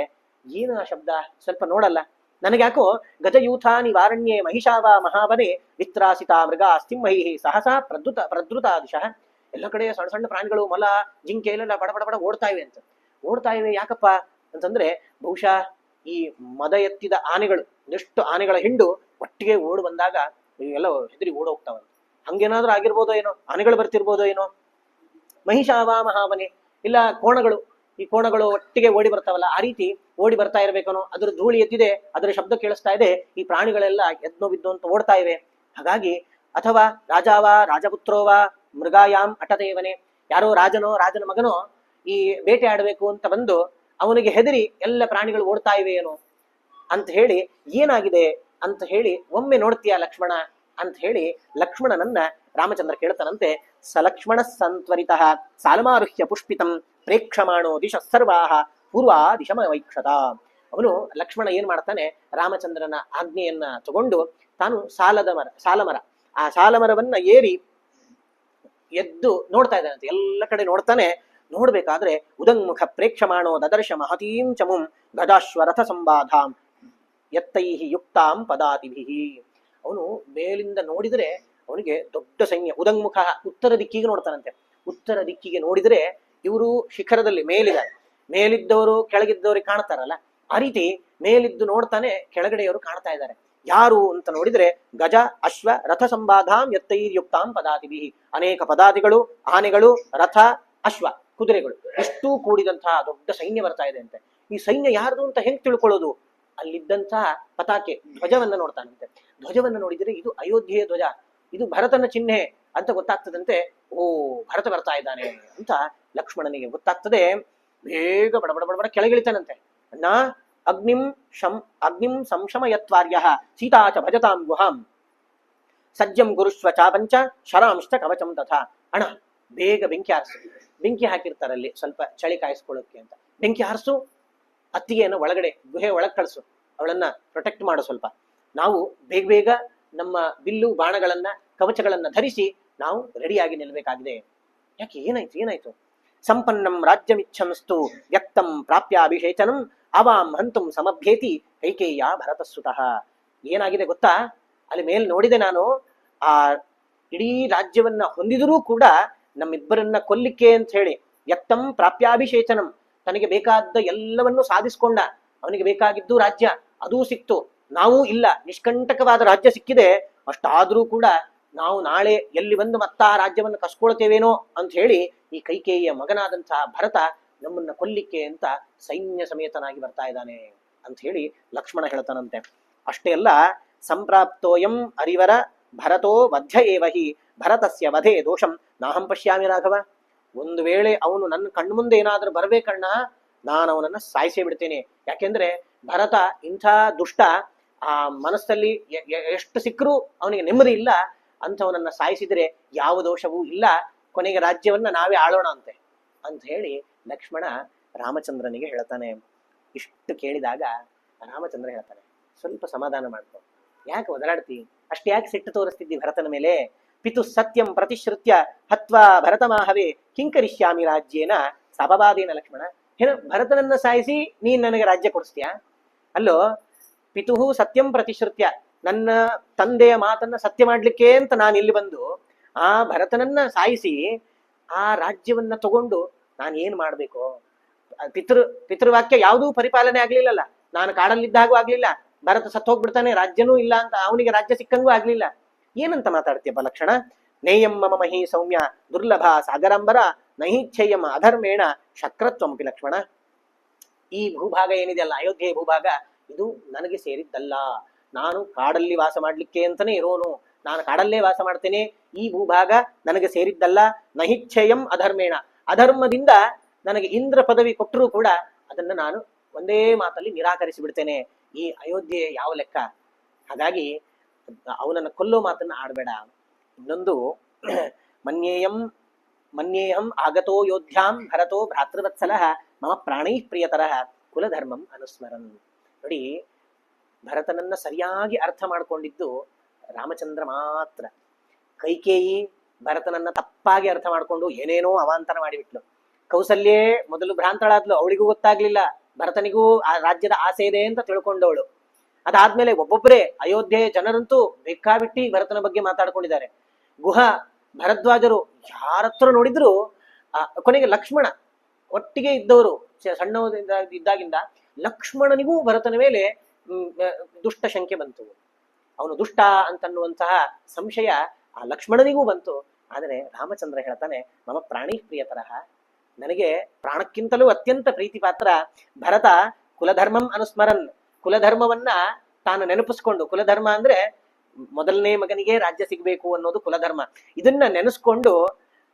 ಏನು ಆ ಶಬ್ದ ಸ್ವಲ್ಪ ನೋಡಲ್ಲ. ನನಗ್ಯಾಕೋ ಗಜಯೂಥ ನಿವಾರಣ್ಯೇ ಮಹಿಷಾವ ಮಹಾವನೆ ವಿತ್ರಾಸಿತ ಮೃಗ ಸಿಂಹೈ ಸಹಸಾ ಪ್ರದ್ರುತ ದಿಶಃ. ಎಲ್ಲ ಕಡೆ ಸಣ್ಣ ಸಣ್ಣ ಪ್ರಾಣಿಗಳು, ಮಲ, ಜಿಂಕೆ ಎಲ್ಲ ಬಡ ಬಡ ಬಡ ಓಡ್ತಾ ಇವೆ ಅಂತ. ಓಡ್ತಾ ಇವೆ ಯಾಕಪ್ಪ ಅಂತಂದ್ರೆ ಬಹುಶಃ ಈ ಮದ ಎತ್ತಿದ ಆನೆಗಳು, ಎಷ್ಟು ಆನೆಗಳ ಹಿಂಡು ಒಟ್ಟಿಗೆ ಓಡ್ ಬಂದಾಗ ಎಲ್ಲ ಹೆದರಿ ಓಡ್ ಹೋಗ್ತಾವಂತ. ಹಂಗೇನಾದ್ರೂ ಆಗಿರ್ಬೋದೋ ಏನೋ, ಆನೆಗಳು ಬರ್ತಿರ್ಬೋದೋ ಏನೋ. ಮಹಿಷಾವ ಮಹಾವನೆ, ಇಲ್ಲ ಕೋಣಗಳು, ಈ ಕೋಣಗಳು ಒಟ್ಟಿಗೆ ಓಡಿ ಬರ್ತಾವಲ್ಲ, ಆ ರೀತಿ ಓಡಿ ಬರ್ತಾ ಇರ್ಬೇಕನೋ. ಅದ್ರ ಧೂಳಿ ಎದ್ದಿದೆ, ಅದರ ಶಬ್ದ ಕೇಳಿಸ್ತಾ ಇದೆ, ಈ ಪ್ರಾಣಿಗಳೆಲ್ಲ ಎದ್ನೋ ಬಿದ್ದು ಅಂತ ಓಡ್ತಾ ಇವೆ. ಹಾಗಾಗಿ ಅಥವಾ ರಾಜಾವ ರಾಜಪುತ್ರೋವ ಮೃಗಾಯಾಮ್ ಅಟದೇವನೆ, ಯಾರೋ ರಾಜನೋ ರಾಜನ ಮಗನೋ ಈ ಬೇಟೆ ಆಡಬೇಕು ಅಂತ ಬಂದು ಅವನಿಗೆ ಹೆದರಿ ಎಲ್ಲ ಪ್ರಾಣಿಗಳು ಓಡ್ತಾ ಇವೆ ಏನೋ ಅಂತ ಹೇಳಿ, ಏನಾಗಿದೆ ಅಂತ ಹೇಳಿ ಒಮ್ಮೆ ನೋಡ್ತೀಯ ಲಕ್ಷ್ಮಣ ಅಂತ ಹೇಳಿ ಲಕ್ಷ್ಮಣನನ್ನ ರಾಮಚಂದ್ರ ಕೇಳ್ತಾನಂತೆ. ಸಲಕ್ಷ್ಮಣ ಸಂತ್ವರಿತ ಸಾಲಮಾರುಹ್ಯ ಪುಷ್ಪಿತಂ ಪ್ರೇಕ್ಷಮಾಣೋ ದಿಶ ಸರ್ವಾಹ ಪೂರ್ವಾ ದಿಶಮವೈಕ್ಷತ. ಅವನು ಲಕ್ಷ್ಮಣ ಏನ್ ಮಾಡ್ತಾನೆ, ರಾಮಚಂದ್ರನ ಆಜ್ಞೆಯನ್ನ ತಗೊಂಡು ತಾನು ಸಾಲಮರ ಆ ಸಾಲಮರವನ್ನ ಏರಿ ಎದ್ದು ನೋಡ್ತಾ ಇದ್ದಾನಂತೆ. ಎಲ್ಲ ಕಡೆ ನೋಡ್ತಾನೆ. ನೋಡ್ಬೇಕಾದ್ರೆ ಉದಂಗ್ಮುಖ ಪ್ರೇಕ್ಷಮಾಣೋ ದದರ್ಶ ಮಹತೀಂ ಚಮುಂ ಗಜಾಶ್ವರಥ ಸಂಬಾಧಾಂ ಎತ್ತೈಹಿ ಯುಕ್ತಾಂ ಪದಾತಿಭಿಹಿ. ಅವನು ಮೇಲಿಂದ ನೋಡಿದ್ರೆ ಅವನಿಗೆ ದೊಡ್ಡ ಸೈನ್ಯ. ಉದಂಗ್ಮುಖ ಉತ್ತರ ದಿಕ್ಕಿಗೆ ನೋಡ್ತಾನಂತೆ. ಉತ್ತರ ದಿಕ್ಕಿಗೆ ನೋಡಿದ್ರೆ ಇವರು ಶಿಖರದಲ್ಲಿ ಮೇಲಿದ್ದಾರೆ, ಮೇಲಿದ್ದವರು ಕೆಳಗಿದ್ದವ್ರಿಗೆ ಕಾಣ್ತಾರಲ್ಲ, ಆ ರೀತಿ ಮೇಲಿದ್ದು ನೋಡ್ತಾನೆ, ಕೆಳಗಡೆಯವರು ಕಾಣ್ತಾ ಇದ್ದಾರೆ. ಯಾರು ಅಂತ ನೋಡಿದ್ರೆ ಗಜ ಅಶ್ವ ರಥ ಸಂಬಾಧಾಂ ಎತ್ತೈರ್ಯುಕ್ತಾಂ ಪದಾತಿಭಿಹಿ. ಅನೇಕ ಪದಾತಿಗಳು, ಆನೆಗಳು, ರಥ, ಅಶ್ವ, ಕುದುರೆಗಳು ಇಷ್ಟೂ ಕೂಡಿದಂತಹ ದೊಡ್ಡ ಸೈನ್ಯ ಬರ್ತಾ ಇದೆ ಅಂತೆ. ಈ ಸೈನ್ಯ ಯಾರ್ದು ಅಂತ ಹೆಂಗ್ ತಿಳ್ಕೊಳ್ಳೋದು? ಅಲ್ಲಿದ್ದಂತಹ ಪತಾಕೆ ಧ್ವಜವನ್ನ ನೋಡ್ತಾನಂತೆ. ಧ್ವಜವನ್ನ ನೋಡಿದರೆ ಇದು ಅಯೋಧ್ಯೆಯ ಧ್ವಜ, ಇದು ಭರತನ ಚಿಹ್ನೆ ಅಂತ ಗೊತ್ತಾಗ್ತದಂತೆ. ಓ, ಭರತ ಬರ್ತಾ ಇದ್ದಾನೆ ಅಂತ ಲಕ್ಷ್ಮಣನಿಗೆ ಗೊತ್ತಾಗ್ತದೆ. ಬೇಗ ಬಡಬಡ ಕೆಳಗಿಳಿತಾನಂತೆ. ಅಣ್ಣ, ಅಗ್ನಿಂ ಸಂಶಮಯತ್ವಾರ್ಯ ಸೀತಾಚ ಭಜತಾಂ ಗುಹಾಂ ಸಜ್ಜಂ ಗುರುಶ್ವ ಚಾಪಂಚ ಶರಾಂಶ್ಚ ಕವಚಂ ತಥಾ. ಅಣ್ಣ, ಬೇಗ ಬೆಂಕಿ ಹಾರಿಸು. ಬೆಂಕಿ ಹಾಕಿರ್ತಾರಲ್ಲಿ ಸ್ವಲ್ಪ ಚಳಿ ಕಾಯಿಸ್ಕೊಳ್ಳೋಕೆ ಅಂತ. ಬೆಂಕಿ ಹಾರಿಸು, ಅತ್ತಿಗೆಯನ್ನು ಒಳಗಡೆ ಗುಹೆ ಒಳಗೆ ಕಳಿಸು, ಅವಳನ್ನ ಪ್ರೊಟೆಕ್ಟ್ ಮಾಡು ಸ್ವಲ್ಪ. ನಾವು ಬೇಗ ಬೇಗ ನಮ್ಮ ಬಿಲ್ಲು ಬಾಣಗಳನ್ನ ಕವಚಗಳನ್ನ ಧರಿಸಿ ನಾವು ರೆಡಿಯಾಗಿ ನಿಲ್ಬೇಕಾಗಿದೆ. ಯಾಕೆ, ಏನಾಯ್ತು? ಸಂಪನ್ನಂ ರಾಜ್ಯಮಿಚ್ಛಂಸ್ತು ವ್ಯಕ್ತಂ ಪ್ರಾಪ್ಯಾಭಿಷೇಚನಂ ಅವಾಂ ಹಂತುಂ ಸಮಭ್ಯೇತಿ ಕೈಕೇಯ ಭರತಸುತಃ. ಏನಾಗಿದೆ ಗೊತ್ತಾ? ಅಲ್ಲಿ ಮೇಲ್ ನೋಡಿದೆ ನಾನು, ಆ ಇಡೀ ರಾಜ್ಯವನ್ನ ಹೊಂದಿದರೂ ಕೂಡ ನಮ್ಮಿಬ್ಬರನ್ನ ಕೊಲ್ಲಿಕ್ಕೆ ಅಂತ ಹೇಳಿ ವ್ಯಕ್ತಂ ಪ್ರಾಪ್ಯಾಭಿಷೇಚನಂ, ತನಗೆ ಬೇಕಾದ ಎಲ್ಲವನ್ನೂ ಸಾಧಿಸ್ಕೊಂಡ. ಅವನಿಗೆ ಬೇಕಾಗಿದ್ದು ರಾಜ್ಯ, ಅದೂ ಸಿಕ್ತು. ನಾವು ಇಲ್ಲ, ನಿಷ್ಕಂಟಕವಾದ ರಾಜ್ಯ ಸಿಕ್ಕಿದೆ. ಅಷ್ಟಾದ್ರೂ ಕೂಡ ನಾವು ನಾಳೆ ಎಲ್ಲಿ ಬಂದು ಮತ್ತ ಆ ರಾಜ್ಯವನ್ನು ಕಸ್ಕೊಳ್ತೇವೇನೋ ಅಂತ ಹೇಳಿ ಈ ಕೈಕೇಯಿಯ ಮಗನಾದಂತಹ ಭರತ ನಮ್ಮನ್ನ ಕೊಲ್ಲಿಕ್ಕೆ ಅಂತ ಸೈನ್ಯ ಸಮೇತನಾಗಿ ಬರ್ತಾ ಇದ್ದಾನೆ ಅಂತ ಹೇಳಿ ಲಕ್ಷ್ಮಣ ಹೇಳ್ತಾನಂತೆ. ಅಷ್ಟೇ ಅಲ್ಲ, ಸಂಪ್ರಾಪ್ತೋಯಂ ಅರಿವರ ಭರತೋ ವಧ್ಯ ಏವಹಿ ಭರತಸ್ಯ ವಧೆ ದೋಷಂ ನಾಹಂ ಪಶ್ಯಾಮಿ ರಾಘವ. ಒಂದು ವೇಳೆ ಅವನು ನನ್ನ ಕಣ್ಮುಂದೆ ಏನಾದ್ರೂ ಬರ್ಬೇಕಣ್ಣ, ನಾನು ಅವನನ್ನ ಸಾಯಿಸೇ ಬಿಡ್ತೇನೆ. ಯಾಕೆಂದ್ರೆ ಭರತ ಇಂಥ ದುಷ್ಟ, ಆ ಮನಸ್ಸಲ್ಲಿ ಎಷ್ಟು ಸಿಕ್ಕರೂ ಅವನಿಗೆ ನೆಮ್ಮದಿ ಇಲ್ಲ. ಅಂಥವನನ್ನ ಸಾಯಿಸಿದ್ರೆ ಯಾವ ದೋಷವೂ ಇಲ್ಲ, ಕೊನೆಗೆ ರಾಜ್ಯವನ್ನ ನಾವೇ ಆಳೋಣ ಅಂತ ಹೇಳಿ ಲಕ್ಷ್ಮಣ ರಾಮಚಂದ್ರನಿಗೆ ಹೇಳ್ತಾನೆ. ಇಷ್ಟು ಕೇಳಿದಾಗ ರಾಮಚಂದ್ರ ಹೇಳ್ತಾನೆ, ಸ್ವಲ್ಪ ಸಮಾಧಾನ ಮಾಡ್ಕೊ, ಯಾಕೆ ಒದರಾಡ್ತಿ, ಅಷ್ಟೇ ಯಾಕೆ ಸಿಟ್ಟು ತೋರಿಸ್ತಿದ್ದಿ ಭರತನ ಮೇಲೆ? ಪಿತು ಸತ್ಯಂ ಪ್ರತಿಶ್ರುತ್ಯ ಹತ್ವಾ ಭರತಮಾಹವೇ ಕಿಂಕರಿಷ್ಯಾಮಿ ರಾಜ್ಯೇನ ಸಪವಾದೇನ. ಲಕ್ಷ್ಮಣ, ಏನು ಭರತನನ್ನ ಸಾಯಿಸಿ ನೀನ್ ನನಗೆ ರಾಜ್ಯ ಕೊಡಿಸ್ತೀಯಾ? ಅಲ್ಲೋ, ಪಿತುಹು ಸತ್ಯಂ ಪ್ರತಿಶ್ರುತ್ಯ, ನನ್ನ ತಂದೆಯ ಮಾತನ್ನ ಸತ್ಯ ಮಾಡ್ಲಿಕ್ಕೆ ಅಂತ ನಾನು ಇಲ್ಲಿ ಬಂದು ಆ ಭರತನನ್ನ ಸಾಯಿಸಿ ಆ ರಾಜ್ಯವನ್ನ ತಗೊಂಡು ನಾನು ಏನ್ ಮಾಡ್ಬೇಕು? ಪಿತೃವಾಕ್ಯ ಯಾವುದೂ ಪರಿಪಾಲನೆ ಆಗ್ಲಿಲ್ಲಲ್ಲ. ನಾನು ಕಾಡಲ್ಲಿದ್ದಾಗೂ ಆಗ್ಲಿಲ್ಲ, ಭರತ ಸತ್ತು ಹೋಗ್ಬಿಡ್ತಾನೆ, ರಾಜ್ಯನೂ ಇಲ್ಲ ಅಂತ ಅವನಿಗೆ ರಾಜ್ಯ ಸಿಕ್ಕಂಗೂ ಆಗ್ಲಿಲ್ಲ. ಏನಂತ ಮಾತಾಡ್ತೀಯಪ್ಪ ಲಕ್ಷಣ? ನೇಯಂ ಮಮ ಮಹಿ ಸೌಮ್ಯ ದುರ್ಲಭ ಸಾಗರಾಂಬರ ನಹಿಚ್ಛೇಯಂ ಅಧರ್ಮೇಣ ಶಕ್ರತ್ವಂಪಿ ಲಕ್ಷ್ಮಣ. ಈ ಭೂಭಾಗ ಏನಿದೆಯಲ್ಲ, ಅಯೋಧ್ಯೆಯ ಭೂಭಾಗ, ಇದು ನನಗೆ ಸೇರಿದ್ದಲ್ಲ. ನಾನು ಕಾಡಲ್ಲಿ ವಾಸ ಮಾಡ್ಲಿಕ್ಕೆ ಅಂತಾನೆ ಇರೋನು, ನಾನು ಕಾಡಲ್ಲೇ ವಾಸ ಮಾಡ್ತೇನೆ. ಈ ಭೂಭಾಗ ನನಗೆ ಸೇರಿದ್ದಲ್ಲ. ನಹಿಚ್ಛೇಯಂ ಅಧರ್ಮೇಣ, ಅಧರ್ಮದಿಂದ ನನಗೆ ಇಂದ್ರ ಪದವಿ ಕೊಟ್ಟರೂ ಕೂಡ ಅದನ್ನ ನಾನು ಒಂದೇ ಮಾತಲ್ಲಿ ನಿರಾಕರಿಸಿ ಬಿಡ್ತೇನೆ. ಈ ಅಯೋಧ್ಯೆ ಯಾವ ಲೆಕ್ಕ? ಹಾಗಾಗಿ ಅವನನ್ನು ಕೊಲ್ಲೋ ಮಾತನ್ನ ಆಡ್ಬೇಡ. ಇನ್ನೊಂದು, ಮನ್ಯೇಯಂ ಆಗತೋ ಯೋಧ್ಯಾಂ ಭರತೋ ಭ್ರಾತೃವತ್ಸಲಃ ಮಮ ಪ್ರಾಣೈ ಪ್ರಿಯತರಃ ಕುಲಧರ್ಮಂ ಅನುಸ್ಮರನ್. ನೋಡಿ, ಭರತನನ್ನ ಸರಿಯಾಗಿ ಅರ್ಥ ಮಾಡ್ಕೊಂಡಿದ್ದು ರಾಮಚಂದ್ರ ಮಾತ್ರ. ಕೈಕೇಯಿ ಭರತನನ್ನ ತಪ್ಪಾಗಿ ಅರ್ಥ ಮಾಡ್ಕೊಂಡು ಏನೇನೋ ಅವಾಂತರ ಮಾಡಿಬಿಟ್ಲು. ಕೌಸಲ್ಯೇ ಮೊದಲು ಭ್ರಾಂತಳಾದ್ಲು, ಅವಳಿಗೂ ಗೊತ್ತಾಗ್ಲಿಲ್ಲ ಭರತನಿಗೂ ಆ ರಾಜ್ಯದ ಆಸೆ ಇದೆ ಅಂತ ತಿಳ್ಕೊಂಡವಳು. ಅದಾದ್ಮೇಲೆ ಒಬ್ಬೊಬ್ಬರೇ ಅಯೋಧ್ಯೆಯ ಜನರಂತೂ ಬೇಕಾಬಿಟ್ಟಿ ಭರತನ ಬಗ್ಗೆ ಮಾತಾಡ್ಕೊಂಡಿದ್ದಾರೆ. ಗುಹ, ಭರದ್ವಾಜರು ಯಾರತ್ರ ನೋಡಿದ್ರು ಕೊನೆಗೆ ಲಕ್ಷ್ಮಣ ಒಟ್ಟಿಗೆ ಇದ್ದವರು ಸಣ್ಣದಿಂದ ಇದ್ದಾಗಿಂದ ಲಕ್ಷ್ಮಣನಿಗೂ ಭರತನ ಮೇಲೆ ದುಷ್ಟ ಶಂಕೆ ಬಂತು. ಅವನು ದುಷ್ಟ ಅಂತನ್ನುವಂತಹ ಸಂಶಯ ಆ ಲಕ್ಷ್ಮಣನಿಗೂ ಬಂತು. ಆದರೆ ರಾಮಚಂದ್ರ ಹೇಳ್ತಾನೆ, ಮಮ ಪ್ರಾಣಿ ಪ್ರಿಯತರಹ, ನನಗೆ ಪ್ರಾಣಕ್ಕಿಂತಲೂ ಅತ್ಯಂತ ಪ್ರೀತಿ ಪಾತ್ರ ಭರತ. ಕುಲಧರ್ಮಂ ಅನುಸ್ಮರನ್, ಕುಲಧರ್ಮವನ್ನ ತಾನು ನೆನಪಿಸ್ಕೊಂಡು, ಕುಲಧರ್ಮ ಅಂದ್ರೆ ಮೊದಲನೇ ಮಗನಿಗೆ ರಾಜ್ಯ ಸಿಗ್ಬೇಕು ಅನ್ನೋದು ಕುಲಧರ್ಮ. ಇದನ್ನ ನೆನೆಸ್ಕೊಂಡು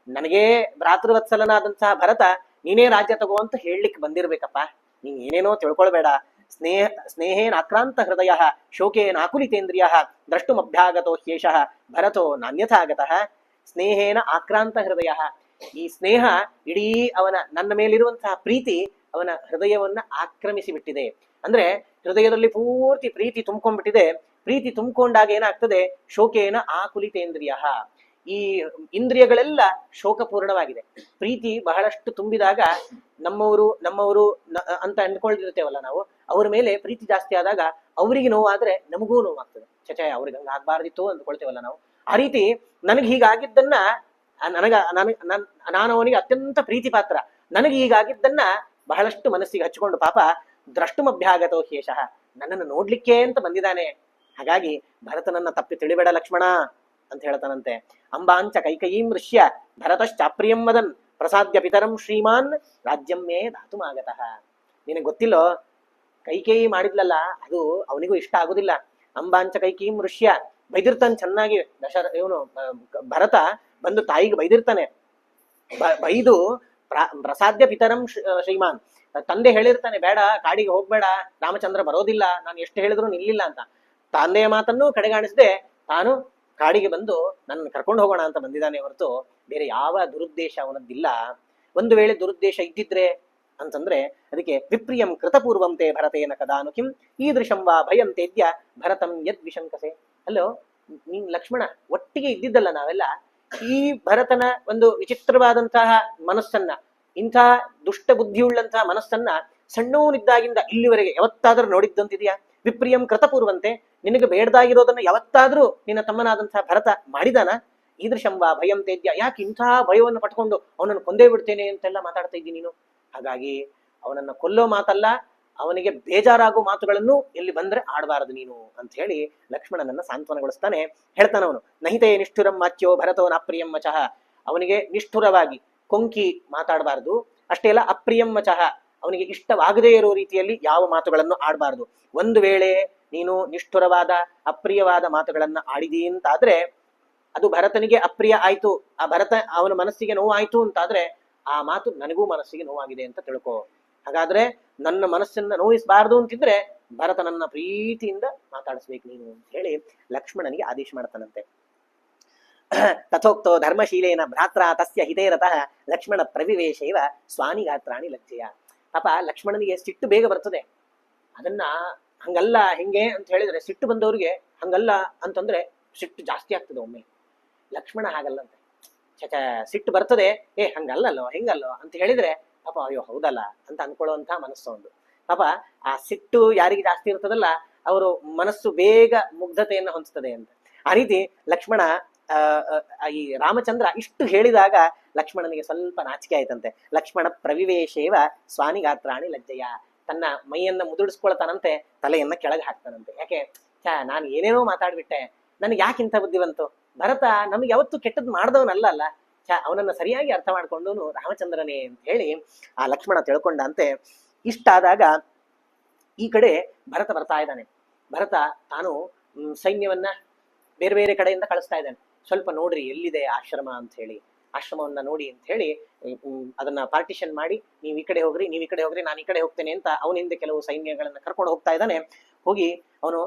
ನನಗೆ ಭ್ರಾತೃವತ್ಸಲನಾದಂತಹ ಭರತ ನೀನೇ ರಾಜ್ಯ ತಗೋ ಅಂತ ಹೇಳಲಿಕ್ಕೆ ಬಂದಿರ್ಬೇಕಪ್ಪ. ನೀನ್ ಏನೇನೋ ತಿಳ್ಕೊಳ್ಬೇಡ. ಸ್ನೇಹೇನ ಆಕ್ರಾಂತ ಹೃದಯ ಶೋಕೇನ ಆಕುಲಿತೇಂದ್ರಿಯ ದ್ರಷ್ಟುಮಭ್ಯಾಗತೋ ಹ್ಯೇಷಃ ಭರತೋ ನಾನ್ಯಥಾಗತಃ. ಸ್ನೇಹೇನ ಆಕ್ರಾಂತ ಹೃದಯ, ಈ ಸ್ನೇಹ ಇಡೀ ನನ್ನ ಮೇಲಿರುವಂತಹ ಪ್ರೀತಿ ಅವನ ಹೃದಯವನ್ನ ಆಕ್ರಮಿಸಿ ಬಿಟ್ಟಿದೆ. ಅಂದ್ರೆ ಹೃದಯದಲ್ಲಿ ಪೂರ್ತಿ ಪ್ರೀತಿ ತುಂಬ್ಕೊಂಡ್ಬಿಟ್ಟಿದೆ. ಪ್ರೀತಿ ತುಂಬಿಕೊಂಡಾಗ ಏನಾಗ್ತದೆ, ಶೋಕೇನ ಆಕುಲಿತೇಂದ್ರಿಯ, ಈ ಇಂದ್ರಿಯಗಳೆಲ್ಲ ಶೋಕಪೂರ್ಣವಾಗಿದೆ. ಪ್ರೀತಿ ಬಹಳಷ್ಟು ತುಂಬಿದಾಗ ನಮ್ಮವರು ಅಂತ ಅಂದ್ಕೊಂಡಿರ್ತೇವಲ್ಲ ನಾವು, ಅವ್ರ ಮೇಲೆ ಪ್ರೀತಿ ಜಾಸ್ತಿ ಆದಾಗ ಅವರಿಗೆ ನೋವಾದ್ರೆ ನಮಗೂ ನೋವಾಗ್ತದೆ. ಚಚೆ ಅವ್ರಿಗೆ ಹಂಗ ಆಗ್ಬಾರ್ದಿತ್ತು ಅಂದ್ಕೊಳ್ತೇವಲ್ಲ ನಾವು. ಆ ರೀತಿ ನನಗೆ ಹೀಗಾಗಿದ್ದನ್ನ ನಾನು ಅವನಿಗೆ ಅತ್ಯಂತ ಪ್ರೀತಿ ಪಾತ್ರ. ನನಗೆ ಹೀಗಾಗಿದ್ದನ್ನ ಬಹಳಷ್ಟು ಮನಸ್ಸಿಗೆ ಹಚ್ಚಿಕೊಂಡು ಪಾಪ ದ್ರಷ್ಟುಮಭ್ಯಾಗತೋ ಶೇಷಃ, ನನ್ನನ್ನು ನೋಡ್ಲಿಕ್ಕೆ ಅಂತ ಬಂದಿದ್ದಾನೆ. ಹಾಗಾಗಿ ಭರತನನ್ನ ತಪ್ಪಿ ತಿಳಿಬೇಡ ಲಕ್ಷ್ಮಣ ಅಂತ ಹೇಳ್ತಾನಂತೆ. ಅಂಬಾಂಚ ಕೈಕಯೀಂ ಋಷ್ಯ ಭರತಶ್ಚಾಪ್ರಿಯಂ ವದನ್ ಪ್ರಸಾದ್ಯ ಪಿತರಂ ಶ್ರೀಮಾನ್ ರಾಜ್ಯಂ ಮೇ ಧಾತುಮಾಗತಃ. ನಿನಗೆ ಗೊತ್ತಿಲ್ಲೋ, ಕೈಕೇಯಿ ಮಾಡಿದ್ಲಲ್ಲ ಅದು ಅವನಿಗೂ ಇಷ್ಟ ಆಗುದಿಲ್ಲ. ಅಂಬಾಂಚ ಕೈಕೀಂ ಋಷ್ಯ ಬೈದಿರ್ತಾನೆ ಚೆನ್ನಾಗಿ. ಇವನು ಭರತ ಬಂದು ತಾಯಿಗೆ ಬೈದಿರ್ತಾನೆ. ಬೈದು ಪ್ರಸಾದ್ಯ ಪಿತರಂ ಶ್ರೀಮಾನ್, ತಂದೆ ಹೇಳಿರ್ತಾನೆ ಬೇಡ ಕಾಡಿಗೆ ಹೋಗ್ಬೇಡ, ರಾಮಚಂದ್ರ ಬರೋದಿಲ್ಲ, ನಾನು ಎಷ್ಟು ಹೇಳಿದ್ರು ನಿಲ್ಲಿಲ್ಲ ಅಂತ. ತಂದೆಯ ಮಾತನ್ನು ಕಡೆಗಾಣಿಸದೆ ತಾನು ಕಾಡಿಗೆ ಬಂದು ನನ್ನ ಕರ್ಕೊಂಡು ಹೋಗೋಣ ಅಂತ ಬಂದಿದ್ದಾನೆ ಹೊರತು ಬೇರೆ ಯಾವ ದುರುದ್ದೇಶ ಅವನದ್ದಿಲ್ಲ. ಒಂದು ವೇಳೆ ದುರುದ್ದೇಶ ಇದ್ದಿದ್ರೆ ಅಂತಂದ್ರೆ ಅದಕ್ಕೆ ವಿಪ್ರಿಯಂ ಕೃತಪೂರ್ವಂತೆ ಭರತೇನ ಕದಾನು ಕಿಂ ಈದೃಶಂ ವಾ ಭಯಂ ತೇದ್ಯ ಭರತಂ ಯದ್ ವಿಶಂಕಸೆ. ಅಲ್ಲೋ ನೀನ್ ಲಕ್ಷ್ಮಣ ಒಟ್ಟಿಗೆ ಇದ್ದಿದ್ದಲ್ಲ ನಾವೆಲ್ಲ. ಈ ಭರತನ ಒಂದು ವಿಚಿತ್ರವಾದಂತಹ ಮನಸ್ಸನ್ನ, ಇಂಥ ದುಷ್ಟ ಬುದ್ಧಿಯುಳ್ಳಂತಹ ಮನಸ್ಸನ್ನ ಸಣ್ಣವನಿದ್ದಾಗಿಂದ ಇಲ್ಲಿವರೆಗೆ ಯಾವತ್ತಾದ್ರೂ ನೋಡಿದ್ದಂತಿದೆಯಾ? ವಿಪ್ರಿಯಂ ಕೃತಪೂರ್ವಂತೆ, ನಿನಗೆ ಬೇಡದಾಗಿರೋದನ್ನ ಯಾವತ್ತಾದ್ರೂ ನಿನ್ನ ತಮ್ಮನಾದಂತಹ ಭರತ ಮಾಡಿದಾನ? ಈದೃಶಂ ವಾ ಭಯಂ ತೇದ್ಯ, ಯಾಕೆ ಇಂತಹ ಭಯವನ್ನು ಪಟ್ಕೊಂಡು ಅವನನ್ನು ಕೊಂದೇ ಬಿಡ್ತೇನೆ ಅಂತೆಲ್ಲ ಮಾತಾಡ್ತಾ ಇದ್ದೀನಿ ನೀನು? ಹಾಗಾಗಿ ಅವನನ್ನ ಕೊಲ್ಲೋ ಮಾತಲ್ಲ, ಅವನಿಗೆ ಬೇಜಾರಾಗೋ ಮಾತುಗಳನ್ನು ಎಲ್ಲಿ ಬಂದ್ರೆ ಆಡಬಾರದು ನೀನು ಅಂತ ಹೇಳಿ ಲಕ್ಷ್ಮಣನನ್ನ ಸಾಂತ್ವನಗೊಳಿಸ್ತಾನೆ. ಹೇಳ್ತಾನವನು, ನಹಿತೇ ನಿಷ್ಠುರಂ ಮಾಚ್ಯೋ ಭರತೋ ಅಪ್ರಿಯಂ ವಚಃ. ಅವನಿಗೆ ನಿಷ್ಠುರವಾಗಿ ಕೊಂಕಿ ಮಾತಾಡಬಾರದು. ಅಷ್ಟೇ ಅಲ್ಲ, ಅಪ್ರಿಯಂ ವಚಃ, ಅವನಿಗೆ ಇಷ್ಟವಾಗದೇ ಇರೋ ರೀತಿಯಲ್ಲಿ ಯಾವ ಮಾತುಗಳನ್ನು ಆಡಬಾರದು. ಒಂದು ವೇಳೆ ನೀನು ನಿಷ್ಠುರವಾದ ಅಪ್ರಿಯವಾದ ಮಾತುಗಳನ್ನ ಆಡಿದಿ ಅಂತಾದ್ರೆ ಅದು ಭರತನಿಗೆ ಅಪ್ರಿಯ ಆಯ್ತು, ಆ ಭರತ ಅವನ ಮನಸ್ಸಿಗೆ ನೋವಾಯ್ತು ಅಂತಾದ್ರೆ ಆ ಮಾತು ನನಗೂ ಮನಸ್ಸಿಗೆ ನೋವಾಗಿದೆ ಅಂತ ತಿಳ್ಕೊ. ಹಾಗಾದ್ರೆ ನನ್ನ ಮನಸ್ಸನ್ನ ನೋಯಿಸಬಾರ್ದು ಅಂತಿದ್ರೆ ಭರತನನ್ನ ಪ್ರೀತಿಯಿಂದ ಮಾತಾಡಿಸ್ಬೇಕು ನೀನು ಅಂತ ಹೇಳಿ ಲಕ್ಷ್ಮಣನಿಗೆ ಆದೇಶ ಮಾಡ್ತಾನಂತೆ. ತಥೋಕ್ತೋ ಧರ್ಮಶೀಲೇನ ಭ್ರಾತ್ರ ತಸ್ಯ ಹಿತೇರತಃ ಲಕ್ಷ್ಮಣ ಪ್ರವಿವೇಶೈವ ಸ್ವಾನಿ ಗಾತ್ರಾಣಿ ಲಜ್ಜೆಯ. ಪಾಪ ಲಕ್ಷ್ಮಣನಿಗೆ ಸಿಟ್ಟು ಬೇಗ ಬರ್ತದೆ. ಅದನ್ನ ಹಂಗಲ್ಲ ಹಿಂಗೆ ಅಂತ ಹೇಳಿದ್ರೆ, ಸಿಟ್ಟು ಬಂದವ್ರಿಗೆ ಹಂಗಲ್ಲ ಅಂತಂದ್ರೆ ಸಿಟ್ಟು ಜಾಸ್ತಿ ಆಗ್ತದೆ ಒಮ್ಮೆ. ಲಕ್ಷ್ಮಣ ಹಾಗಲ್ಲಂತೆ. ಚಚ ಸಿಟ್ಟು ಬರ್ತದೆ, ಹಂಗಲ್ಲಲ್ಲೋ ಹಿಂಗಲ್ಲೋ ಅಂತ ಹೇಳಿದ್ರೆ ಪಾಪ ಅಯ್ಯೋ ಹೌದಲ್ಲ ಅಂತ ಅನ್ಕೊಳ್ಳುವಂತ ಮನಸ್ಸು ಒಂದು. ಪಾಪ ಆ ಸಿಟ್ಟು ಯಾರಿಗೆ ಜಾಸ್ತಿ ಇರ್ತದಲ್ಲ ಅವರು ಮನಸ್ಸು ಬೇಗ ಮುಗ್ಧತೆಯನ್ನು ಹೊಂದ್ತದೆ ಅಂತ. ಆ ರೀತಿ ಲಕ್ಷ್ಮಣ ಈ ರಾಮಚಂದ್ರ ಇಷ್ಟು ಹೇಳಿದಾಗ ಲಕ್ಷ್ಮಣನಿಗೆ ಸ್ವಲ್ಪ ನಾಚಿಕೆ ಆಯ್ತಂತೆ. ಲಕ್ಷ್ಮಣ ಪ್ರವಿವೇಶೇವ ಸ್ವಾನಿ ಗಾತ್ರಾಣಿ ಲಜ್ಜೆಯ, ತನ್ನ ಮೈಯನ್ನ ಮುದುಡಿಸ್ಕೊಳ್ತಾನಂತೆ, ತಲೆಯನ್ನ ಕೆಳಗೆ ಹಾಕ್ತಾನಂತೆ. ಯಾಕೆ ನಾನು ಏನೇನೋ ಮಾತಾಡ್ಬಿಟ್ಟೆ, ನನಗೆ ಯಾಕಿಂತ ಬುದ್ಧಿ ಬಂತು? ಭರತ ನಮಗೆ ಯಾವತ್ತು ಕೆಟ್ಟದ್ ಮಾಡ್ದವನಲ್ಲ ಅಲ್ಲ, ಅವನನ್ನ ಸರಿಯಾಗಿ ಅರ್ಥ ಮಾಡ್ಕೊಂಡು ರಾಮಚಂದ್ರನೇ ಅಂತ ಹೇಳಿ ಆ ಲಕ್ಷ್ಮಣ ತಿಳ್ಕೊಂಡಂತೆ. ಇಷ್ಟಾದಾಗ ಈ ಕಡೆ ಭರತ ಬರ್ತಾ ಇದ್ದಾನೆ. ಭರತ ತಾನು ಸೈನ್ಯವನ್ನ ಬೇರೆ ಬೇರೆ ಕಡೆಯಿಂದ ಕಳಿಸ್ತಾ ಇದ್ದಾನೆ. ಸ್ವಲ್ಪ ನೋಡ್ರಿ ಎಲ್ಲಿದೆ ಆಶ್ರಮ ಅಂತ ಹೇಳಿ, ಆಶ್ರಮವನ್ನ ನೋಡಿ ಅಂತ ಹೇಳಿ ಅದನ್ನ ಪಾರ್ಟಿಷನ್ ಮಾಡಿ, ನೀವು ಈ ಕಡೆ ಹೋಗ್ರಿ, ನೀವು ಈ ಕಡೆ ಹೋಗ್ರಿ, ನಾನು ಈ ಕಡೆ ಹೋಗ್ತೇನೆ ಅಂತ ಅವನ ಹಿಂದೆ ಕೆಲವು ಸೈನ್ಯಗಳನ್ನ ಕರ್ಕೊಂಡು ಹೋಗ್ತಾ ಇದ್ದಾನೆ. ಹೋಗಿ ಅವನು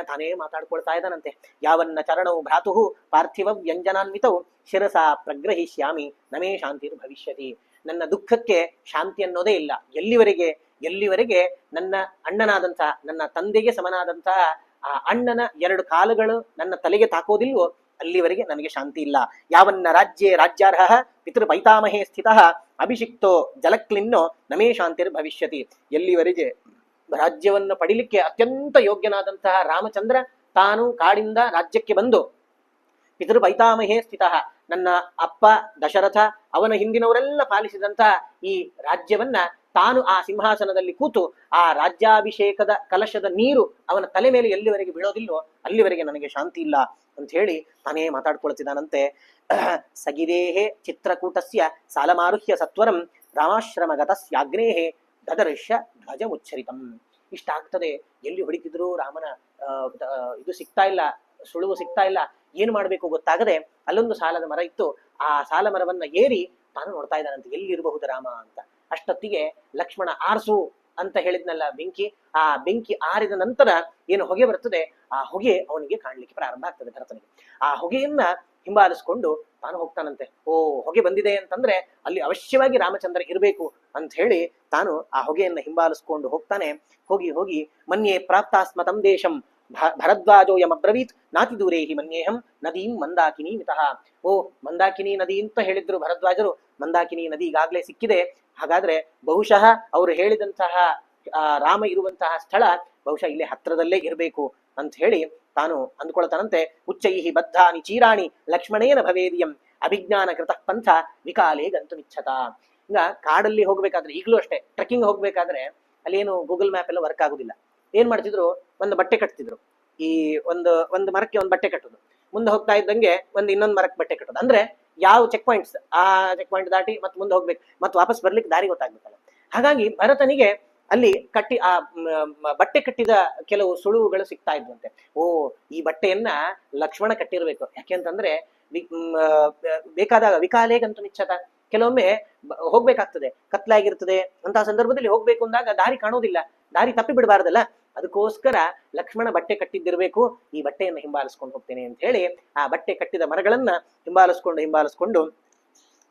ತಾನೇ ಮಾತಾಡ್ಕೊಳ್ತಾ ಇದ್ದಾನಂತೆ. ಯಾವನ್ನ ಚರಣವು ಭ್ರಾತು ಪಾರ್ಥಿವ ವ್ಯಂಜನಾನ್ವಿತವು ಶಿರಸ ಪ್ರಗ್ರಹಿಷ್ಯಾಮಿ ನಮೇ ಶಾಂತಿರ್ ಭವಿಷ್ಯತಿ. ನನ್ನ ದುಃಖಕ್ಕೆ ಶಾಂತಿ ಅನ್ನೋದೇ ಇಲ್ಲ. ಎಲ್ಲಿವರೆಗೆ ಎಲ್ಲಿವರೆಗೆ ನನ್ನ ಅಣ್ಣನಾದಂತಹ, ನನ್ನ ತಂದೆಗೆ ಸಮನಾದಂತಹ ಆ ಅಣ್ಣನ 2 ಕಾಲುಗಳು ನನ್ನ ತಲೆಗೆ ತಾಕೋದಿಲ್ವೋ ಅಲ್ಲಿವರೆಗೆ ನನಗೆ ಶಾಂತಿ ಇಲ್ಲ. ಯಾವನ್ನ ರಾಜ್ಯೇ ರಾಜ್ಯಾರ್ಹ ಪಿತೃ ಪೈತಾಮಹೇ ಸ್ಥಿತ ಅಭಿಷಿಕ್ತೋ ಜಲಕ್ಲಿನ್ನೋ ನಮೇ ಶಾಂತಿರ್ ಭವಿಷ್ಯತಿ. ಎಲ್ಲಿವರೆಗೆ ರಾಜ್ಯವನ್ನು ಪಡಿಲಿಕ್ಕೆ ಅತ್ಯಂತ ಯೋಗ್ಯನಾದಂತಹ ರಾಮಚಂದ್ರ ತಾನು ಕಾಡಿಂದ ರಾಜ್ಯಕ್ಕೆ ಬಂದು ಪಿತೃ ಪೈತಾಮಹೇ ಸ್ಥಿತ, ನನ್ನ ಅಪ್ಪ ದಶರಥ ಅವನ ಹಿಂದಿನವರೆಲ್ಲ ಪಾಲಿಸಿದಂತಹ ಈ ರಾಜ್ಯವನ್ನ ತಾನು ಆ ಸಿಂಹಾಸನದಲ್ಲಿ ಕೂತು ಆ ರಾಜ್ಯಾಭಿಷೇಕದ ಕಲಶದ ನೀರು ಅವನ ತಲೆ ಮೇಲೆ ಎಲ್ಲಿವರೆಗೆ ಬೀಳೋದಿಲ್ವೋ ಅಲ್ಲಿವರೆಗೆ ನನಗೆ ಶಾಂತಿ ಇಲ್ಲ ಅಂತ ಹೇಳಿ ತಾನೇ ಮಾತಾಡ್ಕೊಳ್ತಿದ್ದಾನಂತೆ. ಸಗಿದೇಹೇ ಚಿತ್ರಕೂಟಸ್ಯ ಸಾಲಮಾರುಹ್ಯ ಸತ್ವರಂ ರಾಮಾಶ್ರಮಗತಸ್ಯಾಗ್ನೇಹೇ ದದರ್ಶ ಧ್ವಜ ಮುಚ್ಚರಿತಂ. ಇಷ್ಟ ಆಗ್ತದೆ. ಎಲ್ಲಿ ಹೊಡಿತಿದ್ರು ರಾಮನ ಇದು ಸಿಗ್ತಾ ಇಲ್ಲ, ಸುಳುವು ಸಿಗ್ತಾ ಇಲ್ಲ, ಏನ್ ಮಾಡ್ಬೇಕು ಗೊತ್ತಾಗದೆ ಅಲ್ಲೊಂದು ಸಾಲದ ಮರ ಇತ್ತು. ಆ ಸಾಲ ಮರವನ್ನ ಏರಿ ತಾನು ನೋಡ್ತಾ ಇದ್ದಾನಂತೆ ಎಲ್ಲಿರಬಹುದು ರಾಮ ಅಂತ. ಅಷ್ಟೊತ್ತಿಗೆ ಲಕ್ಷ್ಮಣ ಆರ್ಸು ಅಂತ ಹೇಳಿದ್ನಲ್ಲ ಬೆಂಕಿ, ಆ ಬೆಂಕಿ ಆರಿದ ನಂತರ ಏನು ಹೊಗೆ ಬರ್ತದೆ, ಆ ಹೊಗೆ ಅವನಿಗೆ ಕಾಣ್ಲಿಕ್ಕೆ ಪ್ರಾರಂಭ ಆಗ್ತದೆ ಭರತನಿಗೆ. ಆ ಹೊಗೆಯನ್ನ ಹಿಂಬಾಲಿಸ್ಕೊಂಡು ತಾನು ಹೋಗ್ತಾನಂತೆ. ಓ, ಹೊಗೆ ಬಂದಿದೆ ಅಂತಂದ್ರೆ ಅಲ್ಲಿ ಅವಶ್ಯವಾಗಿ ರಾಮಚಂದ್ರ ಇರಬೇಕು ಅಂತ ಹೇಳಿ ತಾನು ಆ ಹೊಗೆಯನ್ನ ಹಿಂಬಾಲಿಸ್ಕೊಂಡು ಹೋಗ್ತಾನೆ. ಹೋಗಿ ಹೋಗಿ ಮನ್ಯೇ ಪ್ರಾಪ್ತಾಸ್ಮತಂ ದೇಶಂ ಭರದ್ವಾಜೋಯಮಬ್ರವೀತ್ ನಾತಿ ದೂರೇ ಹಿ ಮನ್ಯೇಹಂ ನದೀಂ ಮಂದಾಕಿನಿ ಮಿತಃ. ಓ, ಮಂದಾಕಿನಿ ನದಿ ಅಂತ ಹೇಳಿದ್ರು ಭರದ್ವಾಜರು. ಮಂದಾಕಿನಿ ನದಿ ಈಗಾಗಲೇ ಸಿಕ್ಕಿದೆ. ಹಾಗಾದ್ರೆ ಬಹುಶಃ ಅವರು ಹೇಳಿದಂತಹ ರಾಮ ಇರುವಂತಹ ಸ್ಥಳ ಬಹುಶಃ ಇಲ್ಲೇ ಹತ್ರದಲ್ಲೇ ಇರಬೇಕು ಅಂತ ಹೇಳಿ ತಾನು ಅಂದ್ಕೊಳ್ತಾನಂತೆ. ಉಚ್ಚೈಹಿ ಬದ್ಧಾನಿ ಚೀರಾಣಿ ಲಕ್ಷ್ಮಣೇನ ಭವೇದಿಯಂ ಅಭಿಜ್ಞಾನ ಕೃತಃ ಪಂಥ ವಿಕಾಲೇ ಗಂತುಮಿಚ್ಛತ. ಈಗ ಕಾಡಲ್ಲಿ ಹೋಗ್ಬೇಕಾದ್ರೆ, ಈಗಲೂ ಅಷ್ಟೇ ಟ್ರೆಕ್ಕಿಂಗ್ ಹೋಗ್ಬೇಕಾದ್ರೆ ಅಲ್ಲಿ ಏನು ಗೂಗಲ್ ಮ್ಯಾಪ್ ಎಲ್ಲ ವರ್ಕ್ ಆಗುದಿಲ್ಲ. ಏನ್ ಮಾಡ್ತಿದ್ರು, ಒಂದು ಬಟ್ಟೆ ಕಟ್ತಿದ್ರು. ಈ ಒಂದು ಮರಕ್ಕೆ ಒಂದು ಬಟ್ಟೆ ಕಟ್ಟುದು, ಮುಂದೆ ಹೋಗ್ತಾ ಇದ್ದಂಗೆ ಇನ್ನೊಂದು ಮರಕ್ಕೆ ಬಟ್ಟೆ ಕಟ್ಟೋದು. ಅಂದ್ರೆ ಯಾವ ಚೆಕ್ ಪಾಯಿಂಟ್ಸ್, ಆ ಚೆಕ್ ಪಾಯಿಂಟ್ ದಾಟಿ ಮತ್ತೆ ಮುಂದೆ ಹೋಗ್ಬೇಕು, ಮತ್ತೆ ವಾಪಸ್ ಬರ್ಲಿಕ್ಕೆ ದಾರಿ ಗೊತ್ತಾಗ್ಬೇಕಲ್ಲ. ಹಾಗಾಗಿ ಭರತನಿಗೆ ಅಲ್ಲಿ ಕಟ್ಟಿ ಆ ಬಟ್ಟೆ ಕಟ್ಟಿದ ಕೆಲವು ಸುಳುವುಗಳು ಸಿಗ್ತಾ ಇದ್ವಂತೆ. ಓ, ಈ ಬಟ್ಟೆಯನ್ನ ಲಕ್ಷ್ಮಣ ಕಟ್ಟಿರ್ಬೇಕು. ಯಾಕೆಂತಂದ್ರೆ ಬೇಕಾದಾಗ ವಿಕಾಲೇಗಂತೂ ನಿಶ್ಚತ, ಕೆಲವೊಮ್ಮೆ ಹೋಗ್ಬೇಕಾಗ್ತದೆ, ಕತ್ಲಾಗಿರ್ತದೆ, ಅಂತಹ ಸಂದರ್ಭದಲ್ಲಿ ಹೋಗ್ಬೇಕು ಅಂದಾಗ ದಾರಿ ಕಾಣೋದಿಲ್ಲ, ದಾರಿ ತಪ್ಪಿ ಬಿಡಬಾರ್ದಲ್ಲ. ಅದಕ್ಕೋಸ್ಕರ ಲಕ್ಷ್ಮಣ ಬಟ್ಟೆ ಕಟ್ಟಿದ್ದಿರ್ಬೇಕು, ಈ ಬಟ್ಟೆಯನ್ನು ಹಿಂಬಾಲಿಸ್ಕೊಂಡು ಹೋಗ್ತೇನೆ ಅಂತ ಹೇಳಿ ಆ ಬಟ್ಟೆ ಕಟ್ಟಿದ ಮರಗಳನ್ನ ಹಿಂಬಾಲಿಸ್ಕೊಂಡು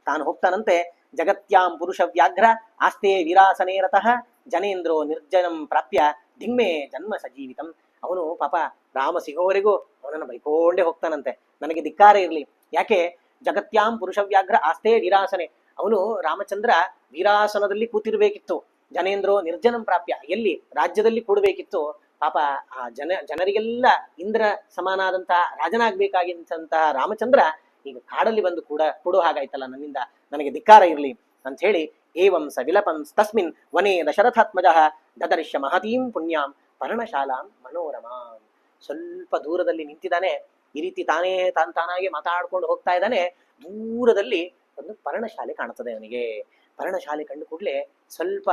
ತಾನು ಹೋಗ್ತಾನಂತೆ. ಜಗತ್ಯಾಂ ಪುರುಷ ವ್ಯಾಘ್ರ ಆಸ್ತೆ ವಿರಾಸನೇ ರತಃ ಜನೇಂದ್ರೋ ನಿರ್ಜನಂ ಪ್ರಾಪ್ಯ ಧಿಮ್ಮೆ ಜನ್ಮ ಸಜೀವಿತಂ. ಅವನು ಪಾಪ ರಾಮ ಸಿಗೋವರೆಗೂ ಅವನನ್ನು ಬೈಕೊಂಡೇ ಹೋಗ್ತಾನಂತೆ, ನನಗೆ ಧಿಕ್ಕಾರ ಇರ್ಲಿ. ಯಾಕೆ? ಜಗತ್ಯಾಂ ಪುರುಷ ವ್ಯಾಘ್ರ ಆಸ್ತೆ ವಿರಾಸನೆ. ಅವನು ರಾಮಚಂದ್ರ ವೀರಾಸನದಲ್ಲಿ ಕೂತಿರ್ಬೇಕಿತ್ತು. ಜನೇಂದ್ರೋ ನಿರ್ಜನಂ ಪ್ರಾಪ್ಯ, ಎಲ್ಲಿ ರಾಜ್ಯದಲ್ಲಿ ಕೂಡಬೇಕಿತ್ತು. ಪಾಪ ಆ ಜನರಿಗೆಲ್ಲ ಇಂದ್ರ ಸಮಾನಾದಂತಹ ರಾಜನಾಗ್ಬೇಕಾಗಿದ್ದಂತಹ ರಾಮಚಂದ್ರ ಈಗ ಕಾಡಲ್ಲಿ ಬಂದು ಕೂಡೋ ಹಾಗಾಯ್ತಲ್ಲ, ನನ್ನಿಂದ ನನಗೆ ಧಿಕ್ಕಾರ ಇರ್ಲಿ ಅಂತ ಹೇಳಿ ಏವಂ ಸ ವಿಲಪಂ ತಸ್ಮಿನ್ ವನೇ ದಶರಥಾತ್ಮಜ ದದರ್ಶ ಮಹತೀಂ ಪುಣ್ಯಾಂ ಪರ್ಣಶಾಲಾಂ ಮನೋರಮಾಂ. ಸ್ವಲ್ಪ ದೂರದಲ್ಲಿ ನಿಂತಿದ್ದಾನೆ. ಈ ರೀತಿ ತಾನಾಗೆ ಮಾತಾಡ್ಕೊಂಡು ಹೋಗ್ತಾ ಇದ್ದಾನೆ. ದೂರದಲ್ಲಿ ಒಂದು ಪರ್ಣಶಾಲೆ ಕಾಣುತ್ತದೆ ಅವನಿಗೆ. ಪರ್ಣಶಾಲೆ ಕಂಡು ಕೂಡಲೇ ಸ್ವಲ್ಪ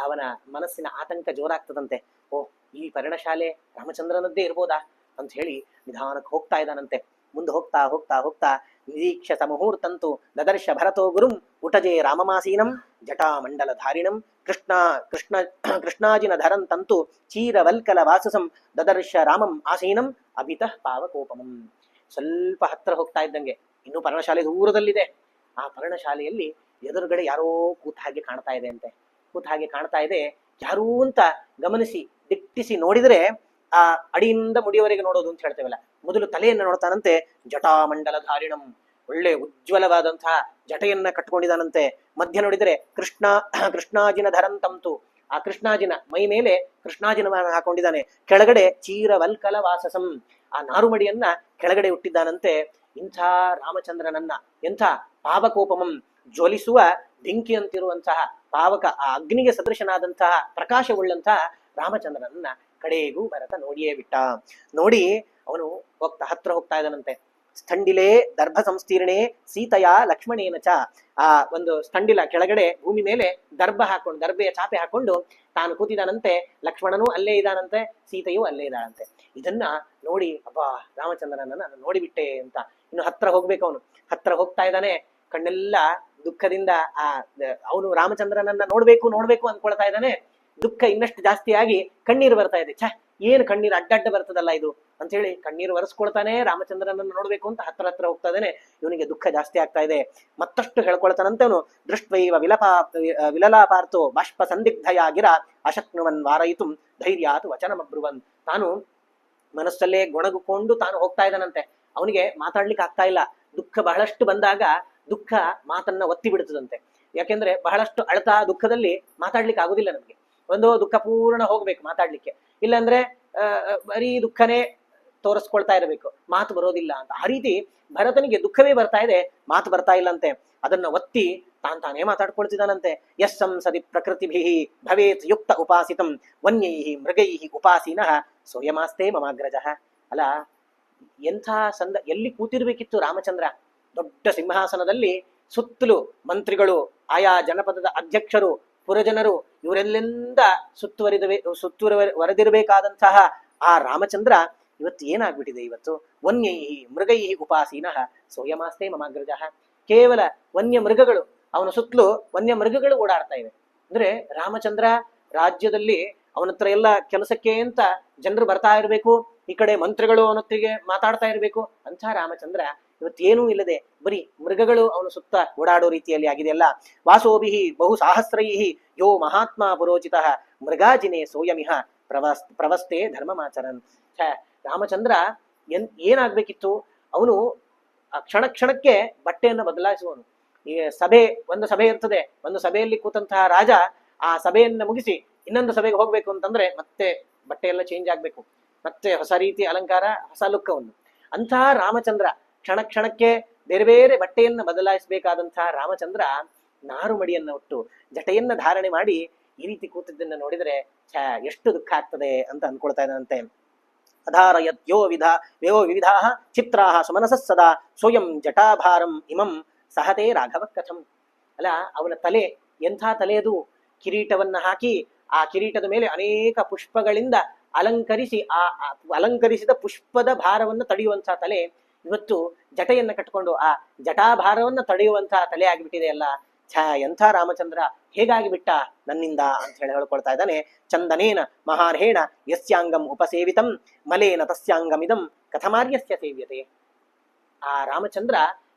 ಅವನ ಮನಸ್ಸಿನ ಆತಂಕ ಜೋರಾಗ್ತದಂತೆ. ಓ, ಈ ಪರ್ಣಶಾಲೆ ರಾಮಚಂದ್ರನದ್ದೇ ಇರ್ಬೋದಾ ಅಂತ ಹೇಳಿ ನಿಧಾನಕ್ಕೆ ಹೋಗ್ತಾ ಇದ್ದಾನಂತೆ. ಮುಂದೆ ಹೋಗ್ತಾ ಹೋಗ್ತಾ ಹೋಗ್ತಾ ನಿರೀಕ್ಷ ಸಮುಹೂರ್ತಂತು ದದರ್ಶ ಭರತೋ ಗುರುಂ ಉಟಜೆ ರಾಮಮಾಸೀನಂ ಜಟಾಮಂಡಲ ಧಾರಿಣಂ ಕೃಷ್ಣಾಜಿನ ಧರಂತಂತು ಚೀರವಲ್ಕಲ ವಾಸಸಂ ದದರ್ಶ ರಾಮಂ ಆಸೀನಂ ಅಭಿತಃ ಪಾವಕೋಪಮಂ. ಸ್ವಲ್ಪ ಹತ್ರ ಹೋಗ್ತಾ ಇದ್ದಂಗೆ ಇನ್ನು ಪರ್ಣಶಾಲೆ ದೂರದಲ್ಲಿದೆ. ಆ ಪರ್ಣಶಾಲೆಯಲ್ಲಿ ಎದುರುಗಡೆ ಯಾರೋ ಕೂತ ಹಾಗೆ ಕಾಣ್ತಾ ಇದೆ ಅಂತೆ. ಕೂತ ಹಾಗೆ ಕಾಣ್ತಾ ಇದೆ. ಯಾರೂ ಅಂತ ಗಮನಿಸಿ ದಿಟ್ಟಿಸಿ ನೋಡಿದ್ರೆ ಆ ಅಡಿಯಿಂದ ಮುಡಿಯವರೆಗೆ ನೋಡೋದು ಅಂತ ಹೇಳ್ತೇವಲ್ಲ, ಮೊದಲು ತಲೆಯನ್ನು ನೋಡ್ತಾನಂತೆ. ಜಟಾಮಂಡಲ ಧಾರಿಣಂ, ಒಳ್ಳೆ ಉಜ್ವಲವಾದಂತಹ ಜಟೆಯನ್ನ ಕಟ್ಕೊಂಡಿದ್ದಾನಂತೆ. ಮಧ್ಯ ನೋಡಿದರೆ ಕೃಷ್ಣಾಜಿನ ಧರಂತಂತು, ಆ ಕೃಷ್ಣಾಜಿನ ಮೈ ಮೇಲೆ ಕೃಷ್ಣಾಜಿನವನ್ನು ಹಾಕೊಂಡಿದ್ದಾನೆ. ಕೆಳಗಡೆ ಚೀರವಲ್ಕಲ ವಾಸಸಂ, ಆ ನಾರುಮಡಿಯನ್ನ ಕೆಳಗಡೆ ಹುಟ್ಟಿದ್ದಾನಂತೆ. ಇಂಥ ರಾಮಚಂದ್ರನನ್ನ, ಎಂಥ ಪಾವಕೋಪಮಂ, ಜ್ವಲಿಸುವ ಬೆಂಕಿ ಅಂತಿರುವಂತಹ ಪಾವಕ, ಆ ಅಗ್ನಿಗೆ ಸದೃಶನಾದಂತಹ ಪ್ರಕಾಶವುಳ್ಳಂತಹ ರಾಮಚಂದ್ರನನ್ನ ಕಡೆಗೂ ಭರತ ನೋಡಿಯೇ ಬಿಟ್ಟ. ನೋಡಿ ಅವನು ಹತ್ರ ಹೋಗ್ತಾ ಇದ್ದಾನಂತೆ. ಸ್ಥಂಡಿಲೇ ದರ್ಭ ಸಂಸ್ತೀರ್ಣೆ ಸೀತೆಯ ಲಕ್ಷ್ಮಣೇನ ಚ. ಆ ಒಂದು ಸ್ಥಂಡಿಲ ಕೆಳಗಡೆ ಭೂಮಿ ಮೇಲೆ ದರ್ಬೆಯ ಚಾಪೆ ಹಾಕೊಂಡು ತಾನು ಕೂತಿದ್ದಾನಂತೆ. ಲಕ್ಷ್ಮಣನೂ ಅಲ್ಲೇ ಇದ್ದಾನಂತೆ, ಸೀತೆಯೂ ಅಲ್ಲೇ ಇದ್ದಾಳಂತೆ. ಇದನ್ನ ನೋಡಿ ಅಬ್ಬಾ, ರಾಮಚಂದ್ರನನ್ನ ನಾನು ನೋಡಿಬಿಟ್ಟೆ ಅಂತ ಇನ್ನು ಹತ್ರ ಹೋಗ್ಬೇಕು. ಅವನು ಹತ್ರ ಹೋಗ್ತಾ ಇದ್ದಾನೆ. ಕಣ್ಣೆಲ್ಲ ದುಃಖದಿಂದ ಅವನು ರಾಮಚಂದ್ರನನ್ನ ನೋಡ್ಬೇಕು ಅನ್ಕೊಳ್ತಾ ಇದ್ದಾನೆ. ದುಃಖ ಇನ್ನಷ್ಟು ಜಾಸ್ತಿಯಾಗಿ ಕಣ್ಣೀರು ಬರ್ತಾ ಇದೆ. ಏನು ಕಣ್ಣೀರು ಅಡ್ಡಡ್ಡ ಬರ್ತದಲ್ಲ ಇದು ಅಂತ ಹೇಳಿ ಕಣ್ಣೀರು ಒರೆಸ್ಕೊಳ್ತಾನೆ. ರಾಮಚಂದ್ರನನ್ನು ನೋಡ್ಬೇಕು ಅಂತ ಹತ್ರ ಹತ್ರ ಹೋಗ್ತಾ ಇದ್ದಾನೆ. ಇವನಿಗೆ ದುಃಖ ಜಾಸ್ತಿ ಆಗ್ತಾ ಇದೆ. ಮತ್ತಷ್ಟು ಹೇಳ್ಕೊಳ್ತಾನಂತೆ ಅವನು. ದೃಷ್ಟ್ವೈವ ವಿಲಲಾಪಾರ್ಥೋ ಬಾಷ್ಪ ಸಂದಿಗ್ಧಯಾಗಿರ ಅಶಕ್ನುವನ್ ವಾರಯಿತು ಧೈರ್ಯಾತ್ ವಚನಮಬ್ರುವನ್. ತಾನು ಮನಸ್ಸಲ್ಲೇ ಗೊಣಗುಕೊಂಡು ತಾನು ಹೋಗ್ತಾ ಇದ್ದಾನಂತೆ. ಅವನಿಗೆ ಮಾತಾಡ್ಲಿಕ್ಕೆ ಆಗ್ತಾ ಇಲ್ಲ. ದುಃಖ ಬಹಳಷ್ಟು ಬಂದಾಗ ದುಃಖ ಮಾತನ್ನ ಒತ್ತಿ ಬಿಡುತ್ತದಂತೆ. ಯಾಕೆಂದ್ರೆ ಬಹಳಷ್ಟು ಅಳತಾ ದುಃಖದಲ್ಲಿ ಮಾತಾಡ್ಲಿಕ್ಕೆ ಆಗುದಿಲ್ಲ ನಮ್ಗೆ. ಒಂದು ದುಃಖ ಪೂರ್ಣ ಹೋಗ್ಬೇಕು ಮಾತಾಡ್ಲಿಕ್ಕೆ, ಇಲ್ಲಾಂದ್ರೆ ಬರೀ ದುಃಖನೇ ತೋರಿಸ್ಕೊಳ್ತಾ ಇರಬೇಕು, ಮಾತು ಬರೋದಿಲ್ಲ ಅಂತ. ಆ ರೀತಿ ಭರತನಿಗೆ ದುಃಖವೇ ಬರ್ತಾ ಇದೆ, ಮಾತು ಬರ್ತಾ ಇಲ್ಲಂತೆ. ಅದನ್ನ ಒತ್ತಿ ತಾನೇ ಮಾತಾಡ್ಕೊಳ್ತಿದ್ದಾನಂತೆ. ಯಸ್ ಸಂಸದಿ ಪ್ರಕೃತಿಭಿ ಭವೇತ್ ಯುಕ್ತ ಉಪಾಸಿತಂ ವನ್ಯೈ ಮೃಗೈ ಉಪಾಸೀನಃ ಸೋಯಮಾಸ್ತೆ ಮಮಾಗ್ರಜ. ಅಲ್ಲ, ಎಂಥ ಎಲ್ಲಿ ಕೂತಿರ್ಬೇಕಿತ್ತು ರಾಮಚಂದ್ರ? ದೊಡ್ಡ ಸಿಂಹಾಸನದಲ್ಲಿ ಸುತ್ತಲೂ ಮಂತ್ರಿಗಳು, ಆಯಾ ಜನಪದದ ಅಧ್ಯಕ್ಷರು, ಪುರಜನರು ಇವರೆಲ್ಲಿಂದ ಸುತ್ತುವರೆದಿರಬೇಕಾದಂತಹ ಆ ರಾಮಚಂದ್ರ ಇವತ್ತು ಏನಾಗ್ಬಿಟ್ಟಿದೆ? ಇವತ್ತು ವನ್ಯೈ ಮೃಗೈ ಉಪಾಸೀನಃ ಸೋಯಮಾಸ್ತೆ ಮಮಾಗ್ರಜ. ಕೇವಲ ವನ್ಯ ಮೃಗಗಳು, ಅವನ ಸುತ್ತಲೂ ವನ್ಯ ಮೃಗಗಳು ಓಡಾಡ್ತಾ ಇವೆ. ಅಂದ್ರೆ ರಾಮಚಂದ್ರ ರಾಜ್ಯದಲ್ಲಿ ಅವನ ಹತ್ರ ಎಲ್ಲ ಕೆಲಸಕ್ಕೆ ಅಂತ ಜನರು ಬರ್ತಾ ಇರಬೇಕು, ಈ ಕಡೆ ಮಂತ್ರಿಗಳು ಅವನೊತ್ತಿಗೆ ಮಾತಾಡ್ತಾ ಇರಬೇಕು. ಅಂಥ ರಾಮಚಂದ್ರ ಇವತ್ತೇನೂ ಇಲ್ಲದೆ ಬರೀ ಮೃಗಗಳು ಅವನು ಸುತ್ತ ಓಡಾಡೋ ರೀತಿಯಲ್ಲಿ ಆಗಿದೆಯಲ್ಲ. ವಾಸೋಭಿಹಿ ಬಹು ಸಾಹಸ್ರೈಹಿ ಯೋ ಮಹಾತ್ಮ ಪುರೋಚಿತ ಮೃಗಾಜಿನೇ ಸೋಯಮಿಹ ಪ್ರವಸ್ತೆ ಧರ್ಮಮಾಚರನ್. ರಾಮಚಂದ್ರ ಏನಾಗ್ಬೇಕಿತ್ತು? ಅವನು ಕ್ಷಣ ಕ್ಷಣಕ್ಕೆ ಬಟ್ಟೆಯನ್ನು ಬದಲಾಯಿಸುವನು. ಈ ಒಂದು ಸಭೆ ಇರ್ತದೆ, ಒಂದು ಸಭೆಯಲ್ಲಿ ಕೂತಂತಹ ರಾಜ ಆ ಸಭೆಯನ್ನ ಮುಗಿಸಿ ಇನ್ನೊಂದು ಸಭೆಗೆ ಹೋಗ್ಬೇಕು ಅಂತಂದ್ರೆ ಮತ್ತೆ ಬಟ್ಟೆ ಎಲ್ಲ ಚೇಂಜ್ ಆಗ್ಬೇಕು, ಮತ್ತೆ ಹೊಸ ರೀತಿ ಅಲಂಕಾರ, ಹೊಸ ಲುಕ್ಕವನ್ನು. ಅಂತಹ ರಾಮಚಂದ್ರ ಕ್ಷಣ ಕ್ಷಣಕ್ಕೆ ಬೇರೆ ಬೇರೆ ಬಟ್ಟೆಯನ್ನ ಬದಲಾಯಿಸಬೇಕಾದಂತಹ ರಾಮಚಂದ್ರ ನಾರು ಮಡಿಯನ್ನ ಉಟ್ಟು ಜಟೆಯನ್ನ ಧಾರಣೆ ಮಾಡಿ ಈ ರೀತಿ ಕೂತಿದ್ದನ್ನ ನೋಡಿದ್ರೆ ಎಷ್ಟು ದುಃಖ ಆಗ್ತದೆ ಅಂತ ಅನ್ಕೊಳ್ತಾ ಇದ್ದಂತೆ. ಅಧಾರಯತ್ಯೋ ವಿವಿಧಾ ಚಿತ್ರಾ ಸುಮನಸ ಸದಾ ಸ್ವಯಂ ಜಟಾಭಾರಂ ಇಮಂ ಸಹತೆ ರಾಘವ ಕಥಂ. ಅಲ್ಲ, ಅವನ ತಲೆ ಎಂಥ ತಲೆಯದು! ಕಿರೀಟವನ್ನ ಹಾಕಿ ಆ ಕಿರೀಟದ ಮೇಲೆ ಅನೇಕ ಪುಷ್ಪಗಳಿಂದ ಅಲಂಕರಿಸಿ ಆ ಅಲಂಕರಿಸಿದ ಪುಷ್ಪದ ಭಾರವನ್ನು ತಡೆಯುವಂತಹ ತಲೆ ಇವತ್ತು ಜಟೆಯನ್ನ ಕಟ್ಟಿಕೊಂಡು ಆ ಜಟಾಭಾರವನ್ನ ತಡೆಯುವಂತಹ ತಲೆ ಆಗಿಬಿಟ್ಟಿದೆಯಲ್ಲ. ಎಂಥ ರಾಮಚಂದ್ರ ಹೇಗಾಗಿ ಬಿಟ್ಟ ನನ್ನಿಂದ ಅಂತ ಹೇಳಿ ಹೇಳ್ಕೊಳ್ತಾ ಇದ್ದಾನೆ. ಚಂದನೇನ ಮಹಾರ್ಹೇಣ ಯಸ್ಯಾಂಗಂ ಉಪಸೇವಿತಂ ಮಲೇನ ತಸ್ಯಾಂಗಮಿದಂ ಕಥಮಾರ್ಯಸ್ಯ ಸೇವ್ಯತೆ. ಆ ರಾಮಚಂದ್ರ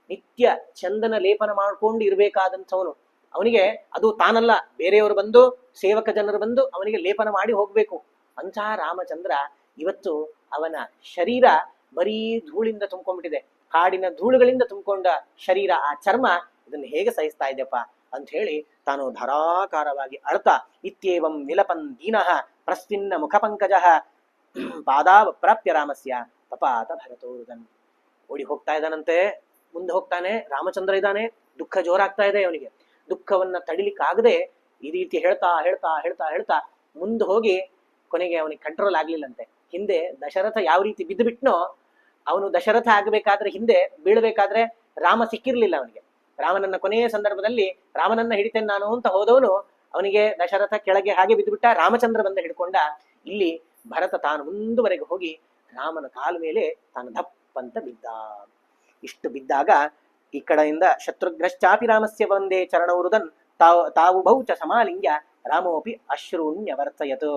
ನಿತ್ಯ ಚಂದನ ಲೇಪನ ಮಾಡ್ಕೊಂಡು ಇರ್ಬೇಕಾದಂಥವನು. ಅವನಿಗೆ ಅದು ತಾನಲ್ಲ, ಬೇರೆಯವರು ಬಂದು, ಸೇವಕ ಜನರು ಬಂದು ಅವನಿಗೆ ಲೇಪನ ಮಾಡಿ ಹೋಗ್ಬೇಕು. ಅಂತಹ ರಾಮಚಂದ್ರ ಇವತ್ತು ಅವನ ಶರೀರ ಬರೀ ಧೂಳಿಂದ ತುಂಬ್ಕೊಂಡ್ಬಿಟ್ಟಿದೆ, ಕಾಡಿನ ಧೂಳುಗಳಿಂದ ತುಂಬಿಕೊಂಡ ಶರೀರ, ಆ ಚರ್ಮ ಇದನ್ನು ಹೇಗೆ ಸಹಿಸ್ತಾ ಇದೆಯಪ್ಪ ಅಂತ ಹೇಳಿ ತಾನು ಧಾರಾಕಾರವಾಗಿ ಅಳ್ತಾ ಇತ್ಯೇವಂ ವಿಲಪನ್ ದೀನಃ ಪ್ರಸ್ತಿನ್ನ ಮುಖಪಂಕಜ ಪಾದಾವಪ್ರಾಪ್ಯ ರಾಮಸ್ಯ ಪಪಾತ ಭರತೋರುದನ್. ಓಡಿ ಹೋಗ್ತಾ ಇದ್ದಾನಂತೆ, ಮುಂದೆ ಹೋಗ್ತಾನೆ. ರಾಮಚಂದ್ರ ಇದ್ದಾನೆ, ದುಃಖ ಜೋರಾಗ್ತಾ ಇದೆ ಅವನಿಗೆ. ದುಃಖವನ್ನ ತಡಿಲಿಕ್ಕಾಗದೆ ಈ ರೀತಿ ಹೇಳ್ತಾ ಹೇಳ್ತಾ ಹೇಳ್ತಾ ಹೇಳ್ತಾ ಮುಂದೆ ಹೋಗಿ ಕೊನೆಗೆ ಅವನಿಗೆ ಕಂಟ್ರೋಲ್ ಆಗ್ಲಿಲ್ಲಂತೆ. ಹಿಂದೆ ದಶರಥ ಯಾವ ರೀತಿ ಬಿದ್ದು ಬಿಟ್ನೋ, ಅವನು ದಶರಥ ಆಗಬೇಕಾದ್ರೆ ಹಿಂದೆ ಬೀಳ್ಬೇಕಾದ್ರೆ ರಾಮ ಸಿಕ್ಕಿರ್ಲಿಲ್ಲ ಅವನಿಗೆ. ರಾಮನನ್ನ ಕೊನೆಯ ಸಂದರ್ಭದಲ್ಲಿ ರಾಮನನ್ನ ಹಿಡಿತೇನೆ ನಾನು ಅಂತ ಹೋದವನು, ಅವನಿಗೆ ದಶರಥ ಕೆಳಗೆ ಹಾಗೆ ಬಿದ್ದುಬಿಟ್ಟ. ರಾಮಚಂದ್ರ ಬಂದ ಹಿಡ್ಕೊಂಡ. ಇಲ್ಲಿ ಭರತ ತಾನು ಮುಂದುವರೆಗೆ ಹೋಗಿ ರಾಮನ ಕಾಲ ಮೇಲೆ ತಾನು ದಪ್ಪಂತ ಬಿದ್ದ. ಇಷ್ಟು ಬಿದ್ದಾಗ ಈ ಕಡೆಯಿಂದ ಶತ್ರುಘ್ನಶ್ಚಾಪಿ ರಾಮಸ್ಯ ಒಂದೇ ಚರಣವರುದನ್ ತಾವು ಬಹುಚ ಸಮಾಲಿಂಗ್ಯ ರಾಮೋಪಿ ಅಶ್ರೂಣ್ಯವರ್ತಯತ್.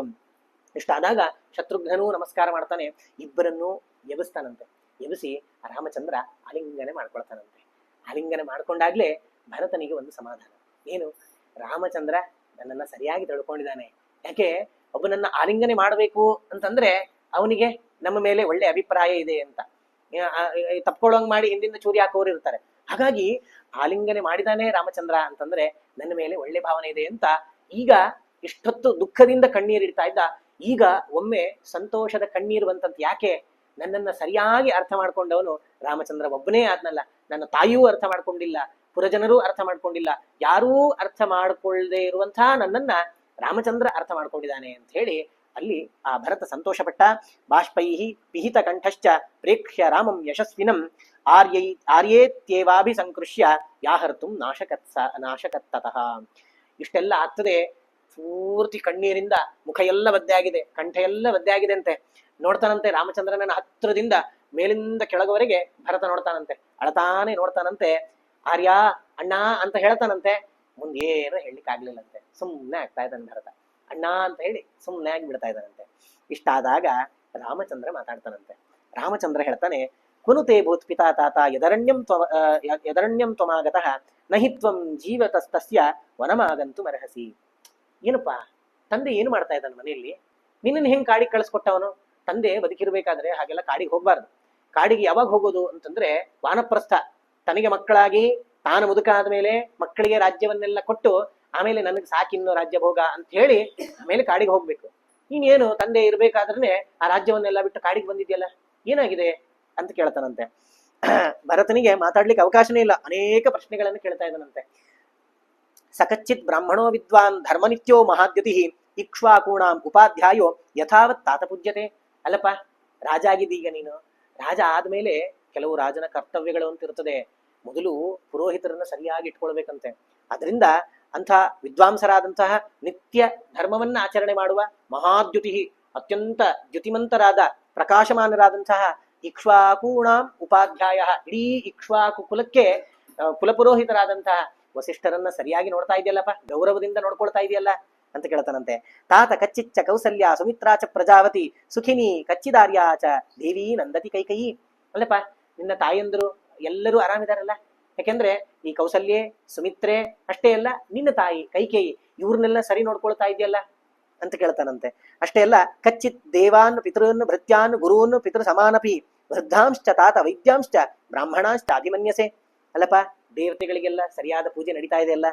ಇಷ್ಟಾದಾಗ ಶತ್ರುಘ್ನನೂ ನಮಸ್ಕಾರ ಮಾಡ್ತಾನೆ, ಇಬ್ಬರನ್ನೂ ಎಬ್ಬಿಸ್ತಾನಂತೆ. ಎಬ್ಬಿಸಿ ರಾಮಚಂದ್ರ ಆಲಿಂಗನೆ ಮಾಡ್ಕೊಳ್ತಾನಂತೆ. ಆಲಿಂಗನೆ ಮಾಡ್ಕೊಂಡಾಗ್ಲೇ ಭರತನಿಗೆ ಒಂದು ಸಮಾಧಾನ. ಏನು? ರಾಮಚಂದ್ರ ನನ್ನನ್ನ ಸರಿಯಾಗಿ ತಳ್ಕೊಂಡಿದ್ದಾನೆ. ಯಾಕೆ? ಒಬ್ಬನನ್ನ ಆಲಿಂಗನೆ ಮಾಡಬೇಕು ಅಂತಂದ್ರೆ ಅವನಿಗೆ ನಮ್ಮ ಮೇಲೆ ಒಳ್ಳೆ ಅಭಿಪ್ರಾಯ ಇದೆ ಅಂತ. ತಪ್ಕೊಳ್ಳೋಂಗ್ ಮಾಡಿ ಹಿಂದಿಂದ ಚೂರಿ ಹಾಕೋರು ಇರ್ತಾರೆ. ಹಾಗಾಗಿ ಆಲಿಂಗನೆ ಮಾಡಿದಾನೆ ರಾಮಚಂದ್ರ ಅಂತಂದ್ರೆ ನನ್ನ ಮೇಲೆ ಒಳ್ಳೆ ಭಾವನೆ ಇದೆ ಅಂತ. ಈಗ ಇಷ್ಟೊತ್ತು ದುಃಖದಿಂದ ಕಣ್ಣೀರಿಡ್ತಾ ಇದ್ದ, ಈಗ ಒಮ್ಮೆ ಸಂತೋಷದ ಕಣ್ಣೀರು ಬಂತಂತ. ಯಾಕೆ? ನನ್ನನ್ನ ಸರಿಯಾಗಿ ಅರ್ಥ ಮಾಡ್ಕೊಂಡವನು ರಾಮಚಂದ್ರ ಒಬ್ಬನೇ ಆದ್ನಲ್ಲ. ನನ್ನ ತಾಯಿಯೂ ಅರ್ಥ ಮಾಡ್ಕೊಂಡಿಲ್ಲ, ಪುರಜನರೂ ಅರ್ಥ ಮಾಡ್ಕೊಂಡಿಲ್ಲ, ಯಾರೂ ಅರ್ಥ ಮಾಡ್ಕೊಳ್ಳದೆ ಇರುವಂತಹ ನನ್ನನ್ನ ರಾಮಚಂದ್ರ ಅರ್ಥ ಮಾಡ್ಕೊಂಡಿದ್ದಾನೆ ಅಂತ ಹೇಳಿ ಅಲ್ಲಿ ಆ ಭರತ ಸಂತೋಷಪಟ್ಟ. ಬಾಷ್ಪೈಹಿ ಪಿಹಿತ ಕಂಠಶ್ಚ ಪ್ರೇಕ್ಷ್ಯ ರಾಮಂ ಯಶಸ್ವಿನಂ ಆರ್ಯೇತ್ಯೇವಾಭಿಸಂಕೃಷ್ಯ ಯಾಹರ್ತುಂ ನಾಶಕತ್ತತಃ. ಇಷ್ಟೆಲ್ಲ ಆಗ್ತದೆ. ಪೂರ್ತಿ ಕಣ್ಣೀರಿಂದ ಮುಖ ಎಲ್ಲ ಒದ್ದೆ ಆಗಿದೆ, ಕಂಠ ಎಲ್ಲ ಒದ್ದೆ ಆಗಿದೆ ಅಂತೆ. ನೋಡ್ತಾನಂತೆ ರಾಮಚಂದ್ರನ ಹತ್ರದಿಂದ ಮೇಲಿಂದ ಕೆಳಗವರೆಗೆ ಭರತ ನೋಡ್ತಾನಂತೆ, ಅಳತಾನೆ ನೋಡ್ತಾನಂತೆ. ಆರ್ಯ ಅಣ್ಣ ಅಂತ ಹೇಳ್ತಾನಂತೆ. ಮುಂದೇನು ಹೇಳಲಿಕ್ಕೆ ಆಗ್ಲಿಲ್ಲಂತೆ, ಸುಮ್ಮನೆ ಆಗ್ತಾ ಇದ್ದಾನೆ ಭರತ. ಅಣ್ಣ ಅಂತ ಹೇಳಿ ಸುಮ್ಮನೆ ಆಗಿ ಬಿಡ್ತಾ ಇದ್ದಾನಂತೆ. ಇಷ್ಟಾದಾಗ ರಾಮಚಂದ್ರ ಮಾತಾಡ್ತಾನಂತೆ. ರಾಮಚಂದ್ರ ಹೇಳ್ತಾನೆ, ಕುನುತೆ ಭೂತ್ ಪಿತಾ ತಾತ ಯದರಣ್ಯಂ ತ್ವಮಾಗತಃ ನಹಿ ತ್ವಂ ಜೀವತಸ್ತಸ್ಯ ವನಮಾಗಂತು ಮರ್ಹಸಿ. ಏನಪ್ಪಾ, ತಂದೆ ಏನು ಮಾಡ್ತಾ ಇದ್ದಾನೆ ಮನೆಯಲ್ಲಿ? ನಿನ್ನನ್ನು ಹೆಂಗ್ ಕಾಡಿಗೆ ಕಳಿಸ್ಕೊಟ್ಟವನು? ತಂದೆ ಬದುಕಿರ್ಬೇಕಾದ್ರೆ ಹಾಗೆಲ್ಲ ಕಾಡಿಗೆ ಹೋಗ್ಬಾರ್ದು. ಕಾಡಿಗೆ ಯಾವಾಗ ಹೋಗೋದು ಅಂತಂದ್ರೆ ವಾನಪ್ರಸ್ಥ, ತನಗೆ ಮಕ್ಕಳಾಗಿ ತಾನು ಮುದುಕ ಆದ್ಮೇಲೆ ಮಕ್ಕಳಿಗೆ ರಾಜ್ಯವನ್ನೆಲ್ಲ ಕೊಟ್ಟು ಆಮೇಲೆ ನನಗೆ ಸಾಕಿನ್ನು ರಾಜ್ಯ ಭೋಗ ಅಂತ ಹೇಳಿ ಆಮೇಲೆ ಕಾಡಿಗೆ ಹೋಗ್ಬೇಕು. ನೀನೇನು ತಂದೆ ಇರ್ಬೇಕಾದ್ರೆ ಆ ರಾಜ್ಯವನ್ನೆಲ್ಲ ಬಿಟ್ಟು ಕಾಡಿಗೆ ಬಂದಿದ್ಯಲ್ಲ, ಏನಾಗಿದೆ ಅಂತ ಕೇಳ್ತಾನಂತೆ. ಭರತನಿಗೆ ಮಾತಾಡ್ಲಿಕ್ಕೆ ಅವಕಾಶನೇ ಇಲ್ಲ, ಅನೇಕ ಪ್ರಶ್ನೆಗಳನ್ನು ಕೇಳ್ತಾ ಇದ್ದಾನಂತೆ. ಸಕಚ್ಚಿತ್ ಬ್ರಾಹ್ಮಣೋ ವಿದ್ವಾನ್ ಧರ್ಮನಿತ್ಯೋ ಮಹಾದ್ಯತಿ ಇಕ್ಷ್ವಾಕೂಣಾಂ ಉಪಾಧ್ಯಾಯೋ ಯಥಾವತ್ ತಾತ ಪೂಜ್ಯತೆ. ಅಲ್ಲಪ್ಪ, ರಾಜ ಆಗಿದ್ದೀಗ ನೀನು. ರಾಜ ಆದ್ಮೇಲೆ ಕೆಲವು ರಾಜನ ಕರ್ತವ್ಯಗಳು ಅಂತ ಇರ್ತದೆ. ಮೊದಲು ಪುರೋಹಿತರನ್ನ ಸರಿಯಾಗಿ ಇಟ್ಕೊಳ್ಬೇಕಂತೆ. ಅದರಿಂದ ಅಂಥ ವಿದ್ವಾಂಸರಾದಂತಹ ನಿತ್ಯ ಧರ್ಮವನ್ನ ಆಚರಣೆ ಮಾಡುವ ಮಹಾದ್ಯುತಿ, ಅತ್ಯಂತ ದ್ಯುತಿಮಂತರಾದ ಪ್ರಕಾಶಮಾನರಾದಂತಹ ಇಕ್ಷ್ವಾಕೂಣಾಂ ಉಪಾಧ್ಯಾಯ, ಇಡೀ ಇಕ್ಷ್ವಾಕು ಕುಲಕ್ಕೆ ಕುಲಪುರೋಹಿತರಾದಂತಹ ವಸಿಷ್ಠರನ್ನ ಸರಿಯಾಗಿ ನೋಡ್ತಾ ಇದೆಯಲ್ಲಪ್ಪ, ಗೌರವದಿಂದ ನೋಡ್ಕೊಳ್ತಾ ಇದೆಯಲ್ಲ ಅಂತ ಕೇಳ್ತಾನಂತೆ. ತಾತ ಕಚ್ಚಿಚ್ಚ ಕೌಸಲ್ಯ ಸುಮಿತ್ರಾಚ ಪ್ರಜಾವತಿ ಸುಖಿನಿ ಕಚ್ಚಿದಾರ್ಯಾಚ ದೇವಿ ನಂದತಿ ಕೈಕಯಿ. ಅಲ್ಲಪ್ಪ, ನಿನ್ನ ತಾಯಂದ್ರು ಎಲ್ಲರೂ ಆರಾಮಿದಾರಲ್ಲ? ಯಾಕೆಂದ್ರೆ ಈ ಕೌಸಲ್ಯೆ, ಸುಮಿತ್ರೆ ಅಷ್ಟೇ ಅಲ್ಲ, ನಿನ್ನ ತಾಯಿ ಕೈಕೇಯಿ ಇವ್ರನ್ನೆಲ್ಲ ಸರಿ ನೋಡ್ಕೊಳ್ತಾ ಇದೆಯಲ್ಲ ಅಂತ ಕೇಳ್ತಾನಂತೆ. ಅಷ್ಟೇ ಅಲ್ಲ, ಕಚ್ಚಿತ್ ದೇವಾನ್ ಪಿತೃನ್ ಭೃತ್ಯಾನ್ ಗುರುನ್ ಪಿತೃ ಸಮಾನಪಿ ವೃದ್ಧಾಂಶ್ಚ ತಾತ ವೈದ್ಯಾಂಶ್ಚ ಬ್ರಾಹ್ಮಣಾಶ್ಚ ಅಭಿಮನ್ಯಸೆ. ಅಲ್ಲಪ್ಪ, ದೇವತೆಗಳಿಗೆಲ್ಲ ಸರಿಯಾದ ಪೂಜೆ ನಡೀತಾ ಇದೆ ಅಲ್ಲ.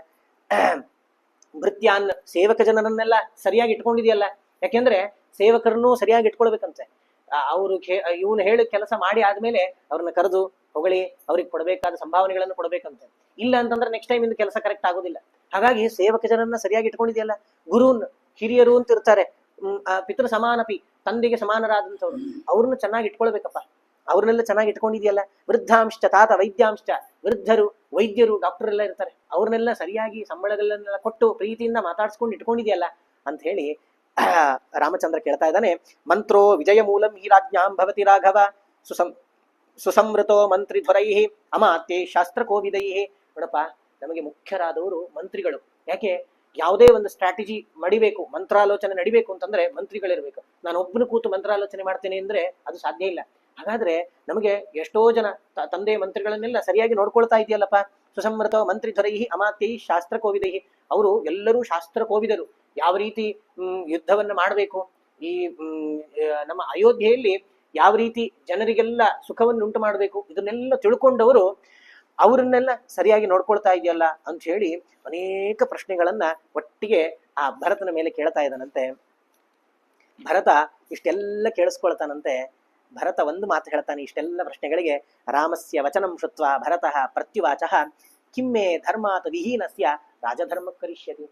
ಭೃತ್ಯಾನ್ ಸೇವಕ ಜನರನ್ನೆಲ್ಲ ಸರಿಯಾಗಿ ಇಟ್ಕೊಂಡಿದೆಯಲ್ಲ. ಯಾಕೆಂದ್ರೆ ಸೇವಕರನ್ನು ಸರಿಯಾಗಿ ಇಟ್ಕೊಳ್ಬೇಕಂತೆ. ಅವರು ಇವನು ಹೇಳಿ ಕೆಲಸ ಮಾಡಿ ಆದ್ಮೇಲೆ ಅವ್ರನ್ನ ಕರೆದು ಹೊಗಳಿ ಅವ್ರಿಗೆ ಕೊಡಬೇಕಾದ ಸಂಭಾವನೆಗಳನ್ನು ಕೊಡ್ಬೇಕಂತೆ. ಇಲ್ಲ ಅಂತಂದ್ರೆ ನೆಕ್ಸ್ಟ್ ಟೈಮ್ ಇಂದ ಕೆಲಸ ಕರೆಕ್ಟ್ ಆಗೋದಿಲ್ಲ. ಹಾಗಾಗಿ ಸೇವಕ ಜನರನ್ನ ಸರಿಯಾಗಿ ಇಟ್ಕೊಂಡಿದೆಯಲ್ಲ. ಗುರುನ್, ಹಿರಿಯರು ಅಂತ ಇರ್ತಾರೆ, ಪಿತೃ ಸಮಾನಪಿ, ತಂದೆಗೆ ಸಮಾನರಾದಂಥವ್ರು, ಅವ್ರನ್ನ ಚೆನ್ನಾಗಿ ಇಟ್ಕೊಳ್ಬೇಕಪ್ಪ. ಅವ್ರನ್ನೆಲ್ಲ ಚೆನ್ನಾಗಿ ಇಟ್ಕೊಂಡಿದೆಯಲ್ಲ. ವೃದ್ಧಾಂಶ ತಾತ ವೈದ್ಯಾಂಶ, ವೃದ್ಧರು, ವೈದ್ಯರು, ಡಾಕ್ಟರ್ ಎಲ್ಲ ಇರ್ತಾರೆ, ಅವ್ರನ್ನೆಲ್ಲ ಸರಿಯಾಗಿ ಸಂಬಳಗಳನ್ನೆಲ್ಲ ಕೊಟ್ಟು ಪ್ರೀತಿಯಿಂದ ಮಾತಾಡ್ಸ್ಕೊಂಡು ಇಟ್ಕೊಂಡಿದೆಯಲ್ಲ ಅಂತ ಹೇಳಿ ರಾಮಚಂದ್ರ ಕೇಳ್ತಾ ಇದ್ದಾನೆ. ಮಂತ್ರೋ ವಿಜಯ ಮೂಲಂ ಹಿ ರಾಜ್ಞಾಂ ಭವತಿ ರಾಘವ ಸುಸಂವೃತೋ ಮಂತ್ರಿ ಧ್ವರೈ ಅಮಾತ್ಯೈ ಶಾಸ್ತ್ರ ಕೋವಿದೈ. ನೋಡಪ್ಪ, ನಮಗೆ ಮುಖ್ಯರಾದವರು ಮಂತ್ರಿಗಳು. ಯಾಕೆ? ಯಾವುದೇ ಒಂದು ಸ್ಟ್ರಾಟಜಿ ಮಡಿಬೇಕು, ಮಂತ್ರಾಲೋಚನೆ ನಡಿಬೇಕು ಅಂತಂದ್ರೆ ಮಂತ್ರಿಗಳಿರ್ಬೇಕು. ನಾನು ಒಬ್ಬನು ಕೂತು ಮಂತ್ರಾಲೋಚನೆ ಮಾಡ್ತೇನೆ ಅಂದ್ರೆ ಅದು ಸಾಧ್ಯ ಇಲ್ಲ. ಹಾಗಾದ್ರೆ ನಮಗೆ ಎಷ್ಟೋ ಜನ ತಂದೆ ಮಂತ್ರಿಗಳನ್ನೆಲ್ಲ ಸರಿಯಾಗಿ ನೋಡ್ಕೊಳ್ತಾ ಇದೆಯಲ್ಲಪ್ಪ. ಸುಸಂವೃತ ಮಂತ್ರಿ ಧ್ವರೈ ಅಮಾತ್ಯೈ ಶಾಸ್ತ್ರ ಕೋವಿದೈ. ಅವರು ಎಲ್ಲರೂ ಶಾಸ್ತ್ರ ಕೋವಿದರು. ಯಾವ ರೀತಿ ಯುದ್ಧವನ್ನ ಮಾಡಬೇಕು, ಈ ನಮ್ಮ ಅಯೋಧ್ಯೆಯಲ್ಲಿ ಯಾವ ರೀತಿ ಜನರಿಗೆಲ್ಲ ಸುಖವನ್ನು ಉಂಟು ಮಾಡಬೇಕು, ಇದನ್ನೆಲ್ಲ ತಿಳ್ಕೊಂಡವರು ಅವರನ್ನೆಲ್ಲ ಸರಿಯಾಗಿ ನೋಡ್ಕೊಳ್ತಾ ಇದೆಯಲ್ಲ ಅಂತ ಹೇಳಿ ಅನೇಕ ಪ್ರಶ್ನೆಗಳನ್ನ ಒಟ್ಟಿಗೆ ಆ ಭರತನ ಮೇಲೆ ಕೇಳ್ತಾ ಇದ್ದಾನಂತೆ. ಭರತ ಇಷ್ಟೆಲ್ಲ ಕೇಳಿಸ್ಕೊಳ್ತಾನಂತೆ. ಭರತ ಒಂದು ಮಾತು ಹೇಳ್ತಾನೆ ಇಷ್ಟೆಲ್ಲ ಪ್ರಶ್ನೆಗಳಿಗೆ. ರಾಮಸ್ಯ ವಚನಂ ಶುತ್ವ ಭರತಃ ಪ್ರತ್ಯುವಾಚಃ ಕಿಮ್ಮೆ ಧರ್ಮಾತ್ ವಿಹೀನಸ್ಯ ರಾಜಧರ್ಮ ಕರಿಷ್ಯತಿ.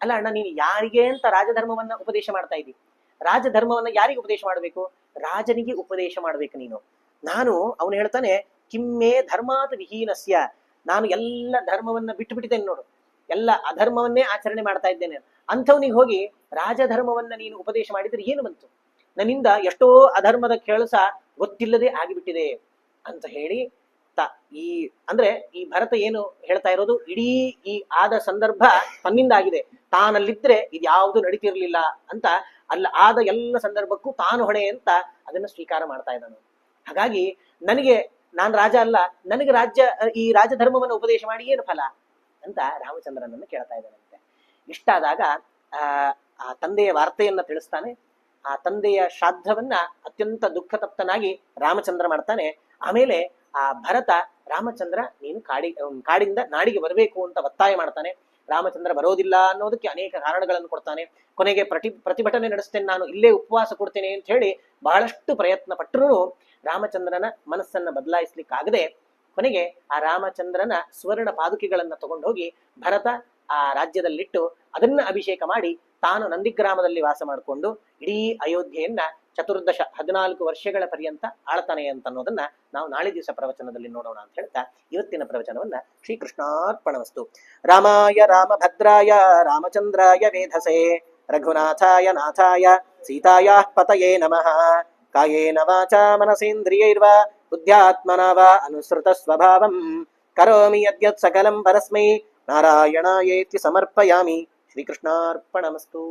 ಅಲ್ಲ ಅಣ್ಣ, ನೀನು ಯಾರಿಗೆ ಅಂತ ರಾಜಧರ್ಮವನ್ನ ಉಪದೇಶ ಮಾಡ್ತಾ ಇದ್ದಿ? ರಾಜಧರ್ಮವನ್ನ ಯಾರಿಗೆ ಉಪದೇಶ ಮಾಡಬೇಕು? ರಾಜನಿಗೆ ಉಪದೇಶ ಮಾಡ್ಬೇಕು ನೀನು. ಅವನು ಹೇಳ್ತಾನೆ, ಕಿಮ್ಮೆ ಧರ್ಮಾತ್ ವಿಹೀನಸ್ಯ, ನಾನು ಎಲ್ಲ ಧರ್ಮವನ್ನ ಬಿಟ್ಟು ಬಿಟ್ಟಿದ್ದೇನೆ ನೋಡು, ಎಲ್ಲ ಅಧರ್ಮವನ್ನೇ ಆಚರಣೆ ಮಾಡ್ತಾ ಇದ್ದೇನೆ. ಅಂಥವನಿಗೆ ಹೋಗಿ ರಾಜಧರ್ಮವನ್ನ ನೀನು ಉಪದೇಶ ಮಾಡಿದ್ರೆ ಏನು ಬಂತು? ನನ್ನಿಂದ ಎಷ್ಟೋ ಅಧರ್ಮದ ಕೆಲಸ ಗೊತ್ತಿಲ್ಲದೆ ಆಗಿಬಿಟ್ಟಿದೆ ಅಂತ ಹೇಳಿ ಈ ಭರತ ಏನು ಹೇಳ್ತಾ ಇರೋದು, ಇಡೀ ಈ ಆದ ಸಂದರ್ಭ ತನ್ನಿಂದ ಆಗಿದೆ, ತಾನಲ್ಲಿದ್ರೆ ಇದ್ಯಾವುದು ನಡೀತಿರ್ಲಿಲ್ಲ ಅಂತ, ಆದ ಎಲ್ಲ ಸಂದರ್ಭಕ್ಕೂ ತಾನು ಹೊಣೆ ಅಂತ ಅದನ್ನ ಸ್ವೀಕಾರ ಮಾಡ್ತಾ ಇದ್ದಾನೆ. ಹಾಗಾಗಿ ನಾನು ರಾಜ ಅಲ್ಲ, ನನಗೆ ಈ ರಾಜಧರ್ಮವನ್ನು ಉಪದೇಶ ಮಾಡಿ ಏನು ಫಲ ಅಂತ ರಾಮಚಂದ್ರನನ್ನು ಕೇಳ್ತಾ ಇದ್ದಾನಂತೆ. ಇಷ್ಟಾದಾಗ ಆ ತಂದೆಯ ವಾರ್ತೆಯನ್ನ ತಿಳಿಸ್ತಾನೆ. ಆ ತಂದೆಯ ಶ್ರಾದ್ದವನ್ನ ಅತ್ಯಂತ ದುಃಖತಪ್ತನಾಗಿ ರಾಮಚಂದ್ರ ಮಾಡ್ತಾನೆ. ಆಮೇಲೆ ಆ ಭರತ ರಾಮಚಂದ್ರ ನೀನು ಕಾಡಿಂದ ನಾಡಿಗೆ ಬರಬೇಕು ಅಂತ ಒತ್ತಾಯ ಮಾಡ್ತಾನೆ. ರಾಮಚಂದ್ರ ಬರೋದಿಲ್ಲ ಅನ್ನೋದಕ್ಕೆ ಅನೇಕ ಕಾರಣಗಳನ್ನು ಕೊಡ್ತಾನೆ. ಕೊನೆಗೆ ಪ್ರತಿಭಟನೆ ನಡೆಸ್ತೇನೆ, ನಾನು ಇಲ್ಲೇ ಉಪವಾಸ ಕೊಡ್ತೇನೆ ಅಂತ ಹೇಳಿ ಬಹಳಷ್ಟು ಪ್ರಯತ್ನ ಪಟ್ಟರೂ ರಾಮಚಂದ್ರನ ಮನಸ್ಸನ್ನ ಬದಲಾಯಿಸ್ಲಿಕ್ಕಾಗದೆ ಕೊನೆಗೆ ಆ ರಾಮಚಂದ್ರನ ಸ್ವರ್ಣ ಪಾದುಕೆಗಳನ್ನ ತಗೊಂಡೋಗಿ ಭರತ ಆ ರಾಜ್ಯದಲ್ಲಿಟ್ಟು ಅದನ್ನ ಅಭಿಷೇಕ ಮಾಡಿ ತಾನು ನಂದಿಗ್ರಾಮದಲ್ಲಿ ವಾಸ ಮಾಡಿಕೊಂಡು ಇಡೀ ಅಯೋಧ್ಯೆಯನ್ನ 14 ವರ್ಷಗಳ ಪರ್ಯಂತ ಆಳ್ತಾನೆ ಅಂತ ಅನ್ನೋದನ್ನ ನಾವು ನಾಳೆ ದಿವಸ ಪ್ರವಚನದಲ್ಲಿ ನೋಡೋಣ ಅಂತ ಹೇಳ್ತಾ ಇವತ್ತಿನ ಪ್ರವಚನವನ್ನ ಶ್ರೀಕೃಷ್ಣಾರ್ಪಣವಸ್ತು. ರಾಮಾಯ ರಾಮಭದ್ರಾಯ ರಾಮಚಂದ್ರಾಯ ವೇಧಸೆ ರಘುನಾಥಾಯ ನಾಥಾಯ ಸೀತಾಯ ಪತಯೇ ನಮಃ. ಕಾಯೇನ ವಾಚಾ ಮನಸೇಂದ್ರಿಯೈರ್ವಾ ಬುದ್ಧ್ಯಾತ್ಮನಾ ವಾ ಅನುಸೃತ ಸ್ವಭಾವಂ ಕರೋಮಿ ಯದ್ಯತ್ ಸಕಲಂ ಪರಸ್ಮೈ ನಾರಾಯಣಾಯೇತಿ ಸಮರ್ಪಯಾಮಿ. ಶ್ರೀಕೃಷ್ಣಾರ್ಪಣಮಸ್ತು.